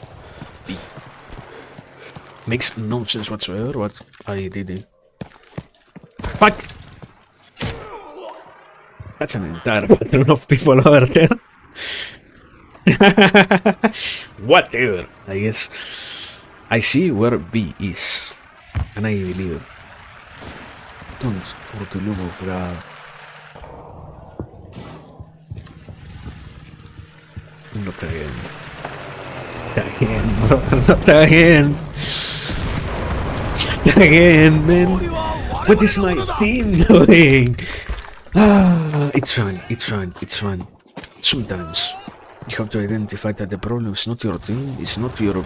B. Makes no sense whatsoever what I did. Fuck! That's an entire pattern of people over there. Whatever, I guess. I see where B is, and I believe it. Don't, for the love of God. Not again. Again, bro. Not again. Again, man. What is my team doing? It's fine. It's fine. It's fine. Sometimes you have to identify that the problem is not your team, it's not your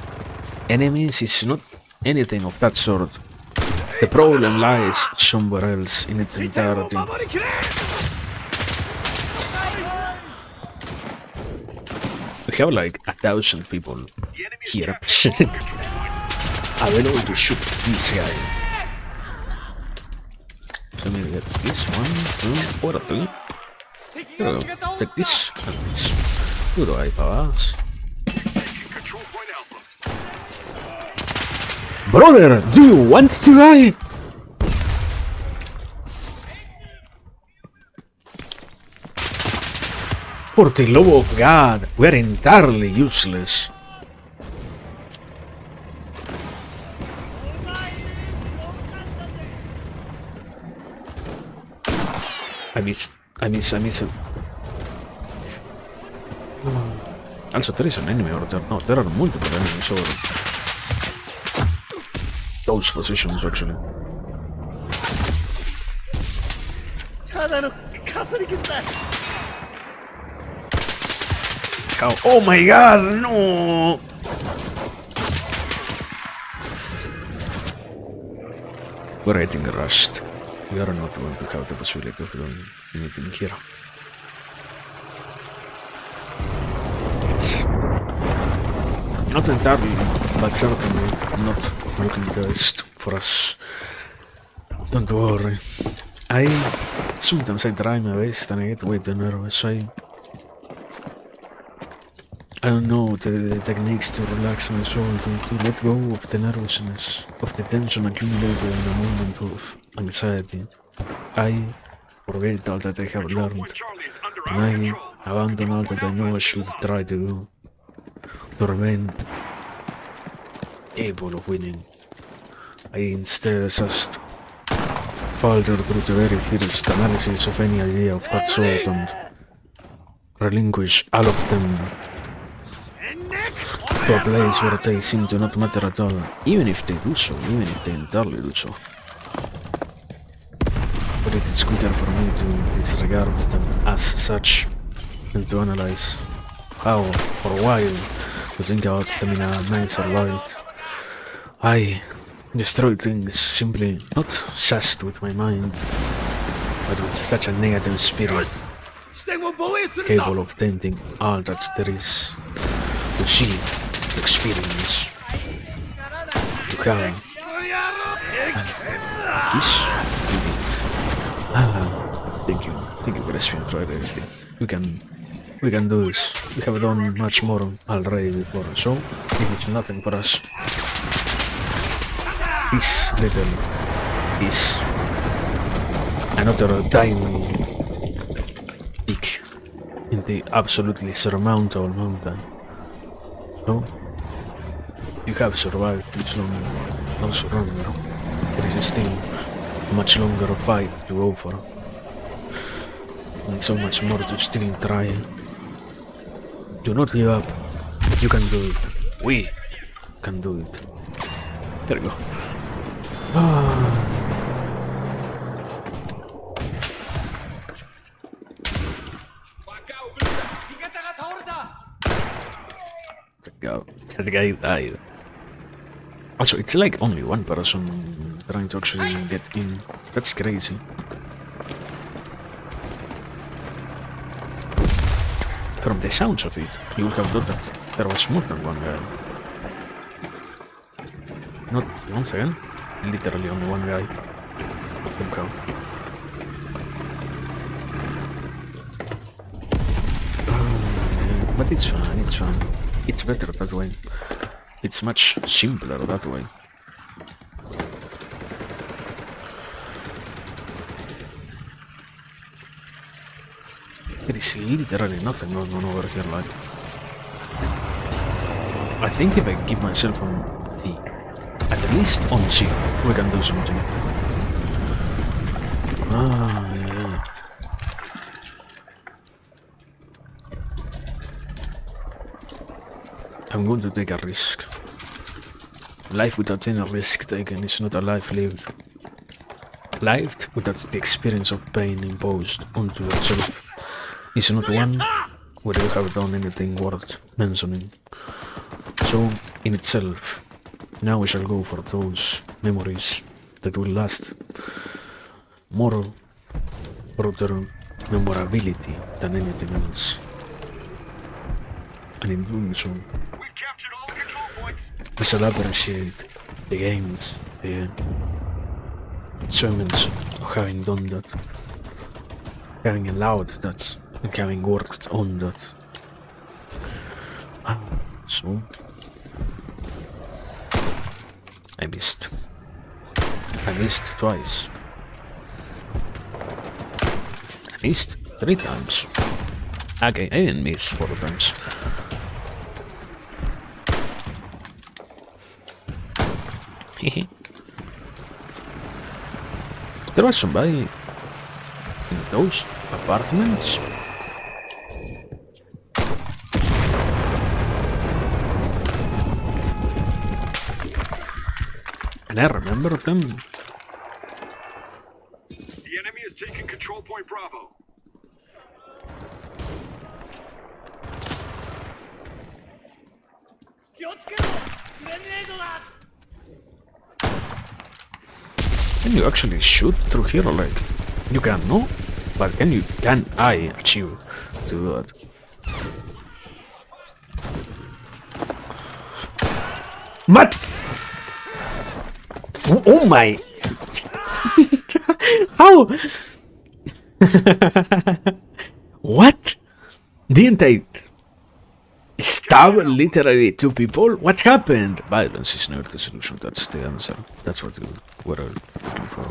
enemies, it's not anything of that sort. The problem lies somewhere else in its entirety. We have like 1,000 people here. I will only to shoot this guy. So maybe get this 1, 2, or 3. Take this and this. Duro ahí para abajo. Control point Alpha. Brother, do you want to die? For the love of God, we're entirely useless. I missed it. Also, there is an enemy over there. No, there are multiple enemies over those positions, actually. How? Oh my god, no! We're getting rushed. We are not going to have the possibility of doing anything here. It's not entirely, but certainly not looking the best for us. Don't worry. Sometimes I try my best and I get way too nervous. I don't know the techniques to relax my soul, to let go of the nervousness, of the tension accumulated in a moment of anxiety. I forget all that I have learned, and I abandon all that I know I should try to do, to remain capable of winning. I instead just falter through the very first analysis of any idea of that sort and relinquish all of them to a place where they seem to not matter at all, even if they do so, even if they entirely do so. But it is quicker for me to disregard them as such and to analyze how or why to think about them in a nicer light. I destroy things simply not just with my mind, but with such a negative spirit, capable of tainting all that there is to see, to experience, to have. And this, thank you for listening to everything. We can do this. We have done much more already before, so it is nothing for us. This little is another tiny peak in the absolutely surmountable mountain. So, you have survived this long, don't surrender. There is still much longer a fight to go for, and so much more to still try. Do not give up. You can do it. We can do it. There you go. That guy died. Also, it's like only one person trying to actually get in. That's crazy. From the sounds of it, you would have thought that there was more than one guy. Not once again, literally only one guy. Somehow. But it's fine, it's fine. It's better that way. It's much simpler that way. There is literally nothing going on over here, like. I think if I keep myself on T, at least on C, we can do something. Ah, yeah. I'm going to take a risk. Life without any risk taken is not a life lived. Life without the experience of pain imposed onto yourself is not one where you have done anything worth mentioning. So, in itself, now we shall go for those memories that will last more for their memorability than anything else. And in doing so, We've captured all the control points. we shall appreciate the games, the achievements of having done that, having allowed that, and having worked on that. So, I missed. I missed twice. I missed 3 times. Okay, I didn't miss 4 times. There was somebody in those apartments. And I remember them. The enemy is taking control point Bravo. Can you actually shoot through here? Like, you can, no? But can I achieve to do that? What? Oh my! How? What? Didn't I stab literally 2 people? What happened? Violence is never the solution. That's the answer. That's what you were looking for.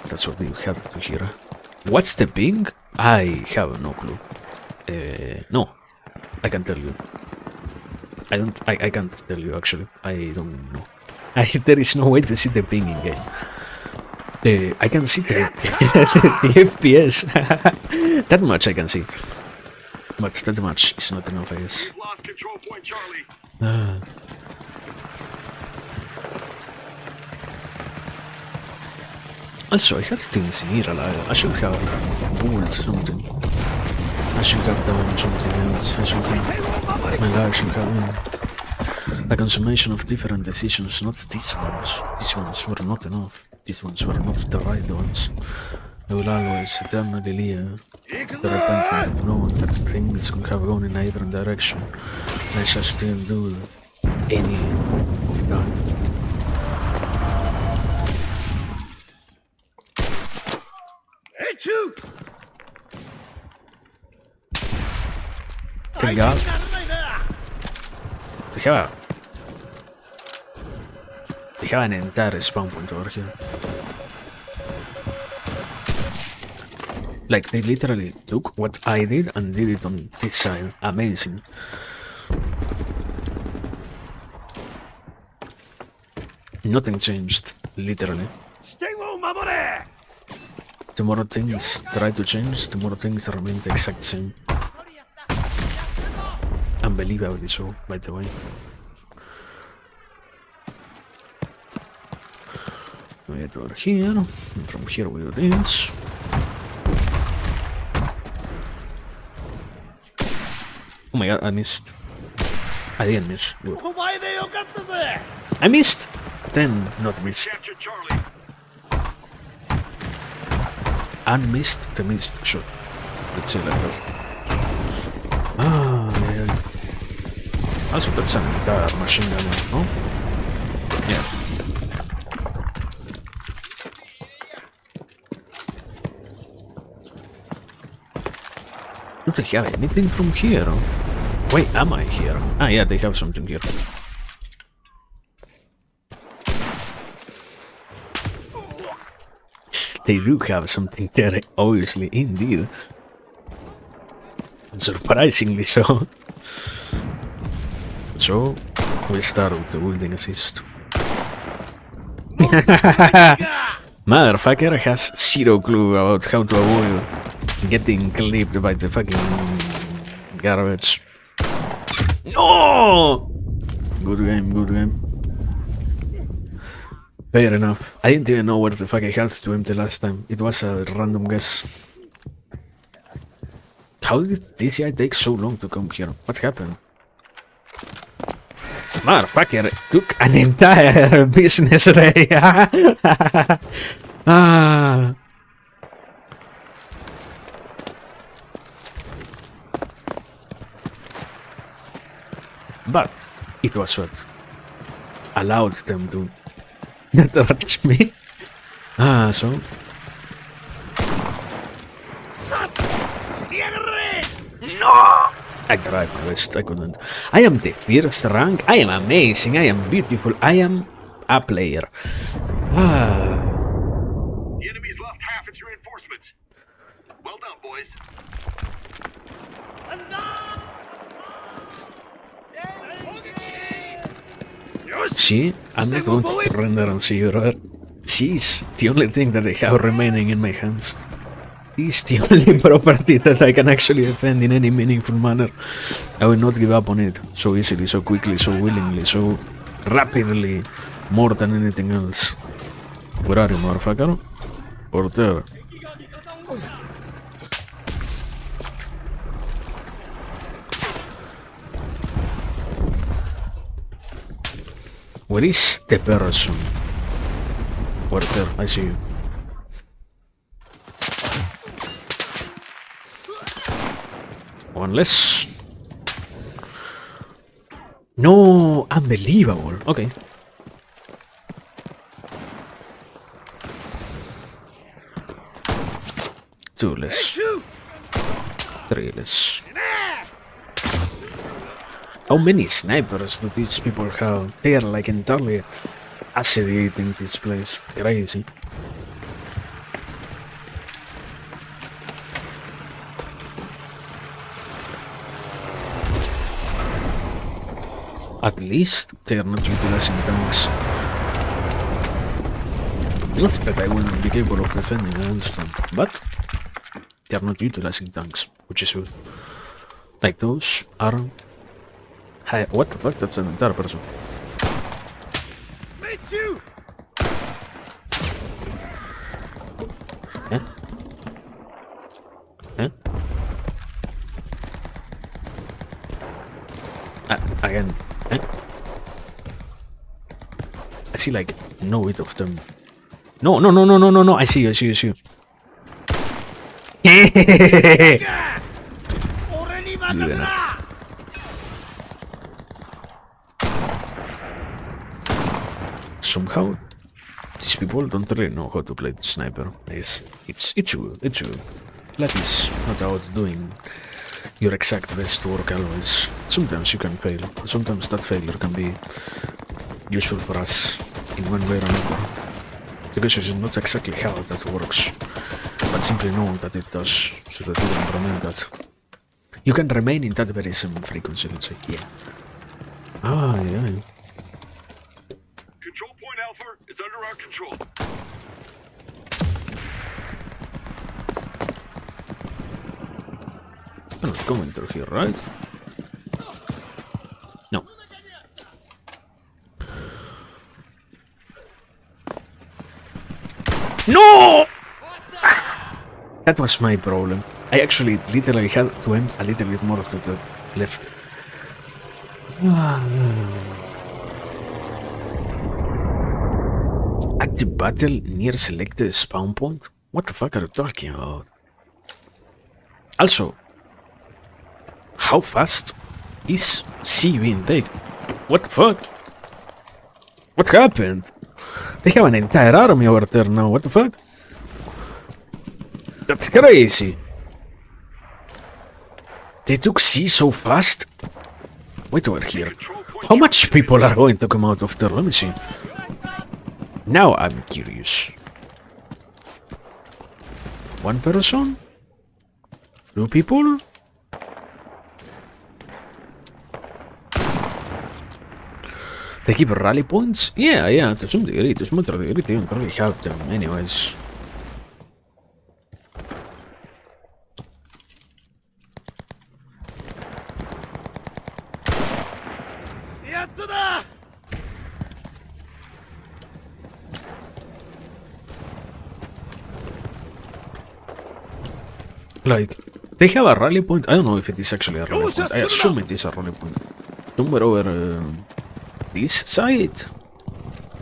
That's what you had to hear. What's the ping? I have no clue. No, I can tell you. I can't tell you actually. I don't know. There is no way to see the ping in game. I can see the FPS. That much I can see. But that much is not enough, I guess. We've lost control point Charlie. Also, I had things in here alive. I should have pulled something. I should have done something else. I should have... My life should have been a consummation of different decisions, not these ones. These ones were not enough. These ones were not the right ones. I will always eternally live the repentance of knowing that things could have gone in a different direction. And I shall still do any of that. Thank God. They have an entire spawn point over here. Like, they literally took what I did and did it on this side. Amazing. Nothing changed, literally. The more things try to change, the more things remain the exact same. Unbelievably so, by the way. We get over here, and from here we do this. Oh my god, I missed. I didn't miss. Good. I missed! Then not missed. Captured Charlie. Unmissed the missed shot. Let's say like that. Ah, yeah. Also, that's an entire machine gun, no? Yeah. Do they have anything from here? Wait, am I here? Ah, yeah, they have something here. They do have something there, obviously, indeed. Surprisingly so. So, we'll start with the wielding assist. Motherfucker has zero clue about how to avoid getting clipped by the fucking garbage. No! Good game, good game. Fair enough. I didn't even know where the fuck I had to him the last time. It was a random guess. How did this guy take so long to come here? What happened? Motherfucker took an entire business day. Ah. But it was what allowed them to not touch me. So no! I tried my best, I couldn't. I am the first rank, I am amazing, I am beautiful, I am a player. The enemy's lost half its reinforcements. Well done, boys. See, I'm not going to surrender and see you, brother. She's the only thing that I have remaining in my hands. She's the only property that I can actually defend in any meaningful manner. I will not give up on it so easily, so quickly, so willingly, so rapidly, more than anything else. Where are you, motherfucker? Or there? Where is the person? Or there, I see you. One less. No, unbelievable. Okay. Two less. Three less. How many snipers do these people have? They are like entirely assediating this place. Crazy. At least they are not utilizing tanks. Not that I wouldn't be capable of defending, I understand, but they are not utilizing tanks, which is good. Like those are... Hi, what the fuck? That's an entire person. Huh? Huh? Again. Huh? I see like no hit of them. No, no, no, no, no, no, no. I see you, I see you, I see you. Good enough. Somehow, these people don't really know how to play the sniper. Yes, it's good, it's good. Life is not about doing your exact best work always. Sometimes you can fail. Sometimes that failure can be useful for us in one way or another. Because it's not exactly how that works, but simply know that it does, so that you can remain that. You can remain in that very same frequency, let's say. Yeah. Ah, yeah. Control point Alpha is under our control. I'm not going through here, right? No. No! That was my problem. I actually literally had to aim a little bit more to the left. At the battle near selected spawn point? What the fuck are you talking about? Also, how fast is C being taken? What the fuck? What happened? They have an entire army over there now, what the fuck? That's crazy. They took C so fast? Wait over here. How much people are going to come out of there? Let me see. Now I'm curious. One person? Two people? They keep rally points? Yeah, to some degree. To some degree, they don't really have them anyways. Like, they have a rally point. I don't know if it is actually a rally point. I assume it is a rally point. Somewhere over this side.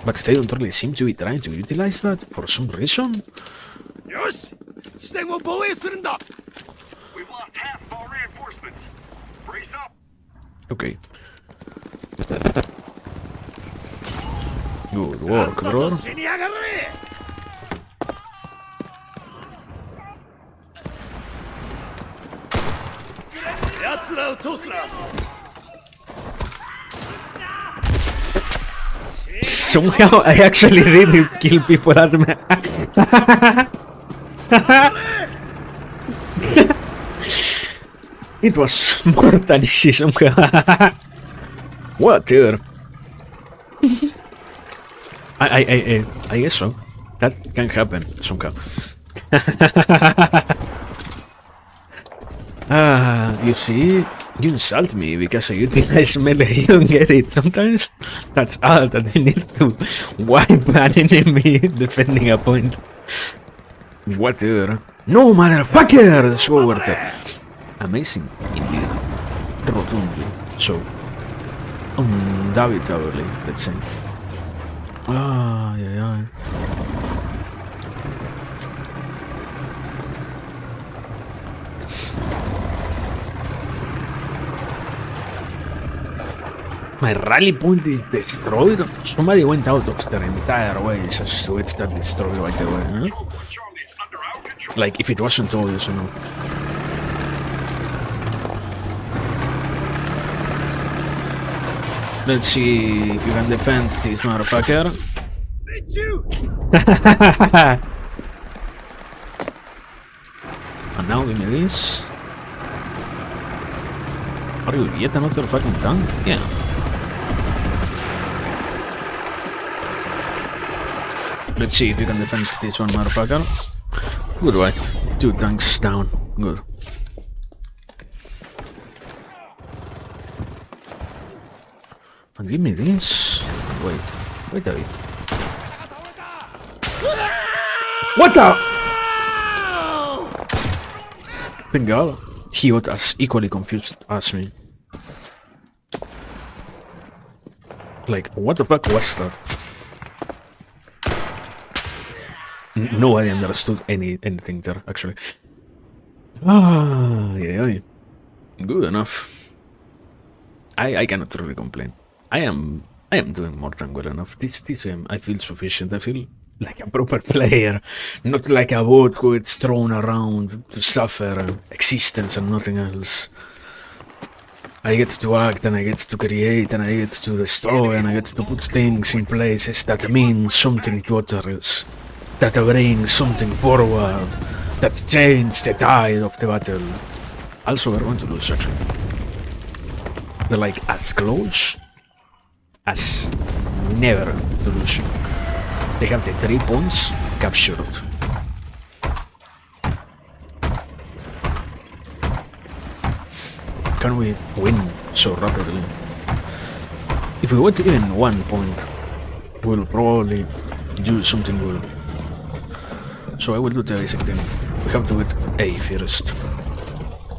But they don't really seem to be trying to utilize that for some reason. Yosh! 地点を防衛するんだ We've lost half of our reinforcements. Brace up. Okay. Good work, bro. 死にやがれ 奴らを通すな Somehow I actually really kill people at me. It was more than easy somehow. What, dude? I guess so. That can happen somehow. You see, you insult me because I utilize melee, you don't get it. Sometimes that's all that you need to wipe an enemy defending a point. What, dude? No, motherfucker! So worth it. Amazing, indeed. Rotundly. So, undoubtedly, let's say. Yeah. My rally point is destroyed? Somebody went out of their entire way just to get that destroyed right away, huh? Charlie's under our control. Like, if it wasn't obvious or no. Let's see if you can defend this motherfucker. It's you! And now give me this. Are you yet another fucking tank? Yeah. Let's see if you can defend this one, motherfucker. Goodbye. 2 tanks down. Good. And give me this. Wait a bit. What the? Thank God. He was as equally confused as me. Like, what the fuck was that? Nobody understood anything there, actually. Yeah. Good enough. I cannot really complain. I am doing more than well enough. This game, I feel sufficient. I feel like a proper player, not like a bot who gets thrown around to suffer existence and nothing else. I get to act and I get to create and I get to destroy and I get to put things in places that mean something to others, that bring something forward, that change the tide of the battle. Also, we're going to lose, actually. They're like as close as never to losing. They have the 3 points captured. Can we win so rapidly? If we want even 1 point, we'll probably do something good. So I will do the basic thing. We have to get A first.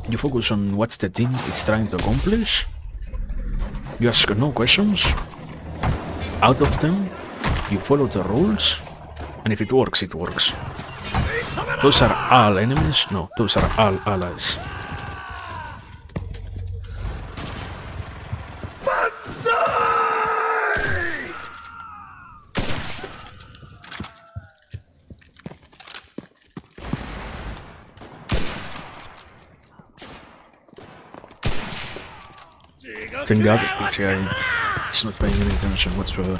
You focus on what the team is trying to accomplish. You ask no questions. Out of them, you follow the rules, and if it works, it works. Those are all enemies? No, those are all allies. Thank God this guy is not paying any attention whatsoever.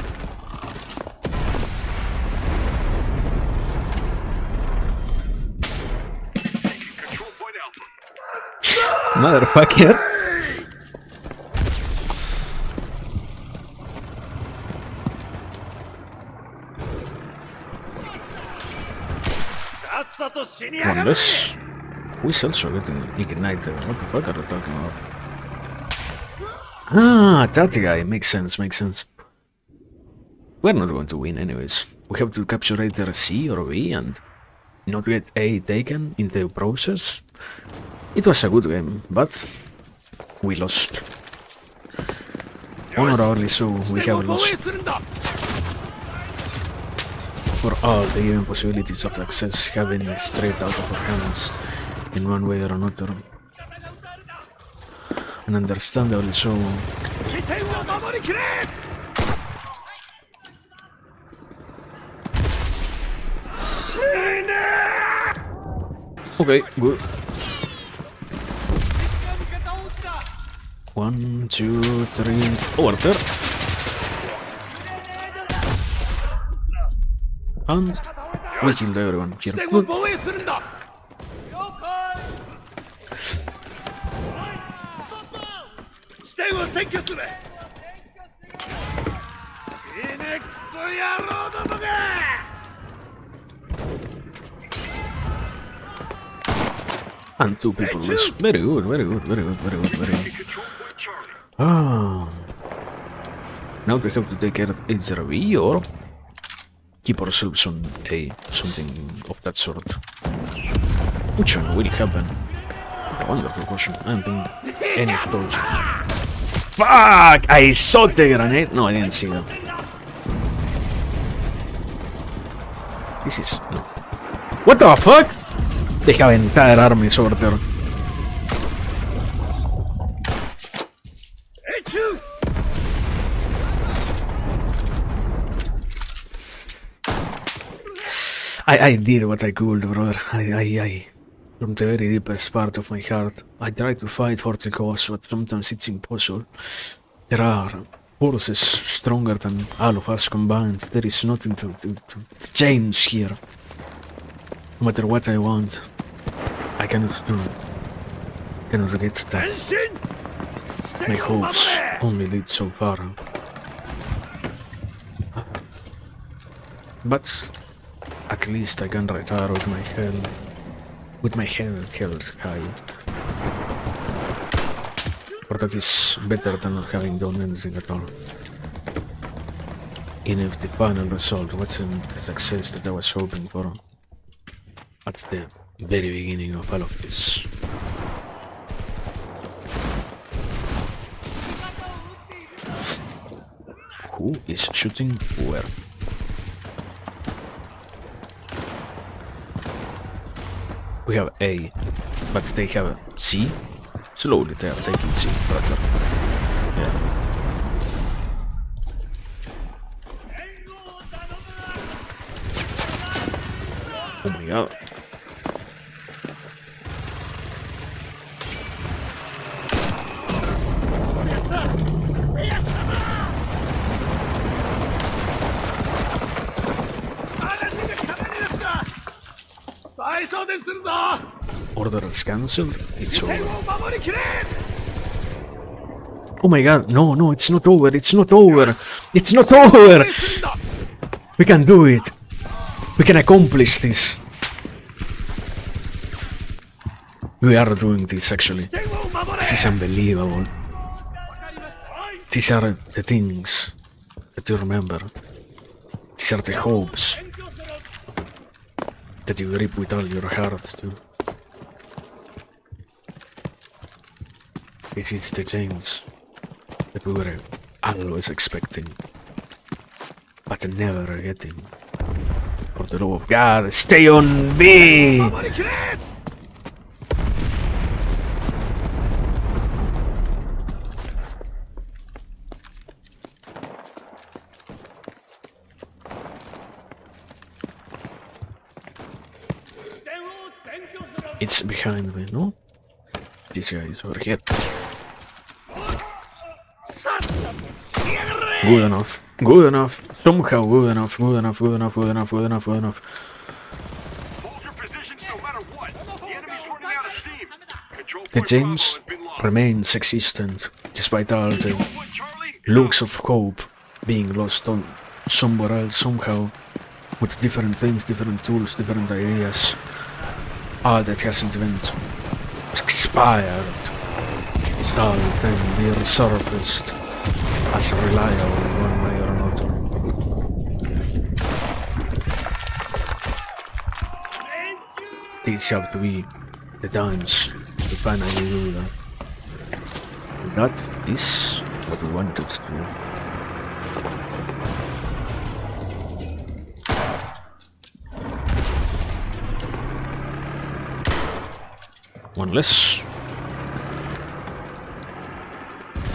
Control point Alpha. Motherfucker. One less. Who's also getting ignited? What the fuck are they talking about? Ah, that guy. Makes sense, makes sense. We're not going to win anyways. We have to capture either C or B and not get A taken in the process. It was a good game, but we lost. Honorably so, we have lost. For all the given possibilities of success having straight out of our hands in one way or another. And understandably so. Okay, good. 1, 2, 3, order. And we killed everyone here. Good. And 2 people less. Very good, very good, very good, very good, very good. Control point Charlie. Ah. Now we have to take care of either B or keep ourselves on A, something of that sort. Which one will happen? A wonderful question. I don't think any of those. Fuck! I saw the grenade. No, I didn't see that. This is no. What the fuck? They have entire armies over there. I did what I could, brother. I, from the very deepest part of my heart, I try to fight for the cause, but sometimes it's impossible. There are forces stronger than all of us combined. There is nothing to change here. No matter what I want, I cannot do. Cannot get that. My hopes only lead so far. But at least I can retire with my head held high. For that is better than not having done anything at all. Even if the final result wasn't the success that I was hoping for at the very beginning of all of this. Who is shooting where? We have A, but they have C. Slowly they are taking C, brother. Yeah. Oh my god. Order is cancelled. It's over. Oh my god, no, it's not over, it's not over. It's not over! We can do it. We can accomplish this. We are doing this actually. This is unbelievable. These are the things that you remember. These are the hopes that you grip with all your heart too. This is the James that we were always expecting, but never getting. For the love of God, stay on B! It's behind me, no? This guy is over here. Good enough. Good enough. Somehow good enough. Good enough. Good enough. Good enough. Good enough. Good enough. Hold your positions no matter what. The enemy's running out of steam. Control The point James Bravo has been lost. remains existent despite all the Control point Charlie. looks of hope being lost on somewhere else somehow, with different things, different tools, different ideas. Ah, that hasn't even expired. So it can be resurfaced as reliable one way or another. These have to be the times to finally do that. And that is what we wanted to do. One less.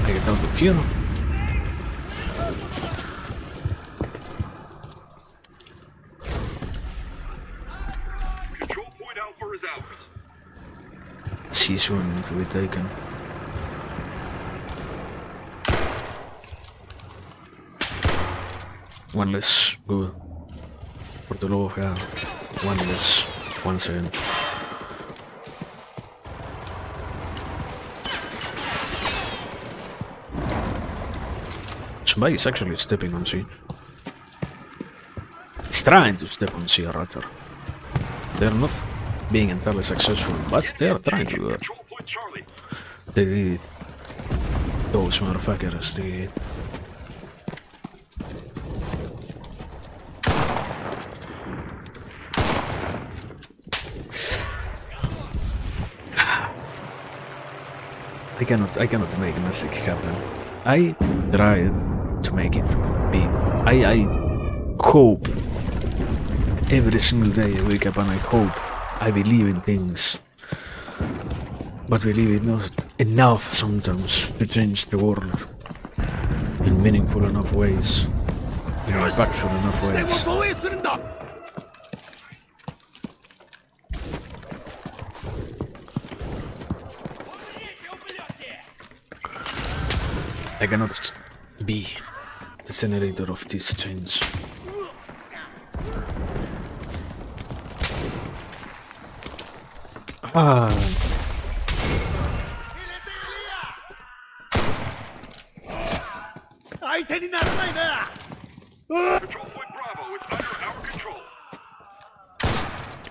I get out of here. Control point Alpha is ours. See soon to be taken. One less. Good. For the love of God. One less. Once again. Somebody is actually stepping on C. He's trying to step on C rather. They're not being entirely successful, but they are trying to do that. Control point Charlie. They did it. Those motherfuckers did it. I cannot make magic happen. I tried to make it big. I hope every single day I wake up and I hope I believe in things. But believe it not enough sometimes to change the world in meaningful enough ways, in impactful enough ways. 防衛するんだ I cannot be the generator of this change. Ah, 相手にならないな Control point Bravo is under our control.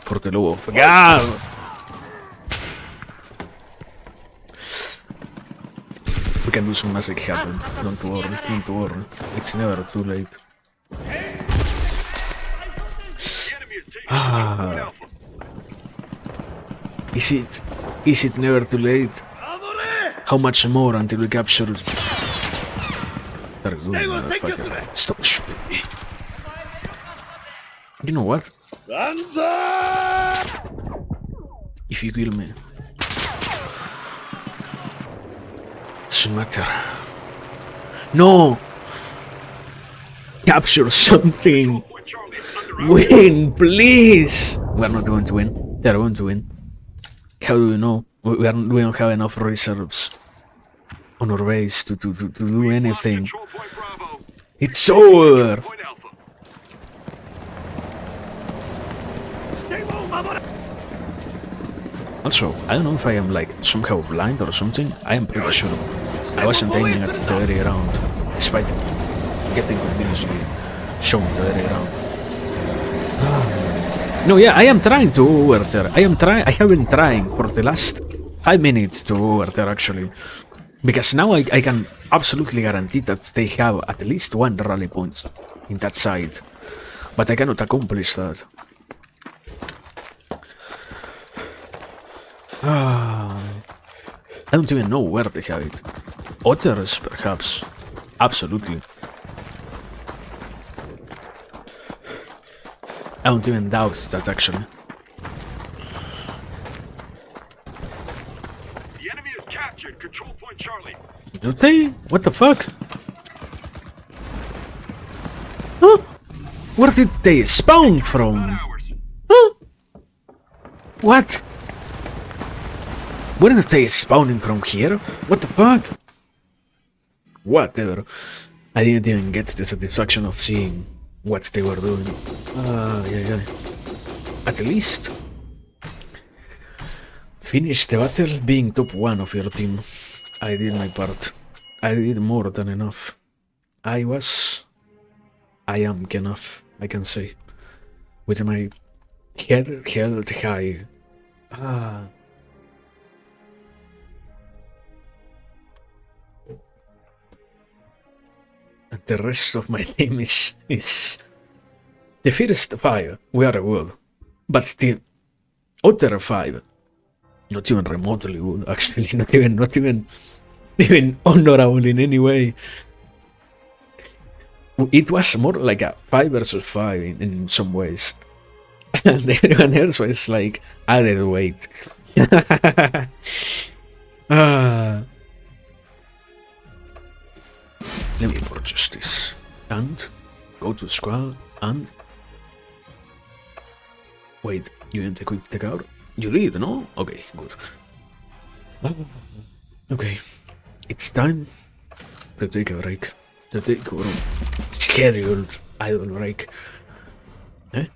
por the love of God! We can do some magic happen. Don't worry. It's never too late. The enemy is taking control point Alpha. Is it never too late? How much more until we capture it? Very good, motherfucker. Stop shooting me. You know what? If you kill me, doesn't matter. No! Capture something! Point Charlie is under our Win, please! We're not going to win. They're going to win. How do we know? We don't have enough reserves on our base to do anything. control point Bravo. It's over! Point Alpha. 視点を守れ Also, I don't know if I am like somehow blind or something. I am pretty sure I wasn't aiming at the area around, despite getting continuously shown the area around. No, yeah, I am trying to go over there. I have been trying for the last 5 minutes to go over there actually. Because now I can absolutely guarantee that they have at least one rally point in that side. But I cannot accomplish that. I don't even know where they have it. Others, perhaps. Absolutely. I don't even doubt that, actually. The enemy is captured control point Charlie. Do they? What the fuck? Huh? Where did they spawn from? Ours. Huh? What? Weren't they spawning from here? What the fuck? Whatever. I didn't even get the satisfaction of seeing what they were doing. Yeah. At least finish the battle being top 1 of your team. I did my part. I did more than enough. I am enough, I can say. With my head held high Ah. And the rest of my name is the first 5 were good, but the other 5 not even remotely good. Actually, not even honorable in any way. It was more like a 5 versus 5 in some ways, and everyone else was like added weight. Ah. Let me purchase this and go to squad and wait. You didn't equip the car? You did, no? Okay, good. Okay, it's time to take a break. To take a scheduled idle break.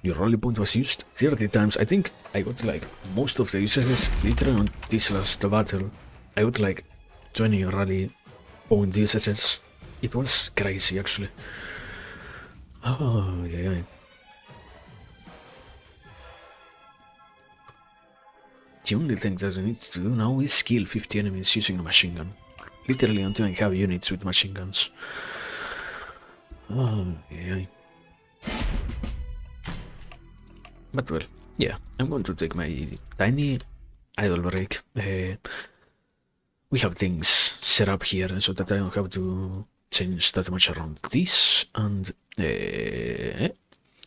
Your rally point was used 30 times. I think I got like most of the usages literally on this last battle. I got like 20 rally point usages. It was crazy actually. Oh, yeah. The only thing that I need to do now is kill 50 enemies using a machine gun. Literally until I have units with machine guns. Oh, yeah. But well, yeah, I'm going to take my tiny idle break. We have things set up here so that I don't have to change that much around this and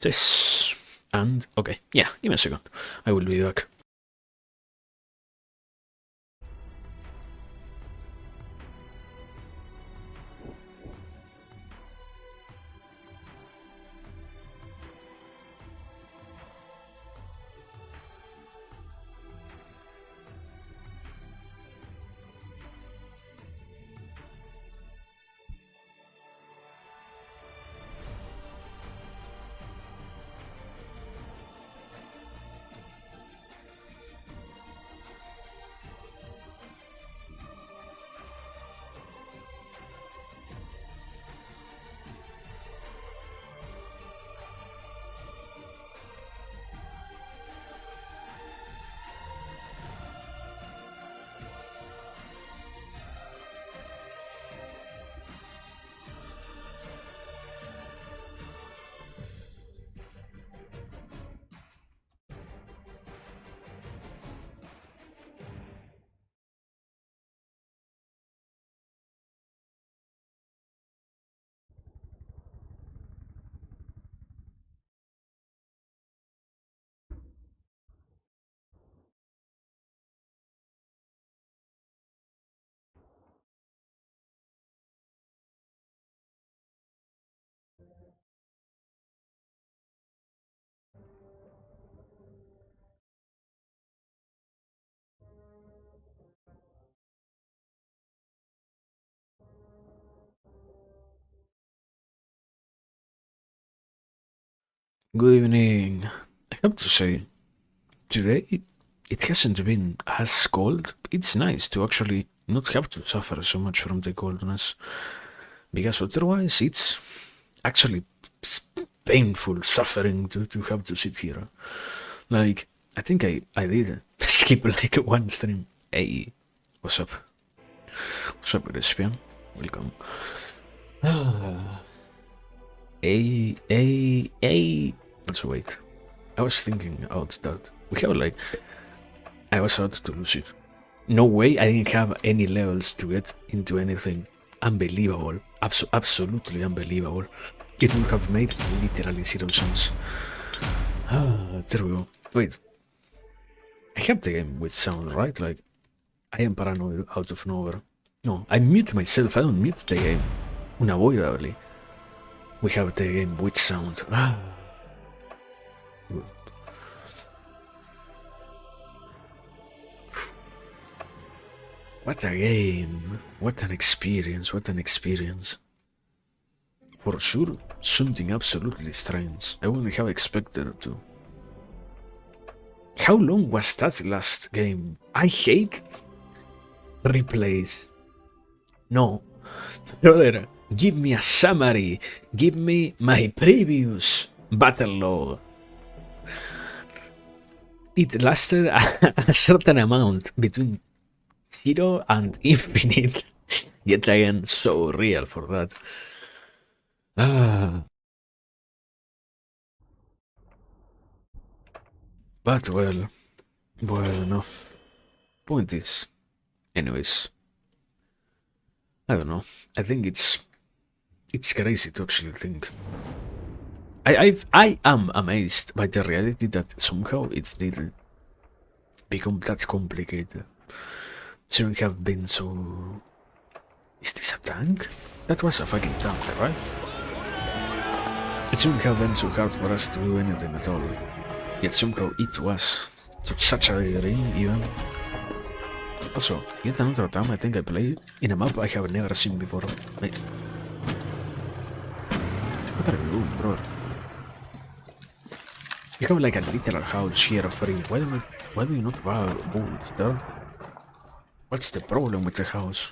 this. And okay, yeah, give me a second. I will be back. Good evening. I have to say, today it hasn't been as cold. It's nice to actually not have to suffer so much from the coldness, because otherwise it's actually painful suffering to have to sit here. Like, I think I did skip like one stream. Hey, what's up? What's up, Respian? Welcome. Hey. Also, wait. I was thinking about that. We have like. I was out to lose it. No way I didn't have any levels to get into anything. Unbelievable. Absolutely unbelievable. It would have made literally zero sense. There we go. Wait. I have the game with sound, right? Like, I am paranoid out of nowhere. No, I mute myself. I don't mute the game. Unavoidably. We have the game with sound. Good. What a game. What an experience. What an experience. For sure, something absolutely strange. I wouldn't have expected it to. How long was that last game? I hate replays. No. Brother, give me a summary. Give me my previous battle log. it lasted a certain amount between 0 and infinite. Yet again, so real for that. But well enough. Point is, anyways, I don't know. I think it's crazy to actually think. I am amazed by the reality that somehow it didn't become that complicated. Shouldn't have been so. Is this a tank? That was a fucking tank, right? It shouldn't have been so hard for us to do anything at all. Yet somehow it was, to such a degree even. Also, yet another time I think I played in a map I have never seen before. Wait. What are you doing, bro? You have like a literal house here free. Why do you not buy bullets there? What's the problem with the house?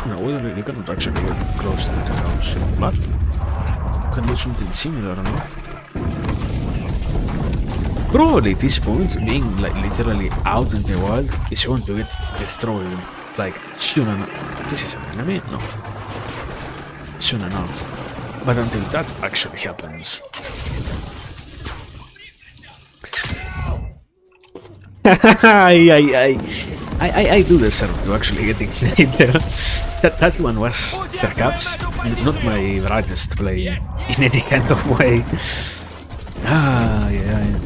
No, you cannot actually get close to the house, but you can do something similar enough. Probably this point, being like literally out in the wild, is going to get destroyed like soon enough. This is an enemy? No. Soon enough. But until that actually happens. I do deserve to actually getting played there. That one was perhaps not my brightest play in any kind of way. Yeah.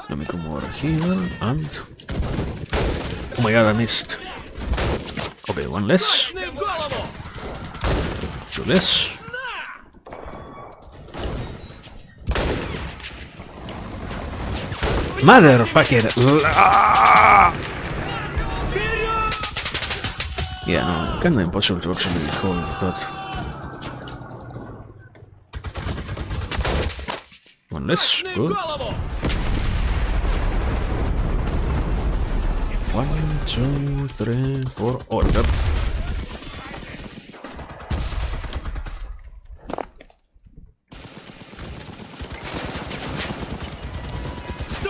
Let me come over here and... Oh my god, I missed. Okay, one less. Two less. Motherfucker! Yeah, no, kinda impossible to actually hold that. One less, good. 1, 2, 3, 4, all of them.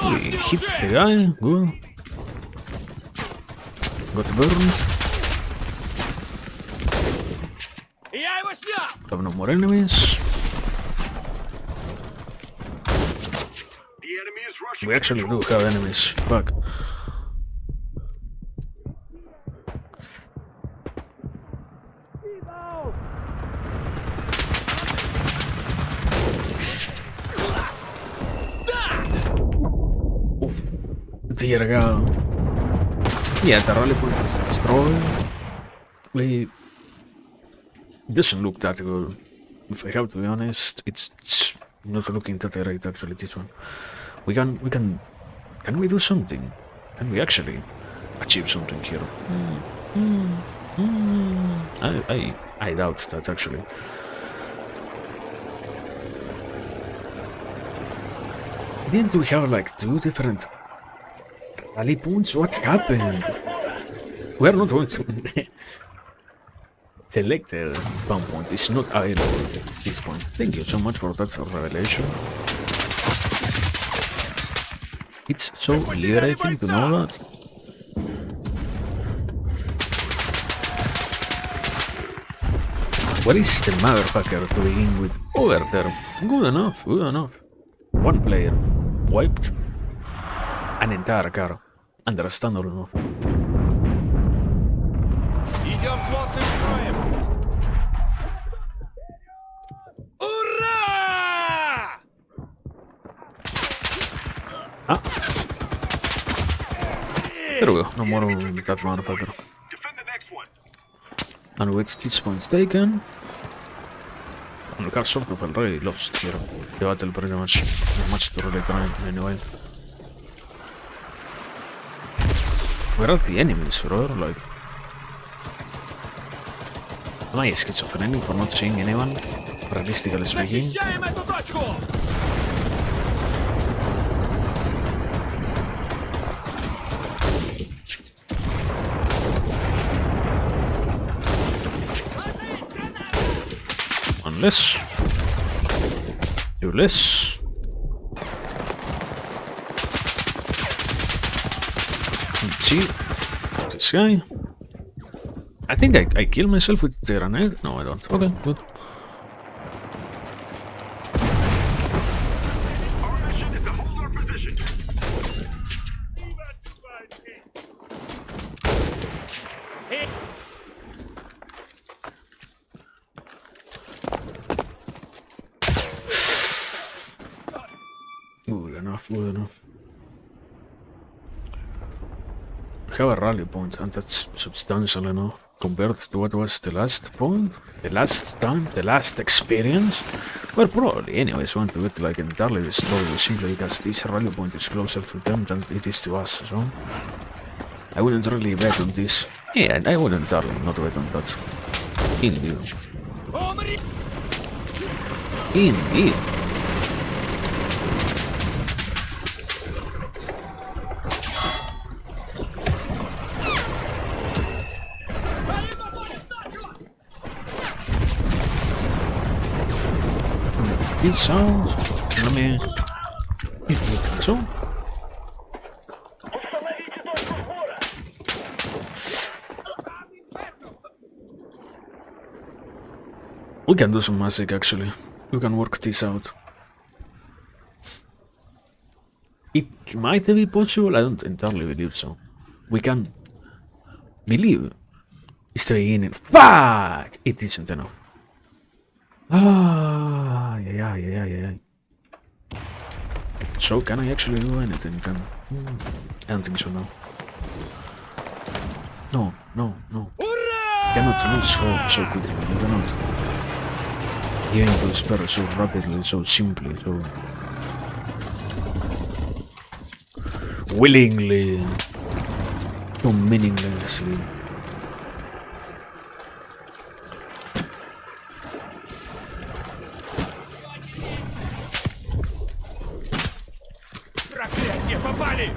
We hit the guy, good. Got burned. Have no more enemies. The enemy is rushing. We actually do have enemies back. Dear God. Yeah, the rally point is destroyed. It doesn't look that good. If I have to be honest, it's not looking that great actually, this one. Can we do something? Can we actually achieve something here? I doubt that actually. Didn't we have like 2 different rally points? What happened? We are not going to select the spawn point. It's not idle at this point. Thank you so much for that revelation. It's so liberating to know that. What is the motherfucker to begin with? Over there. Good enough, good enough. One player wiped an entire car. Understandable enough. Идем плотным строем. Ура! Ah. There we go. No more of that motherfucker. Defend the next one. And with this points taken, we got sort of already lost here. The battle pretty much. Not much to really try anyway. Where are the enemies, bro? Like, am I schizophrenic for not seeing anyone? realistically speaking. Защищаем эту точку! Unless... Do less. Let's see. This guy. I think I kill myself with the grenade. No, I don't. Okay, good. Our mission is to hold our position. Good enough, good enough. We have a rally point, and that's substantial enough compared to what was the last point, the last time, the last experience. We're probably anyways want to get like entirely destroyed simply because this rally point is closer to them than it is to us, so I wouldn't really bet on this. Yeah, I wouldn't entirely not bet on that. Indeed. Indeed. It sounds. Let me. So. We can do some magic actually. We can work this out. It might be possible, I don't entirely believe so. We can believe it's the beginning. Fuck! It isn't enough. Ah, yeah. So can I actually do anything then? I don't think so now. No. You cannot lose so quickly. You cannot gain those spells so rapidly, so simply, so willingly, so meaninglessly. Проклятие, попали!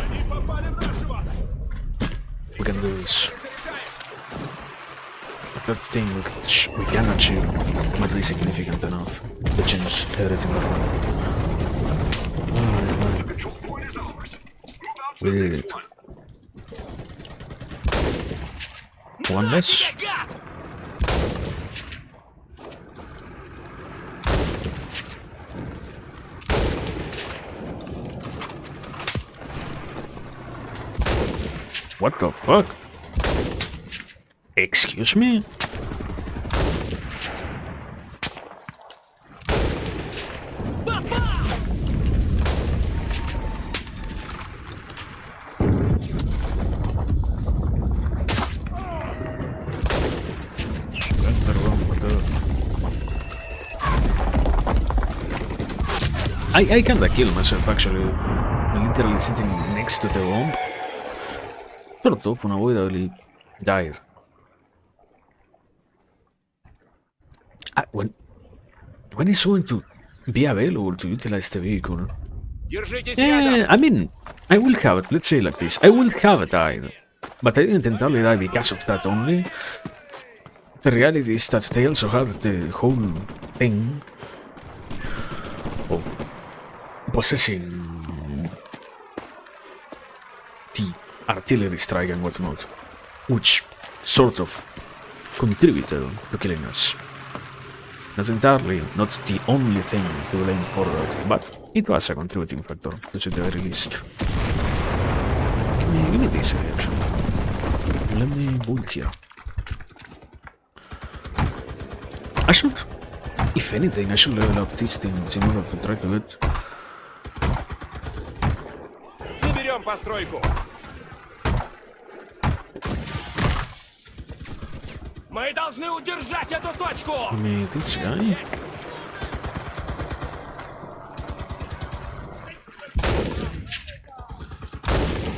Они попали в нашего! We can do this. But that thing which we can achieve might be significant enough to change everything around. Control point is ours. Move out to We the did next it. one. One less. What the fuck? Excuse me? I kinda killed myself actually, literally sitting next to the bomb. Sort of unavoidably died. When is going to be available to utilize the vehicle? Держитесь Yeah, рядом! I mean, I will have it, let's say like this, I will have died, but I didn't entirely die because of that only. The reality is that they also have the whole thing of possessing the artillery strike and whatnot, which sort of contributed to killing us. Not entirely, not the only thing to blame for that, but it was a contributing factor, to say the very least. Give me this actually. Let me build here. I should, if anything, I should level up these things in order to try to get. Заберем постройку! Мы должны удержать эту точку! Give me this guy.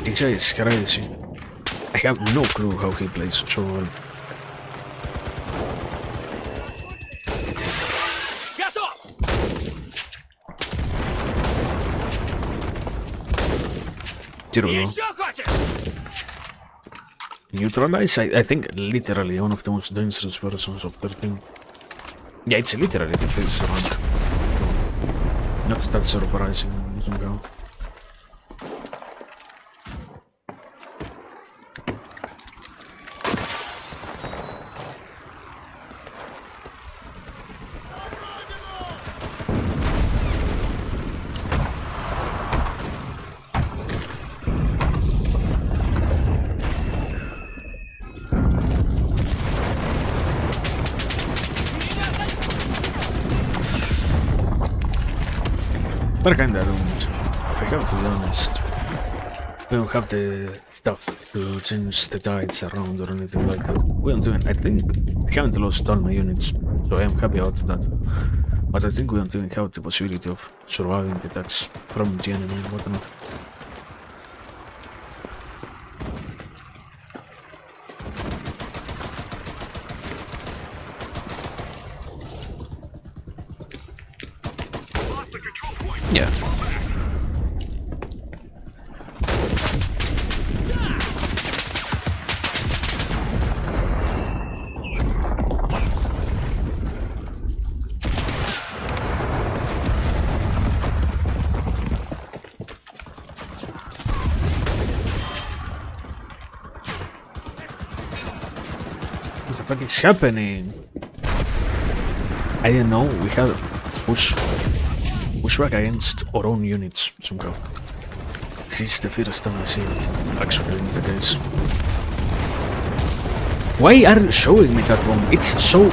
This guy is crazy. I have no clue how he plays so well. Here we go. Еще хочешь? Neutralize, I think literally one of the most dangerous versions of 13. Yeah, it's literally the first rank. Not that surprising somehow. But I kinda don't, if I have to be honest. We don't have the stuff to change the tides around or anything like that. We don't even, I think, I haven't lost all my units, so I am happy about that. But I think we don't even have the possibility of surviving the attacks from the enemy and whatnot. Lost the control point. Yeah. Fall back. What the fuck is happening? I didn't know we had pushback against our own units somehow. This is the first time I see it actually in the case. Why are you showing me that one? It's so...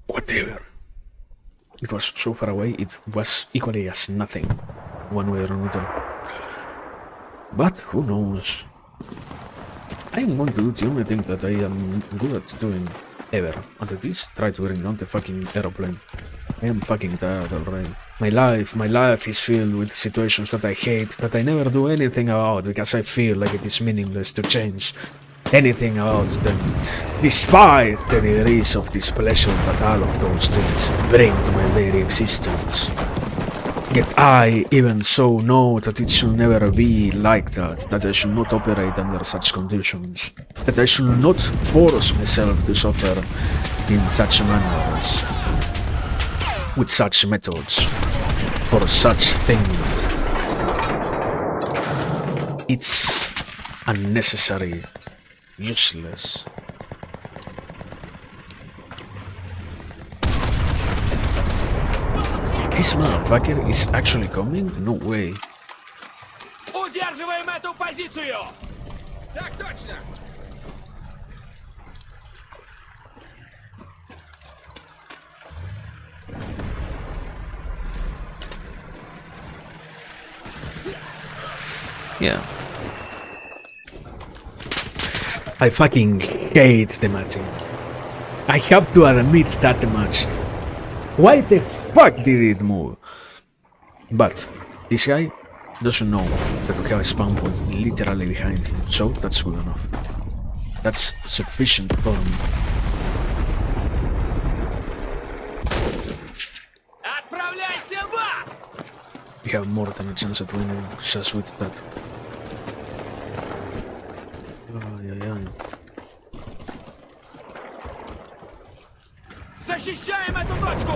Whatever. It was so far away, it was equally as nothing, one way or another. But who knows? I am going to do the only thing that I am good at doing ever, and that is try to bring down the fucking aeroplane. I am fucking tired already. My life is filled with situations that I hate, that I never do anything about because I feel like it is meaningless to change anything about them, despite the degrees of displeasure that all of those things bring to my very existence. Yet I, even so, know that it should never be like that I should not operate under such conditions, that I should not force myself to suffer in such manners, with such methods, for such things. It's unnecessary, useless. This motherfucker is actually coming? No way. Удерживаем эту позицию! Так точно! Yeah. I fucking hate the matching. I have to admit that much. Why the fuck did it move? But this guy doesn't know that we have a spawn point literally behind him, so that's good enough. That's sufficient for me. Отправляйся в ад! We have more than a chance at winning just with that. Ай-яй-яй. Защищаем эту точку!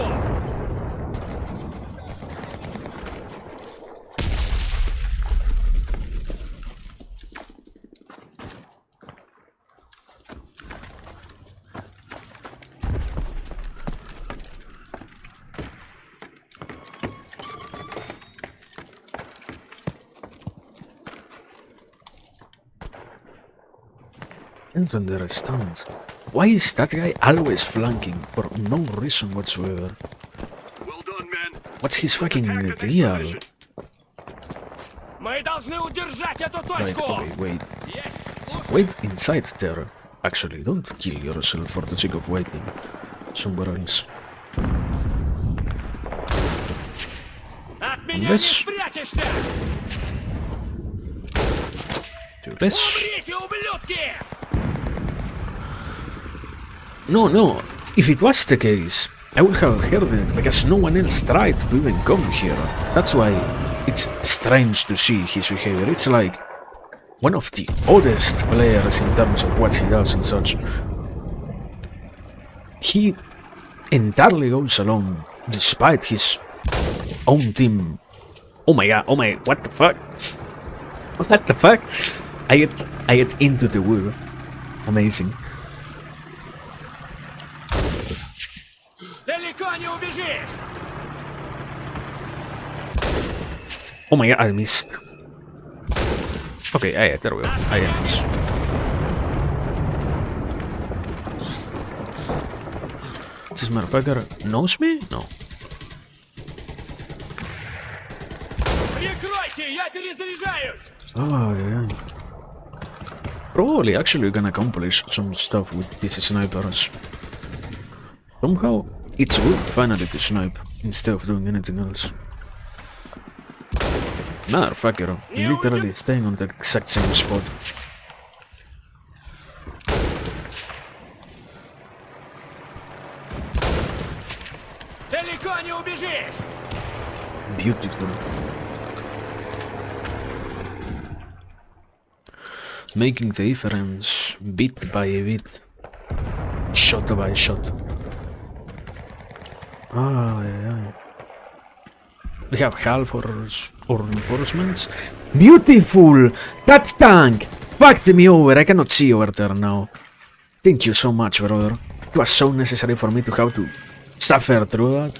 I don't understand. Why is that guy always flanking for no reason whatsoever? Well done, men. What's his fucking Attack the next deal? position. Мы должны удержать эту Right, точку! okay, wait. Есть! Wait inside there. Actually, don't kill yourself for the sake of waiting somewhere else. От меня не Unless- спрячешься! Let's... Умрите, ублюдки! No, if it was the case, I would have heard it because no one else tried to even come here. That's why it's strange to see his behavior. It's like one of the oddest players in terms of what he does and such. He entirely goes along despite his own team. Oh my god, what the fuck? What the fuck? I get into the wood. Amazing. Далеко не убежишь! Oh my god, I missed. Okay, yeah, there we go. I missed. This motherfucker knows me? No. Прикройте, я перезаряжаюсь! Oh, yeah. Probably actually gonna accomplish some stuff with these snipers. Somehow, it's good finally to snipe instead of doing anything else. Motherfucker, literally staying on the exact same spot. Далеко не убежишь! Beautiful. Making the difference bit by bit, shot by shot. Ah, yeah. We have half or reinforcements. Beautiful! That tank fucked me over. I cannot see over there now. Thank you so much, brother. It was so necessary for me to have to suffer through that.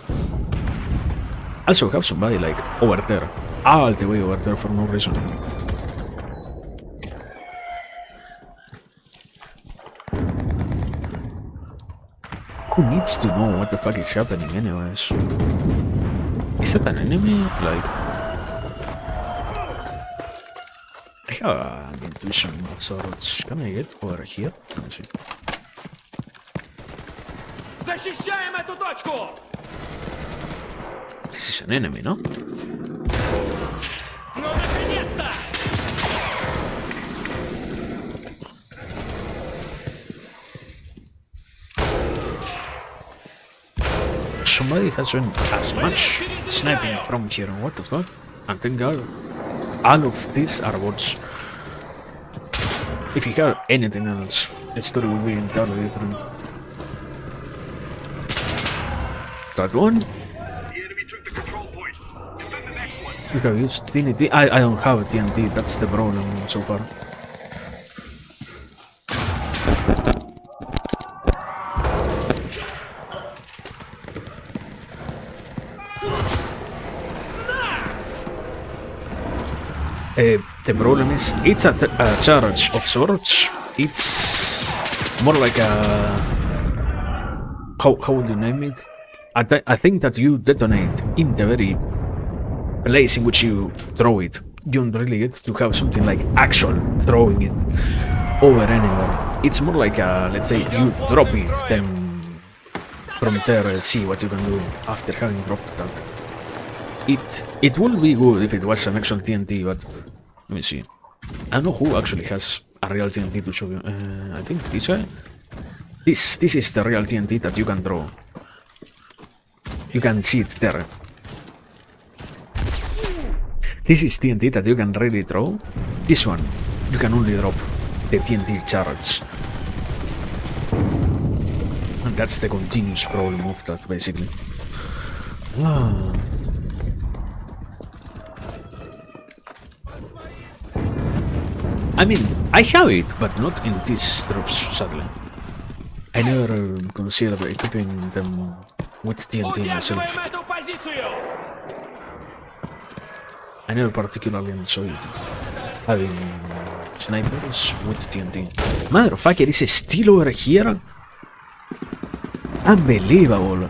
Also, have somebody like over there, all the way over there for no reason. Who needs to know what the fuck is happening anyways? Is that an enemy? Like... I have an intuition of sorts. Can I get over here? Let's see. Защищаем эту точку! This is an enemy, no? Ну, наконец-то! Somebody has been as much sniping from here. What the fuck? And thank God, all of these are bots. If you have anything else, the story will be entirely different. That one? The enemy took the control point. Defend the next one. You have used TNT. I don't have TNT, that's the problem so far. The problem is, it's a charge of sorts. It's more like a... How would you name it? I think that you detonate in the very place in which you throw it. You don't really get to have something like actual throwing it over anywhere. It's more like a, let's say, you drop it, then from there see what you can do after having dropped that. It would be good if it was an actual TNT, but let me see. I don't know who actually has a real TNT to show you. I think this guy. This is the real TNT that you can throw. You can see it there. This is TNT that you can really throw. This one, you can only drop the TNT charge. And that's the continuous problem of that, basically. Ah. I mean, I have it, but not in these troops, sadly. I never considered equipping them with TNT myself. Удерживаем эту позицию! I never particularly enjoyed having snipers with TNT. Motherfucker is still over here? Unbelievable.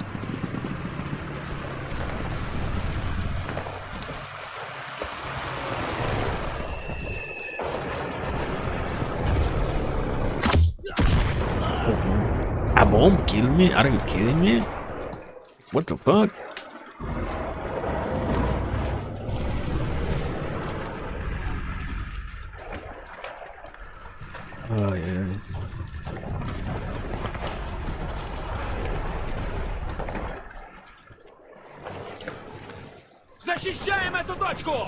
A bomb killed me? Are you kidding me? What the fuck? Oh yeah. Защищаем эту точку!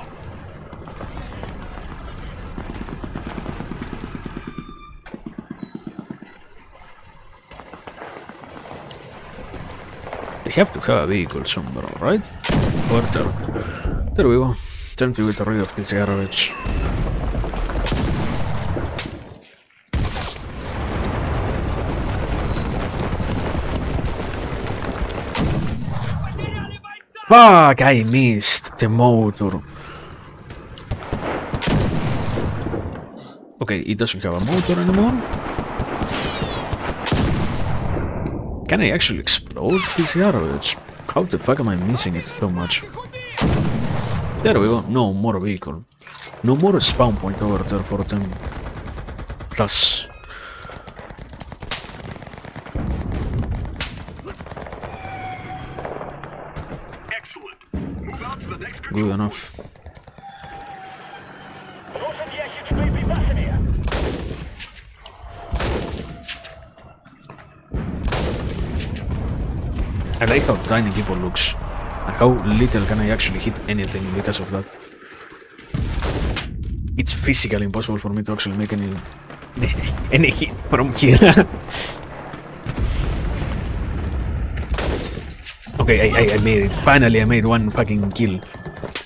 They have to have a vehicle somewhere, right? Or there. There we go. Time to get rid of this garbage. Fuck, I missed the motor. Okay, it doesn't have a motor anymore. Can I actually explode this garbage? How the fuck am I missing it so much? There we go, no more vehicle. No more spawn point over there for them. Plus. Excellent. Move out to the next control Good enough. Рушат ящик с боеприпасами. I like how tiny people looks. And how little can I actually hit anything because of that. It's physically impossible for me to actually make any hit from here. Okay, I made it. Finally I made one fucking kill.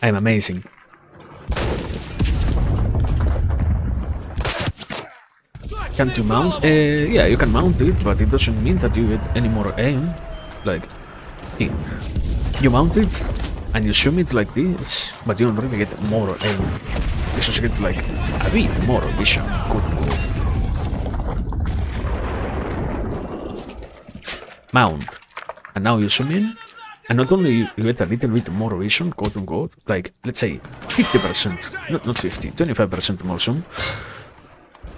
I'm amazing. Can't you mount? Yeah, you can mount it, but it doesn't mean that you get any more aim. Like, you mount it and you zoom it like this, but you don't really get more aim. You just get like a bit more vision. Mount, and now you zoom in, and not only you get a little bit more vision, quote unquote, like let's say 50%, not 50, 25% more zoom,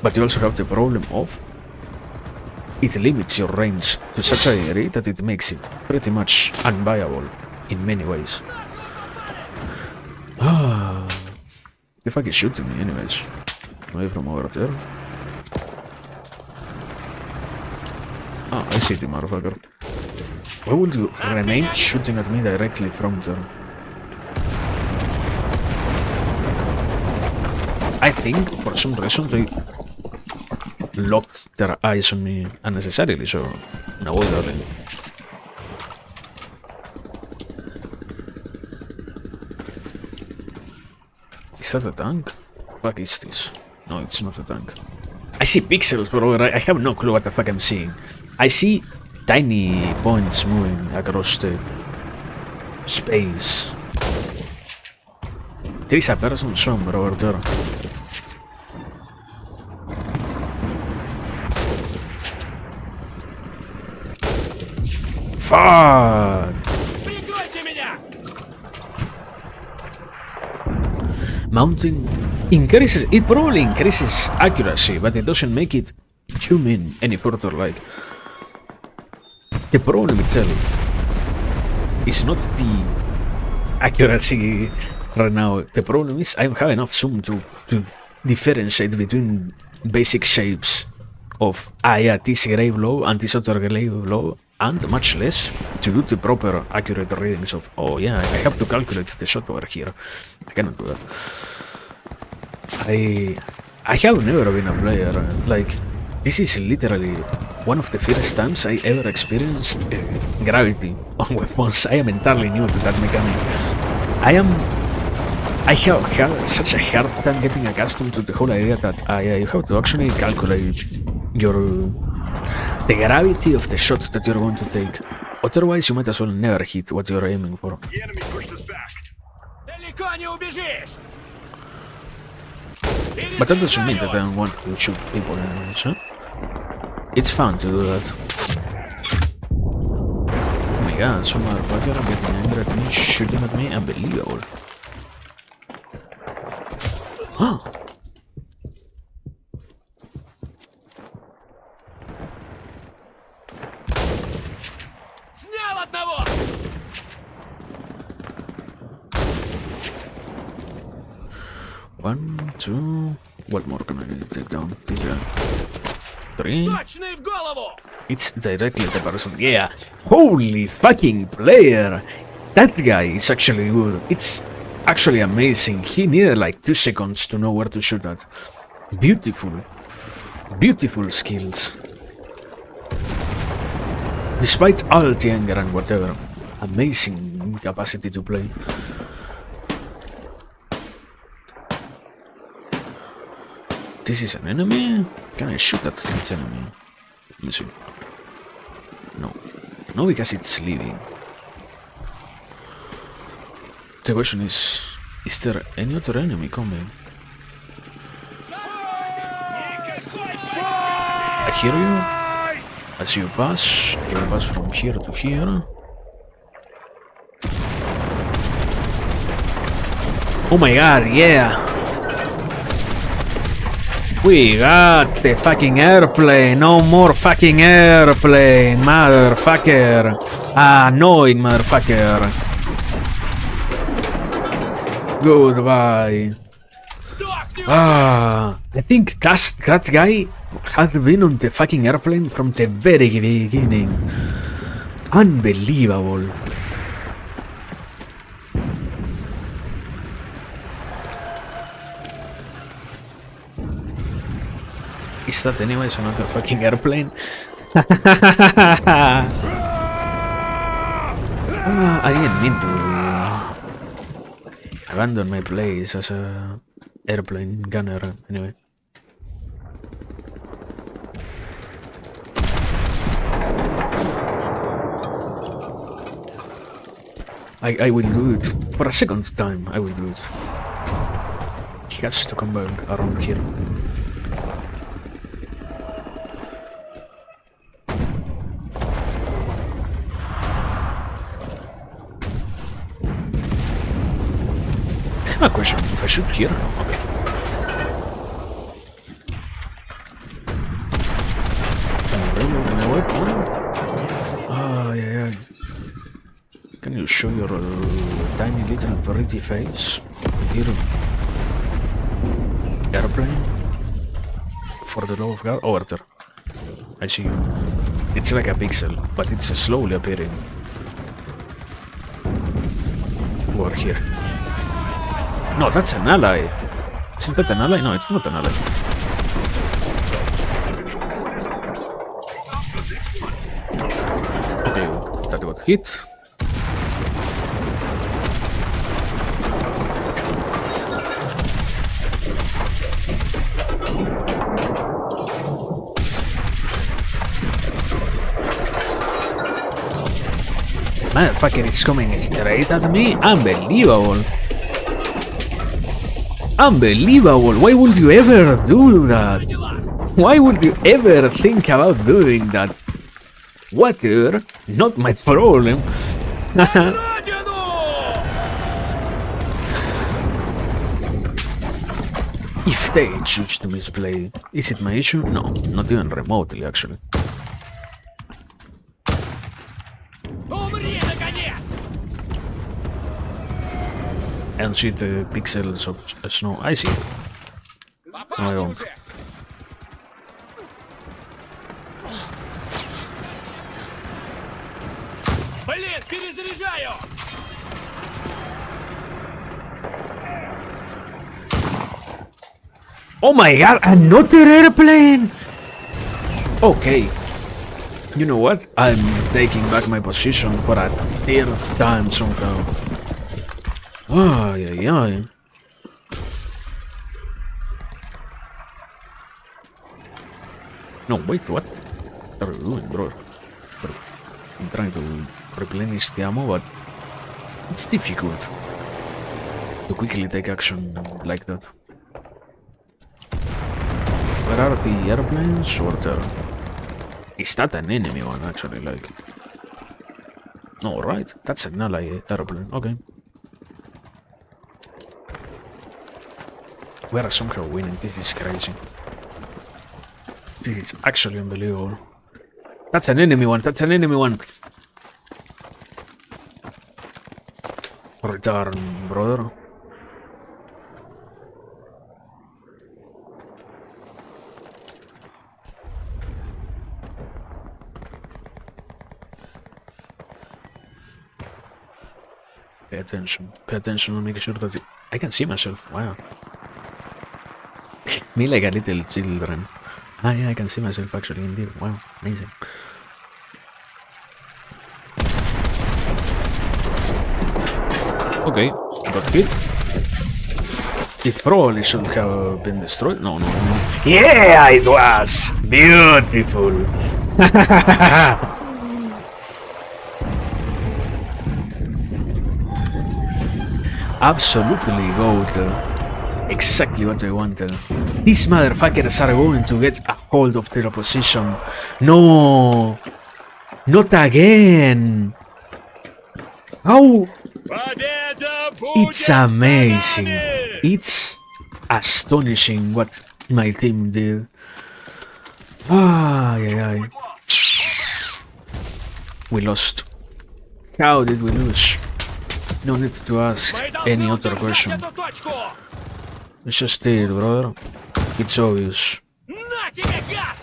but you also have the problem of it limits your range to such a degree that it makes it pretty much unviable in many ways. The fuck is shooting me anyways? Away from over there. Oh, I see the motherfucker. Why would you remain shooting at me directly from there? I think for some reason they locked their eyes on me unnecessarily, so no way, darling. Is that a tank? What is this? No, it's not a tank. I see pixels, bro. I have no clue what the fuck I'm seeing. I see tiny points moving across the space. There is a person somewhere over there. Fuck! Прикройте меня! Mounting increases, it probably increases accuracy, but it doesn't make it zoom in any further. Like, the problem itself is not the accuracy right now. The problem is I have enough zoom to differentiate between basic shapes of yeah, this gray blow and this other gray blow, and much less to do the proper accurate readings of, oh yeah, I have to calculate the shot over here. I cannot do that. I have never been a player, like, this is literally one of the first times I ever experienced gravity on weapons. I am entirely new to that mechanic. I have had such a hard time getting accustomed to the whole idea that you have to actually calculate the gravity of the shots that you're going to take. Otherwise, you might as well never hit what you're aiming for. The enemy pushed us back. Далеко не убежишь! But that doesn't mean that I don't want to shoot people anyways, huh? It's fun to do that. Oh my god, some motherfucker getting angry at me, shooting at me, unbelievable. Huh? Снял одного! One, two... What more can I take down? This guy. Three... Точный в голову! It's directly the person. Yeah. Holy fucking player! That guy is actually good. It's actually amazing. He needed like 2 seconds to know where to shoot at. Beautiful. Beautiful skills. Despite all the anger and whatever. Amazing capacity to play. This is an enemy? Can I shoot at this enemy? Let me see. No. No, because it's leaving. The question is there any other enemy coming? I hear you. As you pass from here to here. Oh my god, yeah! We got the fucking airplane! No more fucking airplane, motherfucker! Annoying motherfucker! Goodbye. I think that guy had been on the fucking airplane from the very beginning. Unbelievable. Is that anyways another fucking airplane? I didn't mean to abandon my place as a airplane gunner anyway. I will do it for a second time. I will do it. He has to come back around here. I have a question. If I shoot here, no. Okay. Can I reload my weapon? Yeah. Can you show your tiny little pretty face, dear airplane? For the love of God, over there. I see you. It's like a pixel, but it's slowly appearing. Over here. No, that's an ally. Isn't that an ally? No, it's not an ally. Okay, that got hit. Motherfucker is coming straight at me. Unbelievable. Unbelievable. Why would you ever do that? Why would you ever think about doing that? Whatever. Not my problem. If they choose to misplay, is it my issue? No, not even remotely actually. I don't see the pixels of snow. I see. No, I don't. Блин, перезаряжаю! Oh my god, another airplane! Okay. You know what? I'm taking back my position for a third time somehow. Ay. No, wait, what? What are you doing, bro? I'm trying to replenish the ammo, but it's difficult to quickly take action like that. Where are the airplanes? Or there? Is that an enemy one, actually, like? No, right? That's an ally airplane, okay. We are somehow winning, this is crazy. This is actually unbelievable. That's an enemy one, that's an enemy one! Return, brother. Pay attention. Pay attention and make sure that I can see myself. Wow. Me like a little children. Ah, yeah, I can see myself actually indeed. Wow, amazing. Okay, got hit. It probably should have been destroyed. No, no, no. Yeah, it was beautiful. Absolutely, goat. Exactly what I wanted. These motherfuckers are going to get a hold of their position. No! Not again! How? Победа будет It's за amazing. нами! It's astonishing what my team did. Ay, ay, ay. We lost. How did we lose? No need to ask Мы должны any other удержать question. эту точку! It's just it, brother. It's obvious. На тебе, гад!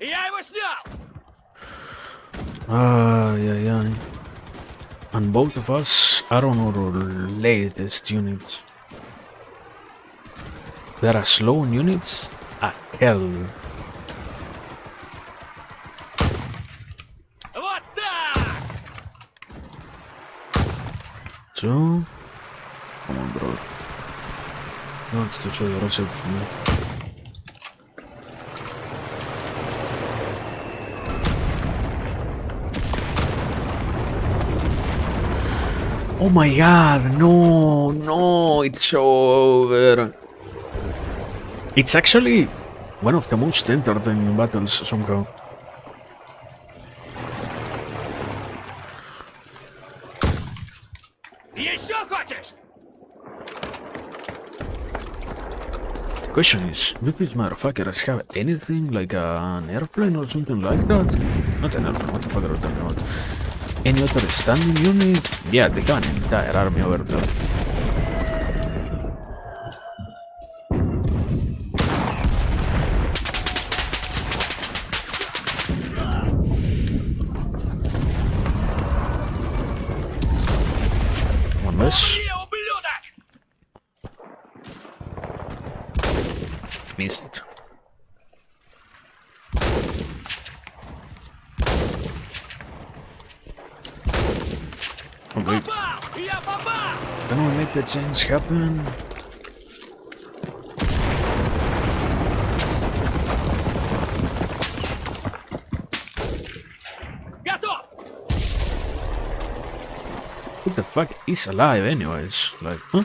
Я его снял! Ay, ay, ay. And both of us are on our latest units. They are slow units as hell. Вот так! So, come on, bro. Wants to show the rest of me. Oh my god, no, no, it's over. It's actually one of the most entertaining battles somehow. Еще хочешь? The question is, do these motherfuckers have anything like an airplane or something like that? Not an airplane, what the fuck are you talking about? Any other standing unit? Yeah, they have an entire army over there. One less. Не, ублюдок! Missed it. Okay, Попал! Я попал! can we make the change happen? Готов! Who the fuck is alive anyways? Like, huh?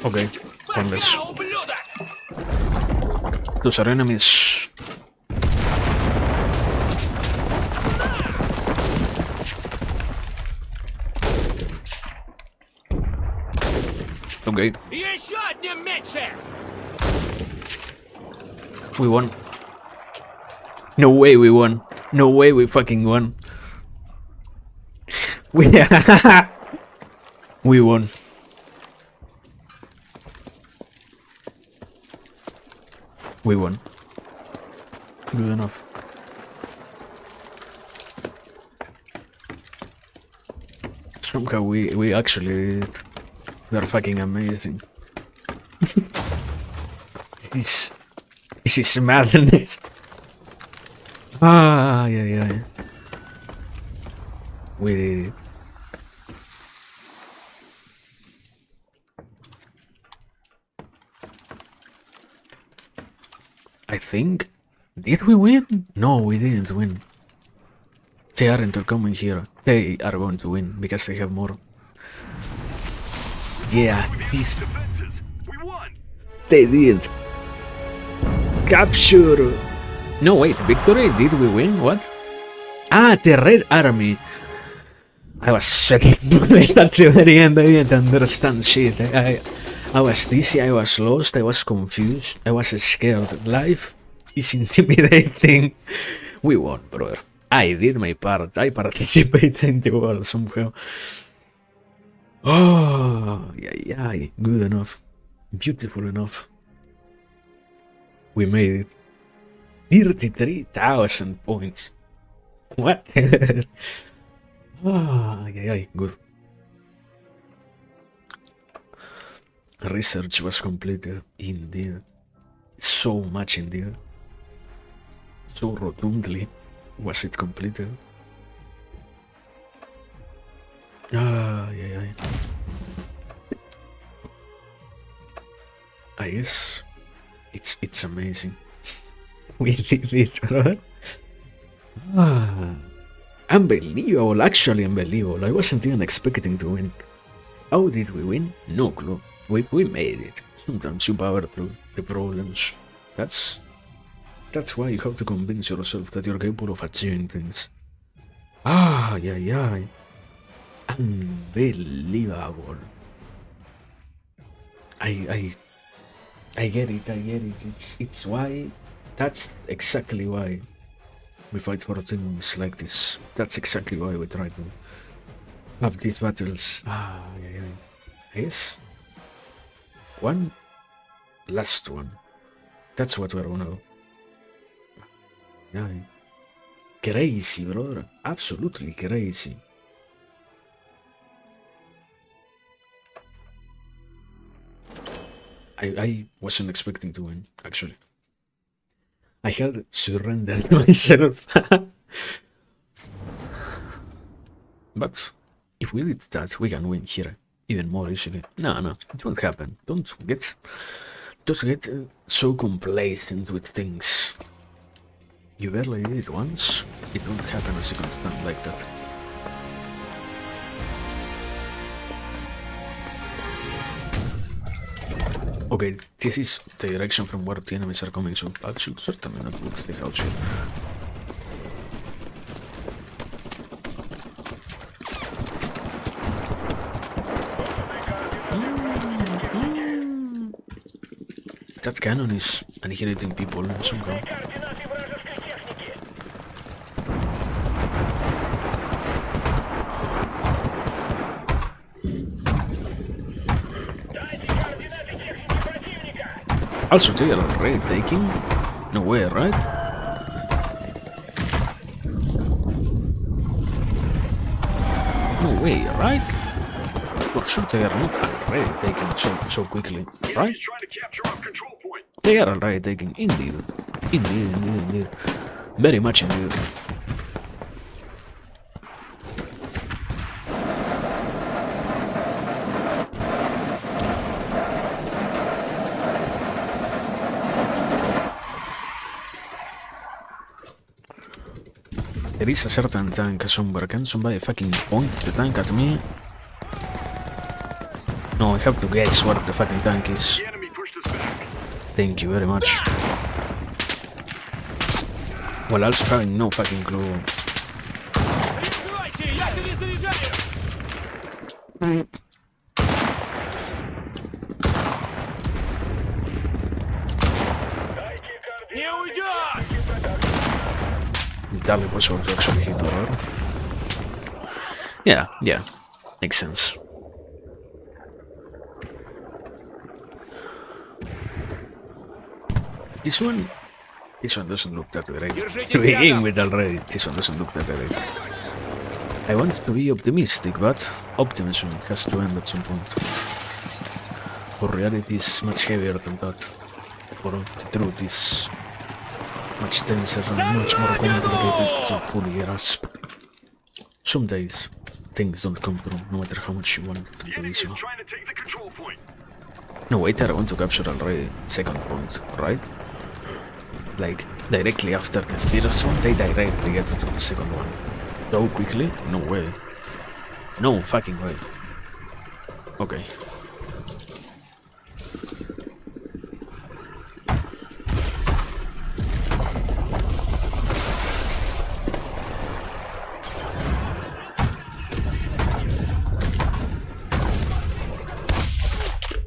Okay, one less. Пока, ублюдок! Those are enemies. Okay, Еще одним меньше! we won. No way we won. No way we fucking won. We we won. We won. Good enough. Somehow we actually we are fucking amazing. This is madness. Ah, yeah. We did it. I think. Did we win? No, we didn't win. They aren't coming here. They are going to win because they have more. Yeah, this. Defenses. We won. They did. Capture. No, wait, victory? Did we win? What? Ah, the Red Army. I was checking at the very end. I didn't understand shit. I was dizzy, I was lost, I was confused, I was scared. Life is intimidating. We won, brother. I did my part. I participated in the world somehow. Oh, yeah, good enough. Beautiful enough. We made it. 33,000 points. What? Yeah, good. Research was completed, indeed. So much indeed. So rotundly was it completed. Yeah. I guess it's amazing. We did it, right? Unbelievable, actually unbelievable. I wasn't even expecting to win. How did we win? No clue. We made it. Sometimes you power through the problems. That's why you have to convince yourself that you're capable of achieving things. Yeah. Unbelievable. I get it. It's why. That's exactly why we fight for things like this. That's exactly why we try to have these battles. Yeah. Yes. One last one. That's what we're gonna do. Yeah. Crazy, brother. Absolutely crazy. I wasn't expecting to win, actually. I had surrendered myself. But if we did that, we can win here even more easily. No, it won't happen. Don't get so complacent with things. You barely did it once, it won't happen a second time like that. Okay, this is the direction from where the enemies are coming, so I should certainly not put the house here. That cannon is annihilating people somehow. Координаты вражеской техники. Дайте координаты техники противника. Also, they are already taking? No way, right? No way, right? For sure they are not already taking so quickly, right? He's trying to capture our control point. They are already taking, indeed. Very much indeed. There is a certain tank somewhere. Can somebody fucking point the tank at me? No, I have to guess where the fucking tank is. The enemy pushed us back. Thank you very much. Well, also having no fucking clue. Прикрывайте, я перезаряжаю! Дайте Не координаты. уйдешь! That was also actually hit horror. Yeah, makes sense. This one doesn't look that great. To begin with already, this one doesn't look that great. I want to be optimistic, but optimism has to end at some point. For reality is much heavier than that. For the truth is much denser and much more complicated to fully grasp. Some days, things don't come through, no matter how much you want them The to be enemy so. is trying to take the control point. No, wait, I want to capture already second point, right? Like, directly after the first one, they directly get to the second one. So quickly? No way. No fucking way. Okay.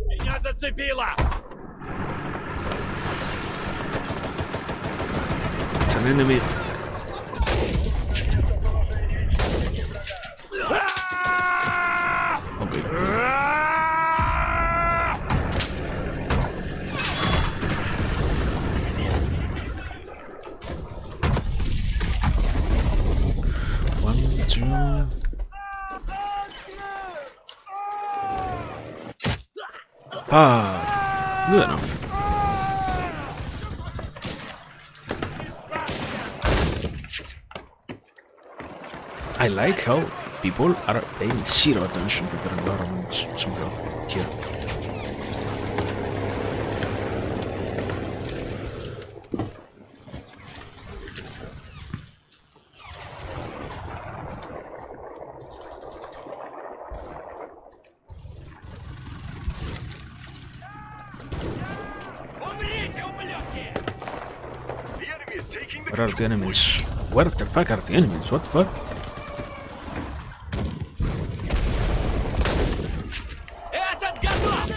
Меня зацепило! It's an enemy. Okay. One, two. Ah, good enough. I like how people are paying zero attention to their environments somehow here. Умрите, ублюдки! The enemy is taking the Where are the enemies? Where the fuck are the enemies? What the fuck? Этот готов!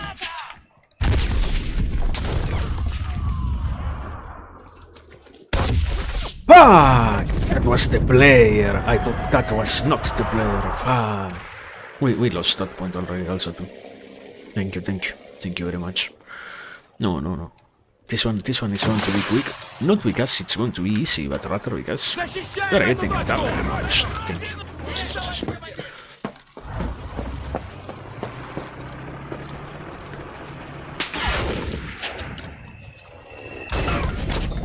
Fuck! That was the player. I thought that was not the player. Fuck. We lost that point already also too. Thank you. Thank you very much. No. This one is going to be quick. Not because it's going to be easy, but rather because Защищаем we're эту getting точку! damaged.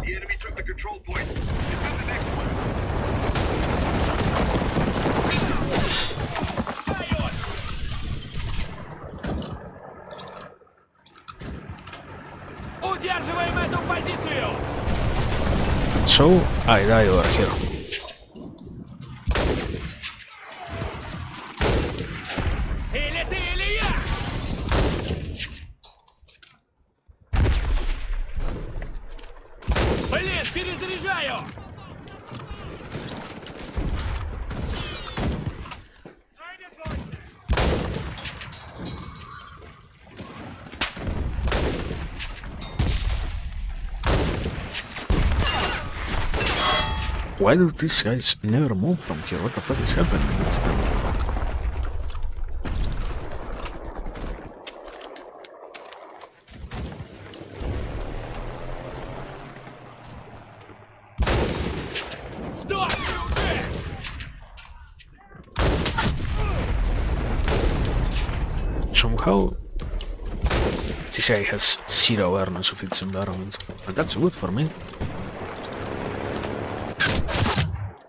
The enemy took the control point. Defend the next one. Вперед! Удерживаем эту позицию! So I die over here. Или ты, или я! Блин, перезаряжаю! Why do these guys never move from here? What the fuck is happening? It's them. Стой, уже! Somehow this guy has zero awareness of its environment, and that's good for me.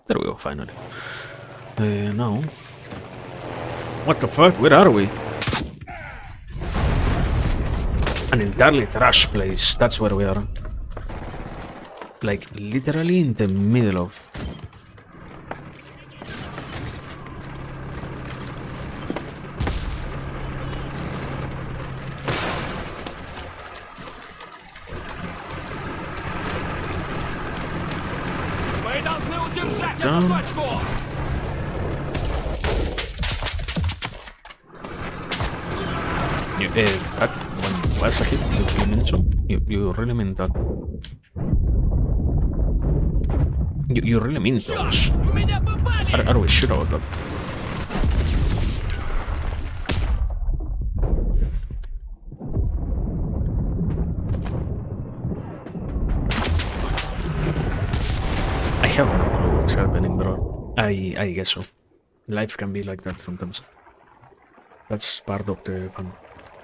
There we go, finally. Now. What the fuck? Where are we? An entirely trash place. That's where we are. Like, literally in the middle of. Мы должны удержать Там. эту точку! That one was a hit. You mean so? You really mean that? You really mean those? В меня попали! Are we sure about that? I have no clue what's happening, bro. I guess so. Life can be like that sometimes. That's part of the fun,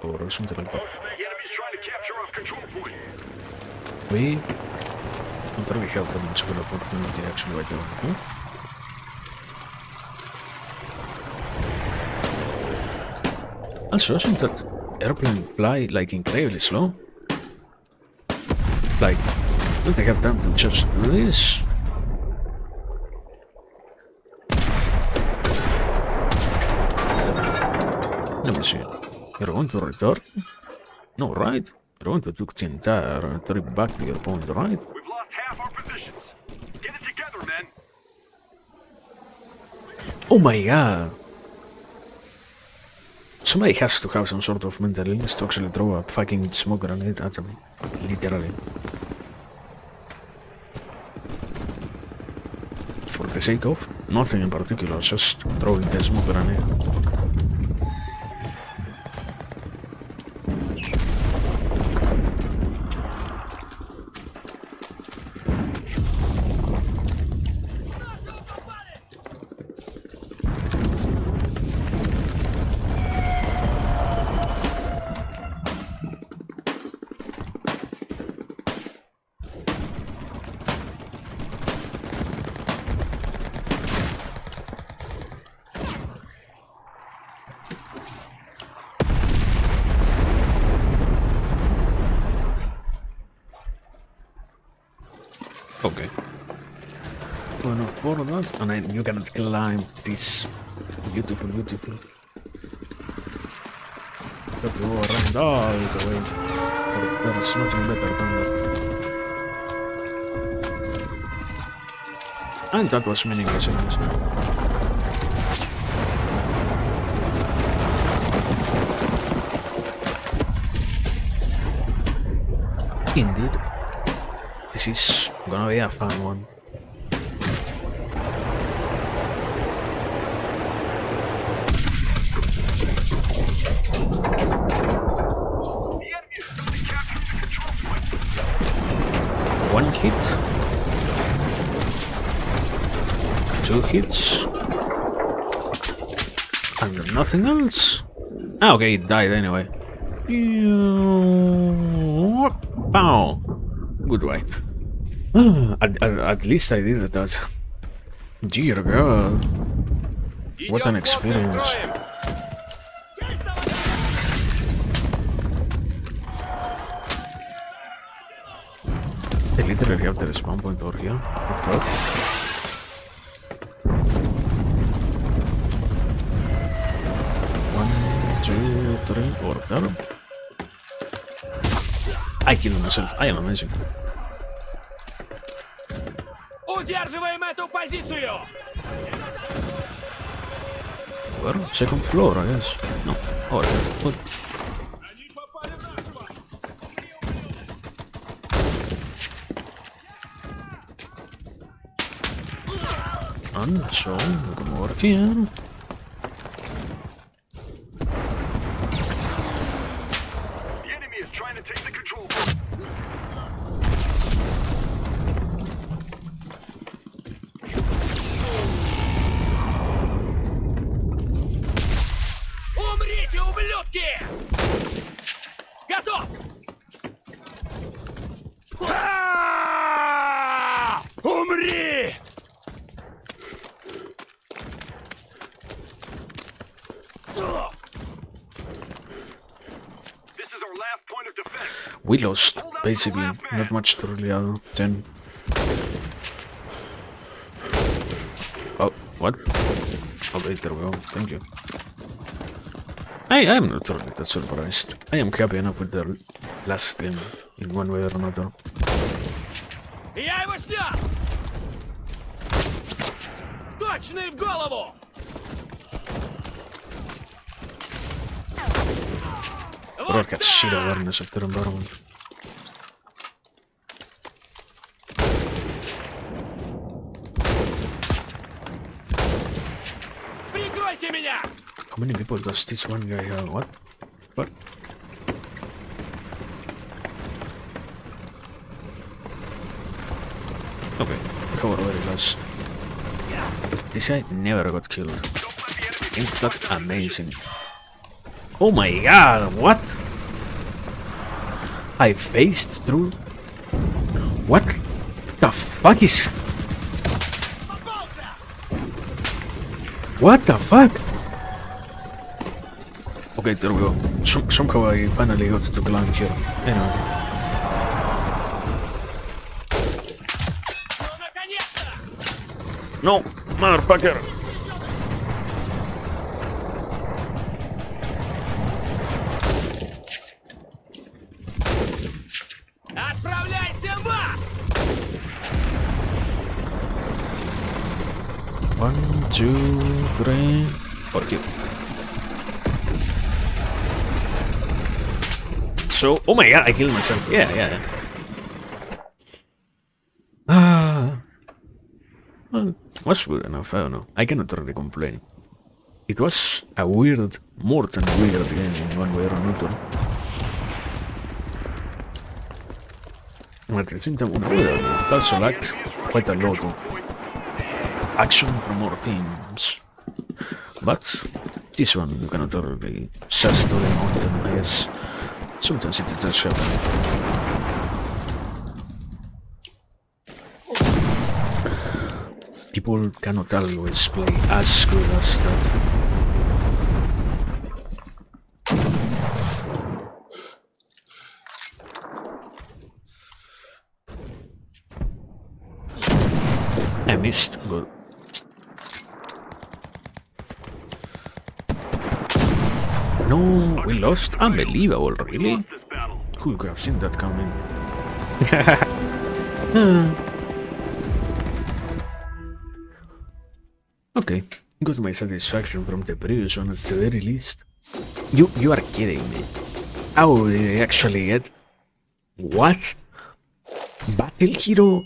or something like that. The enemy's trying to capture our control point. We don't really have that much of an opportunity actually right now. Huh? Also, doesn't that airplane fly like incredibly slow? Like, don't they have time to just do this? Let me see. You're going to return? No, right? You're going to take the entire trip back to your point, right? We've lost half our positions. Get it together, men. Oh my god! Somebody has to have some sort of mental illness to actually throw a fucking smoke grenade at me. Literally. For the sake of nothing in particular, just throwing the smoke grenade. Okay. Bueno, for that, and then you can climb this beautiful. Have to go around all the way. But there's nothing better than that. And that was meaningless anyways. Indeed. This is gonna be a fun one. The enemy is slowly capturing the control point. One hit. 2 hits. And then nothing else. Ah, okay, it died anyway. Pow! Good way. At least I did that. Dear God. What an experience. They literally have the spawn point over here. What the fuck? One, two, three, or there. I killed myself. I am amazing. Удерживаем эту позицию! Well, second floor, I guess. No. Oh, good. And so, we can work here. The enemy is trying to take the control point. Умрите, ублюдки! Готов! Умри! This is our last point of defense. We lost, basically. Not much to really add. Then. Oh, what? Okay, there we go. Thank you. I am not really that surprised. I am happy enough with the last game in one way or another. Я его снял! Точный в голову! Brock has shit awareness of their environment. Прикройте меня! How many people does this one guy have? What? What? Okay, we have already lost. This guy never got killed. Ain't that amazing? Oh my god, what? I phased through. What the fuck is. What the fuck? Okay, there we go. Somehow I finally got to climb here. Anyway. No, motherfucker! Отправляйся в ад! 1, 2, 3. Okay. also... Oh my god, I killed myself. Yeah. Well, it was good enough, I don't know. I cannot really complain. It was a weird, more than weird game in one way or another. At the same time, it also lacked quite a lot of action from our teams. But this one you cannot really just do the mountain, I guess. Sometimes it does happen. People cannot always play as good as that. I missed, but... No, we lost? Unbelievable, really? Lost this battle. Who could have seen that coming? Okay, got my satisfaction from the previous one at the very least. You are kidding me. How did I actually get... What? Battle Hero?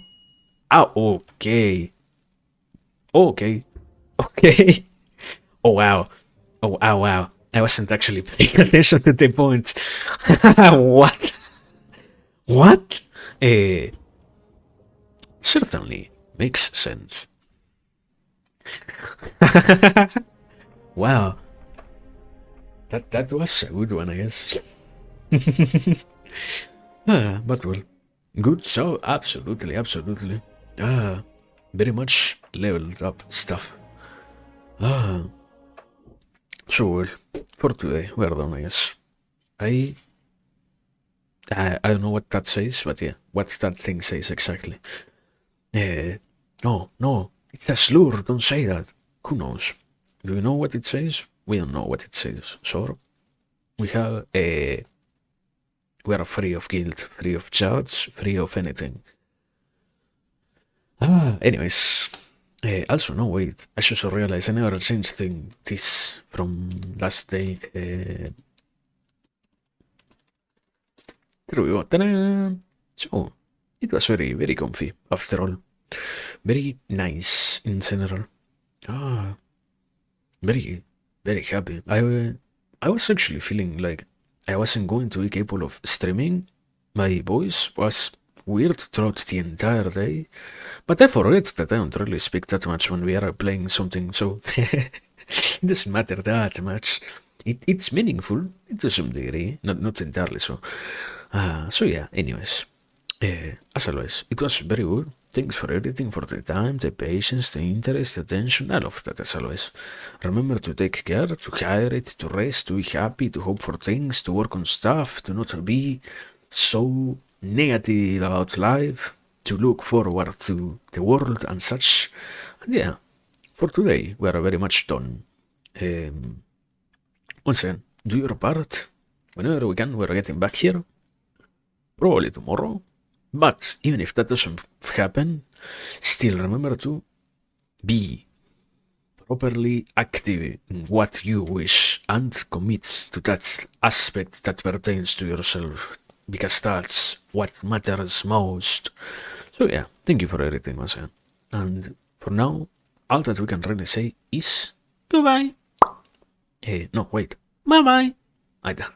Ah, okay. Okay. Oh wow. Wow. I wasn't actually paying attention to the points. What? What? Certainly makes sense. Wow. That was a good one, I guess. But well, good. So absolutely. Very much leveled up stuff. So well, for today we're done, I guess. I don't know what that says, but yeah, what that thing says exactly. No, it's a slur. Don't say that. Who knows? Do you know what it says? We don't know what it says. So we have we are free of guilt, free of judge, free of anything. Anyways, also no wait, I just realized I never changed this from last day. There we go. Ta-da! So it was very comfy after all. Very nice in general. Very happy. I was actually feeling like I wasn't going to be capable of streaming. My voice was weird throughout the entire day, but I forget that I don't really speak that much when we are playing something, so it doesn't matter that much. It's meaningful to some degree, not entirely so. So yeah, anyways, as always, it was very good. Thanks for everything, for the time, the patience, the interest, the attention. I love that as always. Remember to take care, to hydrate, to rest, to be happy, to hope for things, to work on stuff, to not be so negative about life, to look forward to the world and such. And yeah, for today we are very much done. Once again, do your part. Whenever we can, we're getting back here. Probably tomorrow. But even if that doesn't happen, still remember to be properly active in what you wish and commit to that aspect that pertains to yourself, because that's what matters most. So yeah, thank you for everything once again. And for now, all that we can really say is goodbye. No, wait. Bye bye. Aida.